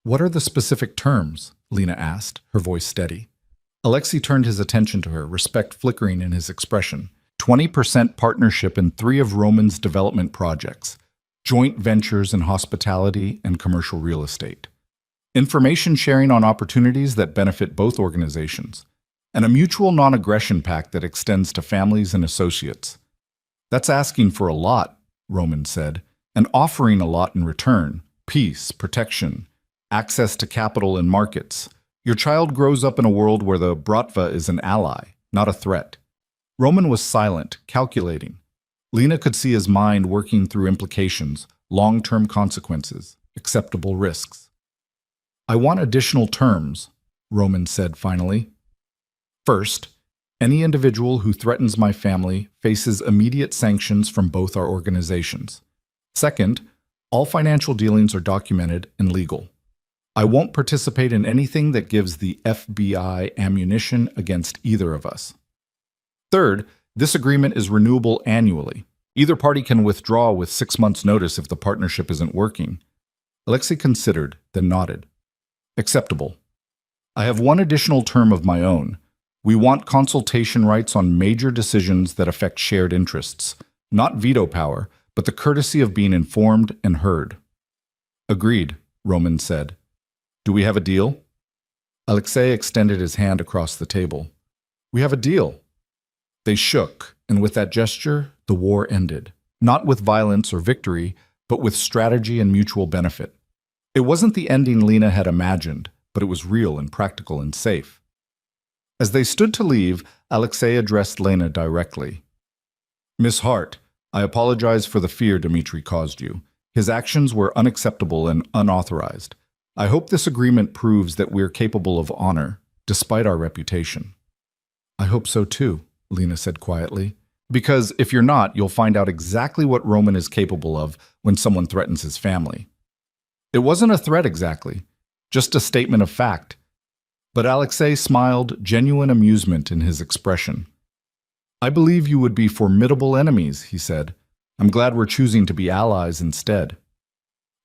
"What are the specific terms?" Lena asked, her voice steady. Alexei turned his attention to her, respect flickering in his expression. 20% partnership in 3 of Roman's development projects, joint ventures in hospitality and commercial real estate, information sharing on opportunities that benefit both organizations, and a mutual non-aggression pact that extends to families and associates. "That's asking for a lot," Roman said, "and offering a lot in return. Peace, protection, access to capital and markets. Your child grows up in a world where the Bratva is an ally, not a threat." Roman was silent, calculating. Lena could see his mind working through implications, long-term consequences, acceptable risks. "I want additional terms," Roman said finally. "First, any individual who threatens my family faces immediate sanctions from both our organizations. Second, all financial dealings are documented and legal. I won't participate in anything that gives the FBI ammunition against either of us. Third, this agreement is renewable annually. Either party can withdraw with 6 months' notice if the partnership isn't working." Alexei considered, then nodded. "Acceptable. I have one additional term of my own. We want consultation rights on major decisions that affect shared interests, not veto power, but the courtesy of being informed and heard." "Agreed," Roman said. "Do we have a deal?" Alexei extended his hand across the table. "We have a deal." They shook, and with that gesture, the war ended. Not with violence or victory, but with strategy and mutual benefit. It wasn't the ending Lena had imagined, but it was real and practical and safe. As they stood to leave, Alexei addressed Lena directly. "Miss Hart, I apologize for the fear Dmitri caused you. His actions were unacceptable and unauthorized. I hope this agreement proves that we're capable of honor, despite our reputation." "I hope so too," Lena said quietly. "Because if you're not, you'll find out exactly what Roman is capable of when someone threatens his family." It wasn't a threat exactly, just a statement of fact. But Alexei smiled, genuine amusement in his expression. "I believe you would be formidable enemies," he said. "I'm glad we're choosing to be allies instead."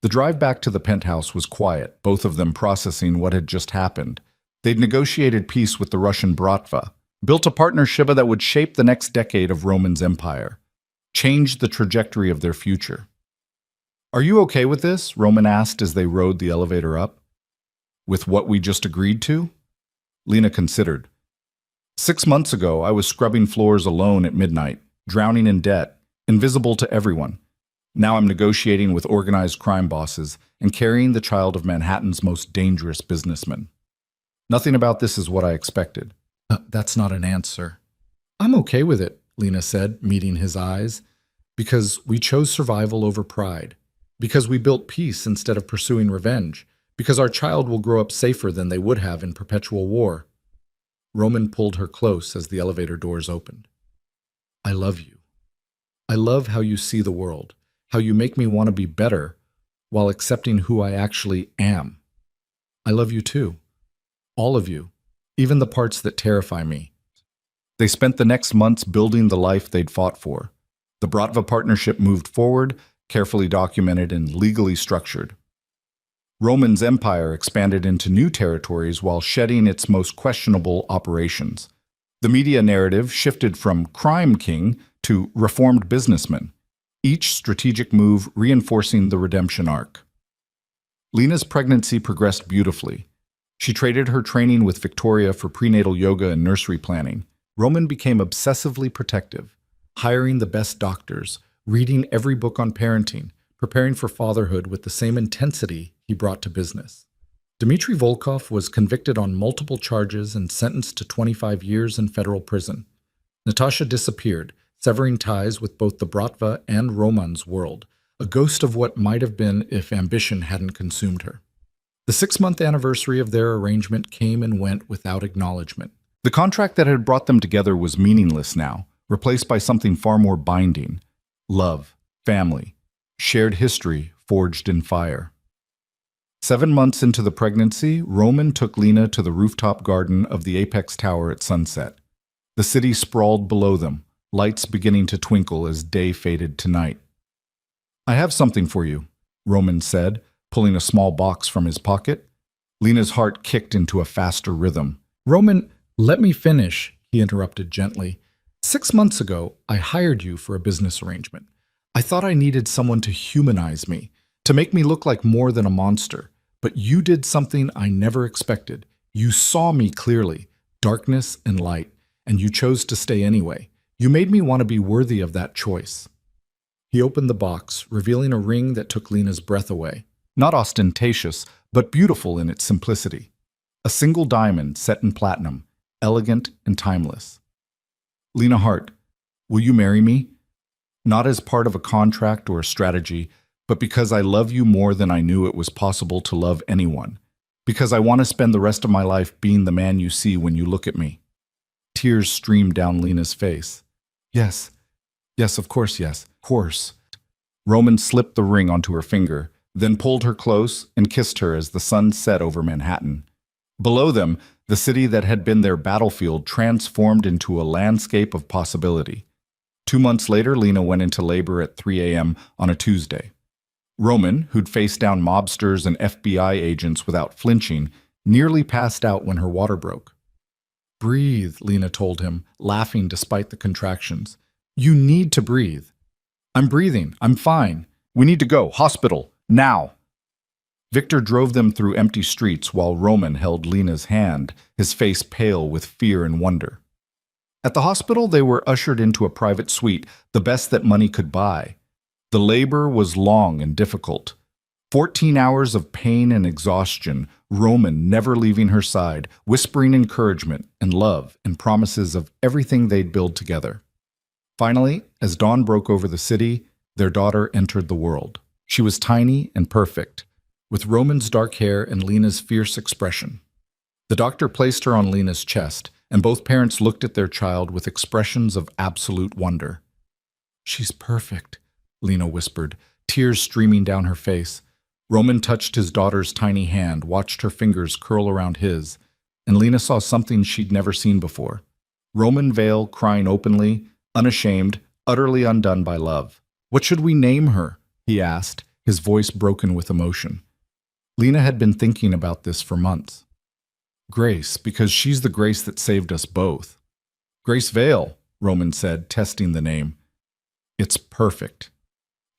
The drive back to the penthouse was quiet, both of them processing what had just happened. They'd negotiated peace with the Russian Bratva, built a partnership that would shape the next decade of Roman's empire, change the trajectory of their future. "Are you okay with this?" Roman asked as they rode the elevator up. "With what we just agreed to?" Lena considered. 6 months ago, I was scrubbing floors alone at midnight, drowning in debt, invisible to everyone. Now I'm negotiating with organized crime bosses and carrying the child of Manhattan's most dangerous businessmen. Nothing about this is what I expected. That's not an answer. I'm okay with it, Lena said, meeting his eyes, because we chose survival over pride, because we built peace instead of pursuing revenge, because our child will grow up safer than they would have in perpetual war. Roman pulled her close as the elevator doors opened. I love you. I love how you see the world, how you make me want to be better while accepting who I actually am. I love you too. All of you, even the parts that terrify me. They spent the next months building the life they'd fought for. The Bratva partnership moved forward, carefully documented and legally structured. Roman's empire expanded into new territories while shedding its most questionable operations. The media narrative shifted from crime king to reformed businessman, each strategic move reinforcing the redemption arc. Lena's pregnancy progressed beautifully. She traded her training with Victoria for prenatal yoga and nursery planning. Roman became obsessively protective, hiring the best doctors, reading every book on parenting, preparing for fatherhood with the same intensity he brought to business. Dmitry Volkov was convicted on multiple charges and sentenced to 25 years in federal prison. Natasha disappeared, severing ties with both the Bratva and Roman's world, a ghost of what might have been if ambition hadn't consumed her. The 6-month anniversary of their arrangement came and went without acknowledgement. The contract that had brought them together was meaningless now, replaced by something far more binding: love, family, shared history forged in fire. 7 months into the pregnancy, Roman took Lena to the rooftop garden of the Apex Tower at sunset. The city sprawled below them, lights beginning to twinkle as day faded to night. I have something for you, Roman said, pulling a small box from his pocket. Lena's heart kicked into a faster rhythm. Roman, let me finish, he interrupted gently. 6 months ago, I hired you for a business arrangement. I thought I needed someone to humanize me, to make me look like more than a monster. But you did something I never expected. You saw me clearly, darkness and light, and you chose to stay anyway. You made me want to be worthy of that choice. He opened the box, revealing a ring that took Lena's breath away. Not ostentatious, but beautiful in its simplicity. A single diamond set in platinum, elegant and timeless. Lena Hart, will you marry me? Not as part of a contract or a strategy, but because I love you more than I knew it was possible to love anyone. Because I want to spend the rest of my life being the man you see when you look at me. Tears streamed down Lena's face. Yes, of course. Roman slipped the ring onto her finger, then pulled her close and kissed her as the sun set over Manhattan. Below them, the city that had been their battlefield transformed into a landscape of possibility. 2 months later, Lena went into labor at 3 a.m. on a Tuesday. Roman, who'd faced down mobsters and FBI agents without flinching, nearly passed out when her water broke. Breathe, Lena told him, laughing despite the contractions. You need to breathe. I'm breathing. I'm fine. We need to go. Hospital. Now. Victor drove them through empty streets while Roman held Lena's hand, his face pale with fear and wonder. At the hospital, they were ushered into a private suite, the best that money could buy. The labor was long and difficult. 14 hours of pain and exhaustion, Roman never leaving her side, whispering encouragement and love and promises of everything they'd build together. Finally, as dawn broke over the city, their daughter entered the world. She was tiny and perfect, with Roman's dark hair and Lena's fierce expression. The doctor placed her on Lena's chest, and both parents looked at their child with expressions of absolute wonder. She's perfect, Lena whispered, tears streaming down her face. Roman touched his daughter's tiny hand, watched her fingers curl around his, and Lena saw something she'd never seen before. Roman Vale crying openly, unashamed, utterly undone by love. What should we name her? He asked, his voice broken with emotion. Lena had been thinking about this for months. Grace, because she's the Grace that saved us both. Grace Vale, Roman said, testing the name. It's perfect.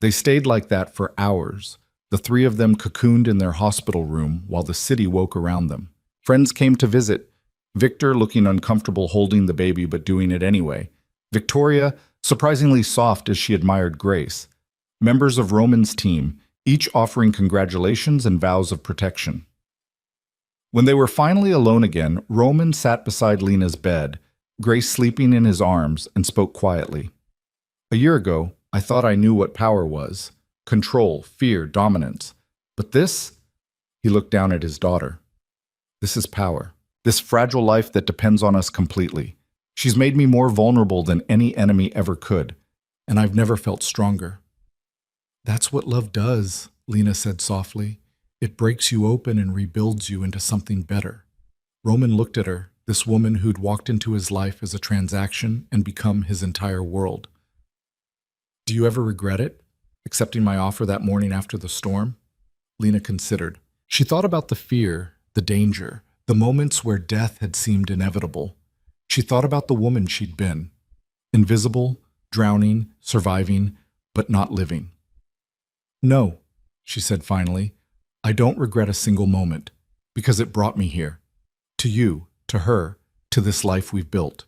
They stayed like that for hours, the three of them cocooned in their hospital room while the city woke around them. Friends came to visit, Victor looking uncomfortable holding the baby but doing it anyway. Victoria, surprisingly soft as she admired Grace. Members of Roman's team, each offering congratulations and vows of protection. When they were finally alone again, Roman sat beside Lena's bed, Grace sleeping in his arms, and spoke quietly. A year ago, I thought I knew what power was. Control, fear, dominance. But this, he looked down at his daughter. This is power. This fragile life that depends on us completely. She's made me more vulnerable than any enemy ever could, and I've never felt stronger. That's what love does, Lena said softly. It breaks you open and rebuilds you into something better. Roman looked at her, this woman who'd walked into his life as a transaction and become his entire world. Do you ever regret it? Accepting my offer that morning after the storm? Lena considered. She thought about the fear, the danger, the moments where death had seemed inevitable. She thought about the woman she'd been. Invisible, drowning, surviving, but not living. No, she said finally, I don't regret a single moment, because it brought me here. To you, to her, to this life we've built.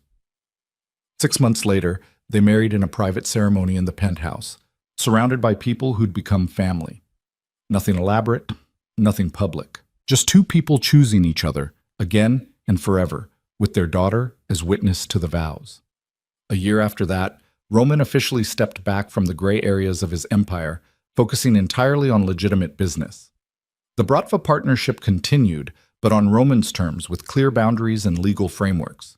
6 months later, they married in a private ceremony in the penthouse, surrounded by people who'd become family. Nothing elaborate, nothing public. Just two people choosing each other, again and forever, with their daughter as witness to the vows. A year after that, Roman officially stepped back from the gray areas of his empire, focusing entirely on legitimate business. The Bratva partnership continued, but on Roman's terms with clear boundaries and legal frameworks.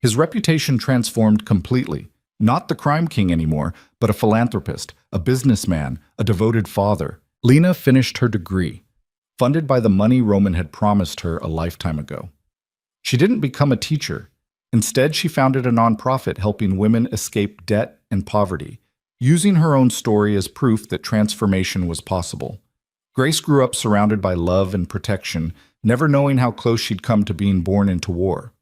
His reputation transformed completely, not the crime king anymore, but a philanthropist, a businessman, a devoted father. Lena finished her degree, funded by the money Roman had promised her a lifetime ago. She didn't become a teacher. Instead, she founded a nonprofit helping women escape debt and poverty, using her own story as proof that transformation was possible. Grace grew up surrounded by love and protection, never knowing how close she'd come to being born into war.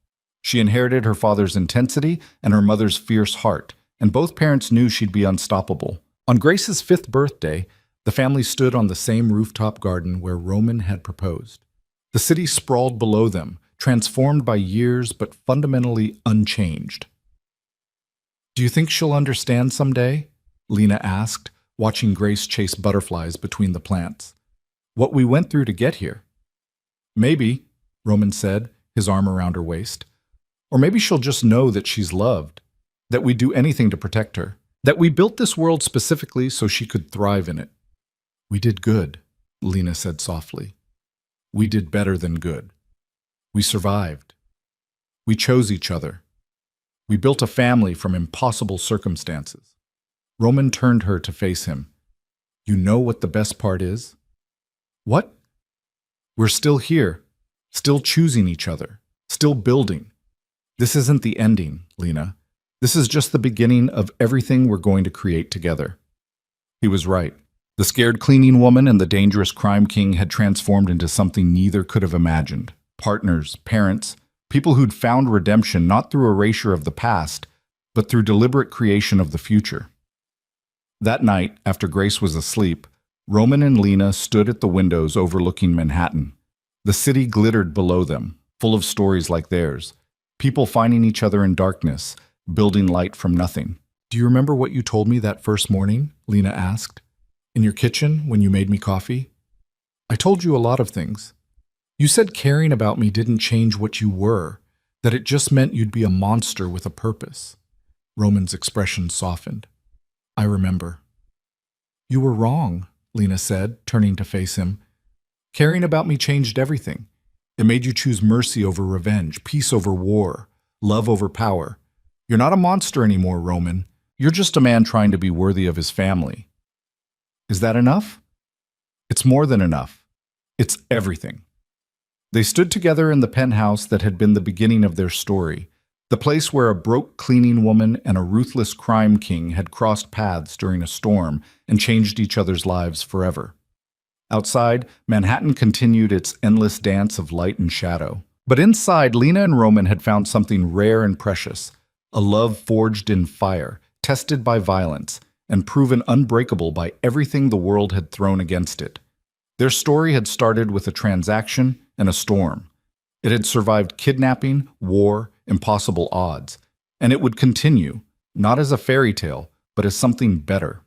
She inherited her father's intensity and her mother's fierce heart, and both parents knew she'd be unstoppable. On Grace's 5th birthday, the family stood on the same rooftop garden where Roman had proposed. The city sprawled below them, transformed by years but fundamentally unchanged. Do you think she'll understand someday? Lena asked, watching Grace chase butterflies between the plants. What we went through to get here. Maybe, Roman said, his arm around her waist. Or maybe she'll just know that she's loved, that we'd do anything to protect her, that we built this world specifically so she could thrive in it. We did good, Lena said softly. We did better than good. We survived. We chose each other. We built a family from impossible circumstances. Roman turned her to face him. You know what the best part is? What? We're still here, still choosing each other, still building. This isn't the ending, Lena. This is just the beginning of everything we're going to create together. He was right. The scared cleaning woman and the dangerous crime king had transformed into something neither could have imagined. Partners, parents, people who'd found redemption not through erasure of the past, but through deliberate creation of the future. That night, after Grace was asleep, Roman and Lena stood at the windows overlooking Manhattan. The city glittered below them, full of stories like theirs. People finding each other in darkness, building light from nothing. Do you remember what you told me that first morning? Lena asked. In your kitchen, when you made me coffee? I told you a lot of things. You said caring about me didn't change what you were, that it just meant you'd be a monster with a purpose. Roman's expression softened. I remember. You were wrong, Lena said, turning to face him. Caring about me changed everything. It made you choose mercy over revenge, peace over war, love over power. You're not a monster anymore, Roman. You're just a man trying to be worthy of his family. Is that enough? It's more than enough. It's everything. They stood together in the penthouse that had been the beginning of their story, the place where a broke cleaning woman and a ruthless crime king had crossed paths during a storm and changed each other's lives forever. Outside, Manhattan continued its endless dance of light and shadow. But inside, Lena and Roman had found something rare and precious, a love forged in fire, tested by violence, and proven unbreakable by everything the world had thrown against it. Their story had started with a transaction and a storm. It had survived kidnapping, war, impossible odds, and it would continue, not as a fairy tale, but as something better,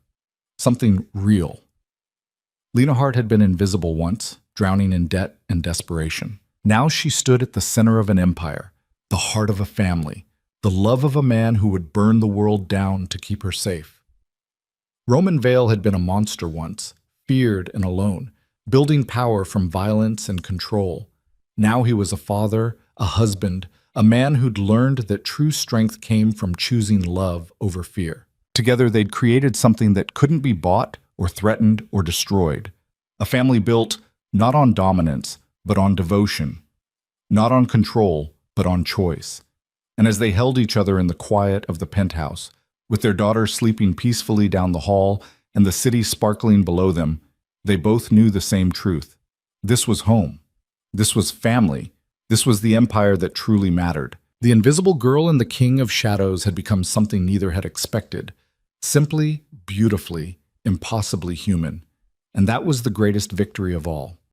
something real. Lena Hart had been invisible once, drowning in debt and desperation. Now she stood at the center of an empire, the heart of a family, the love of a man who would burn the world down to keep her safe. Roman Vale had been a monster once, feared and alone, building power from violence and control. Now he was a father, a husband, a man who'd learned that true strength came from choosing love over fear. Together they'd created something that couldn't be bought or threatened or destroyed. A family built not on dominance, but on devotion. Not on control, but on choice. And as they held each other in the quiet of the penthouse, with their daughter sleeping peacefully down the hall and the city sparkling below them, they both knew the same truth. This was home. This was family. This was the empire that truly mattered. The invisible girl and the king of shadows had become something neither had expected. Simply, beautifully, impossibly human. And that was the greatest victory of all.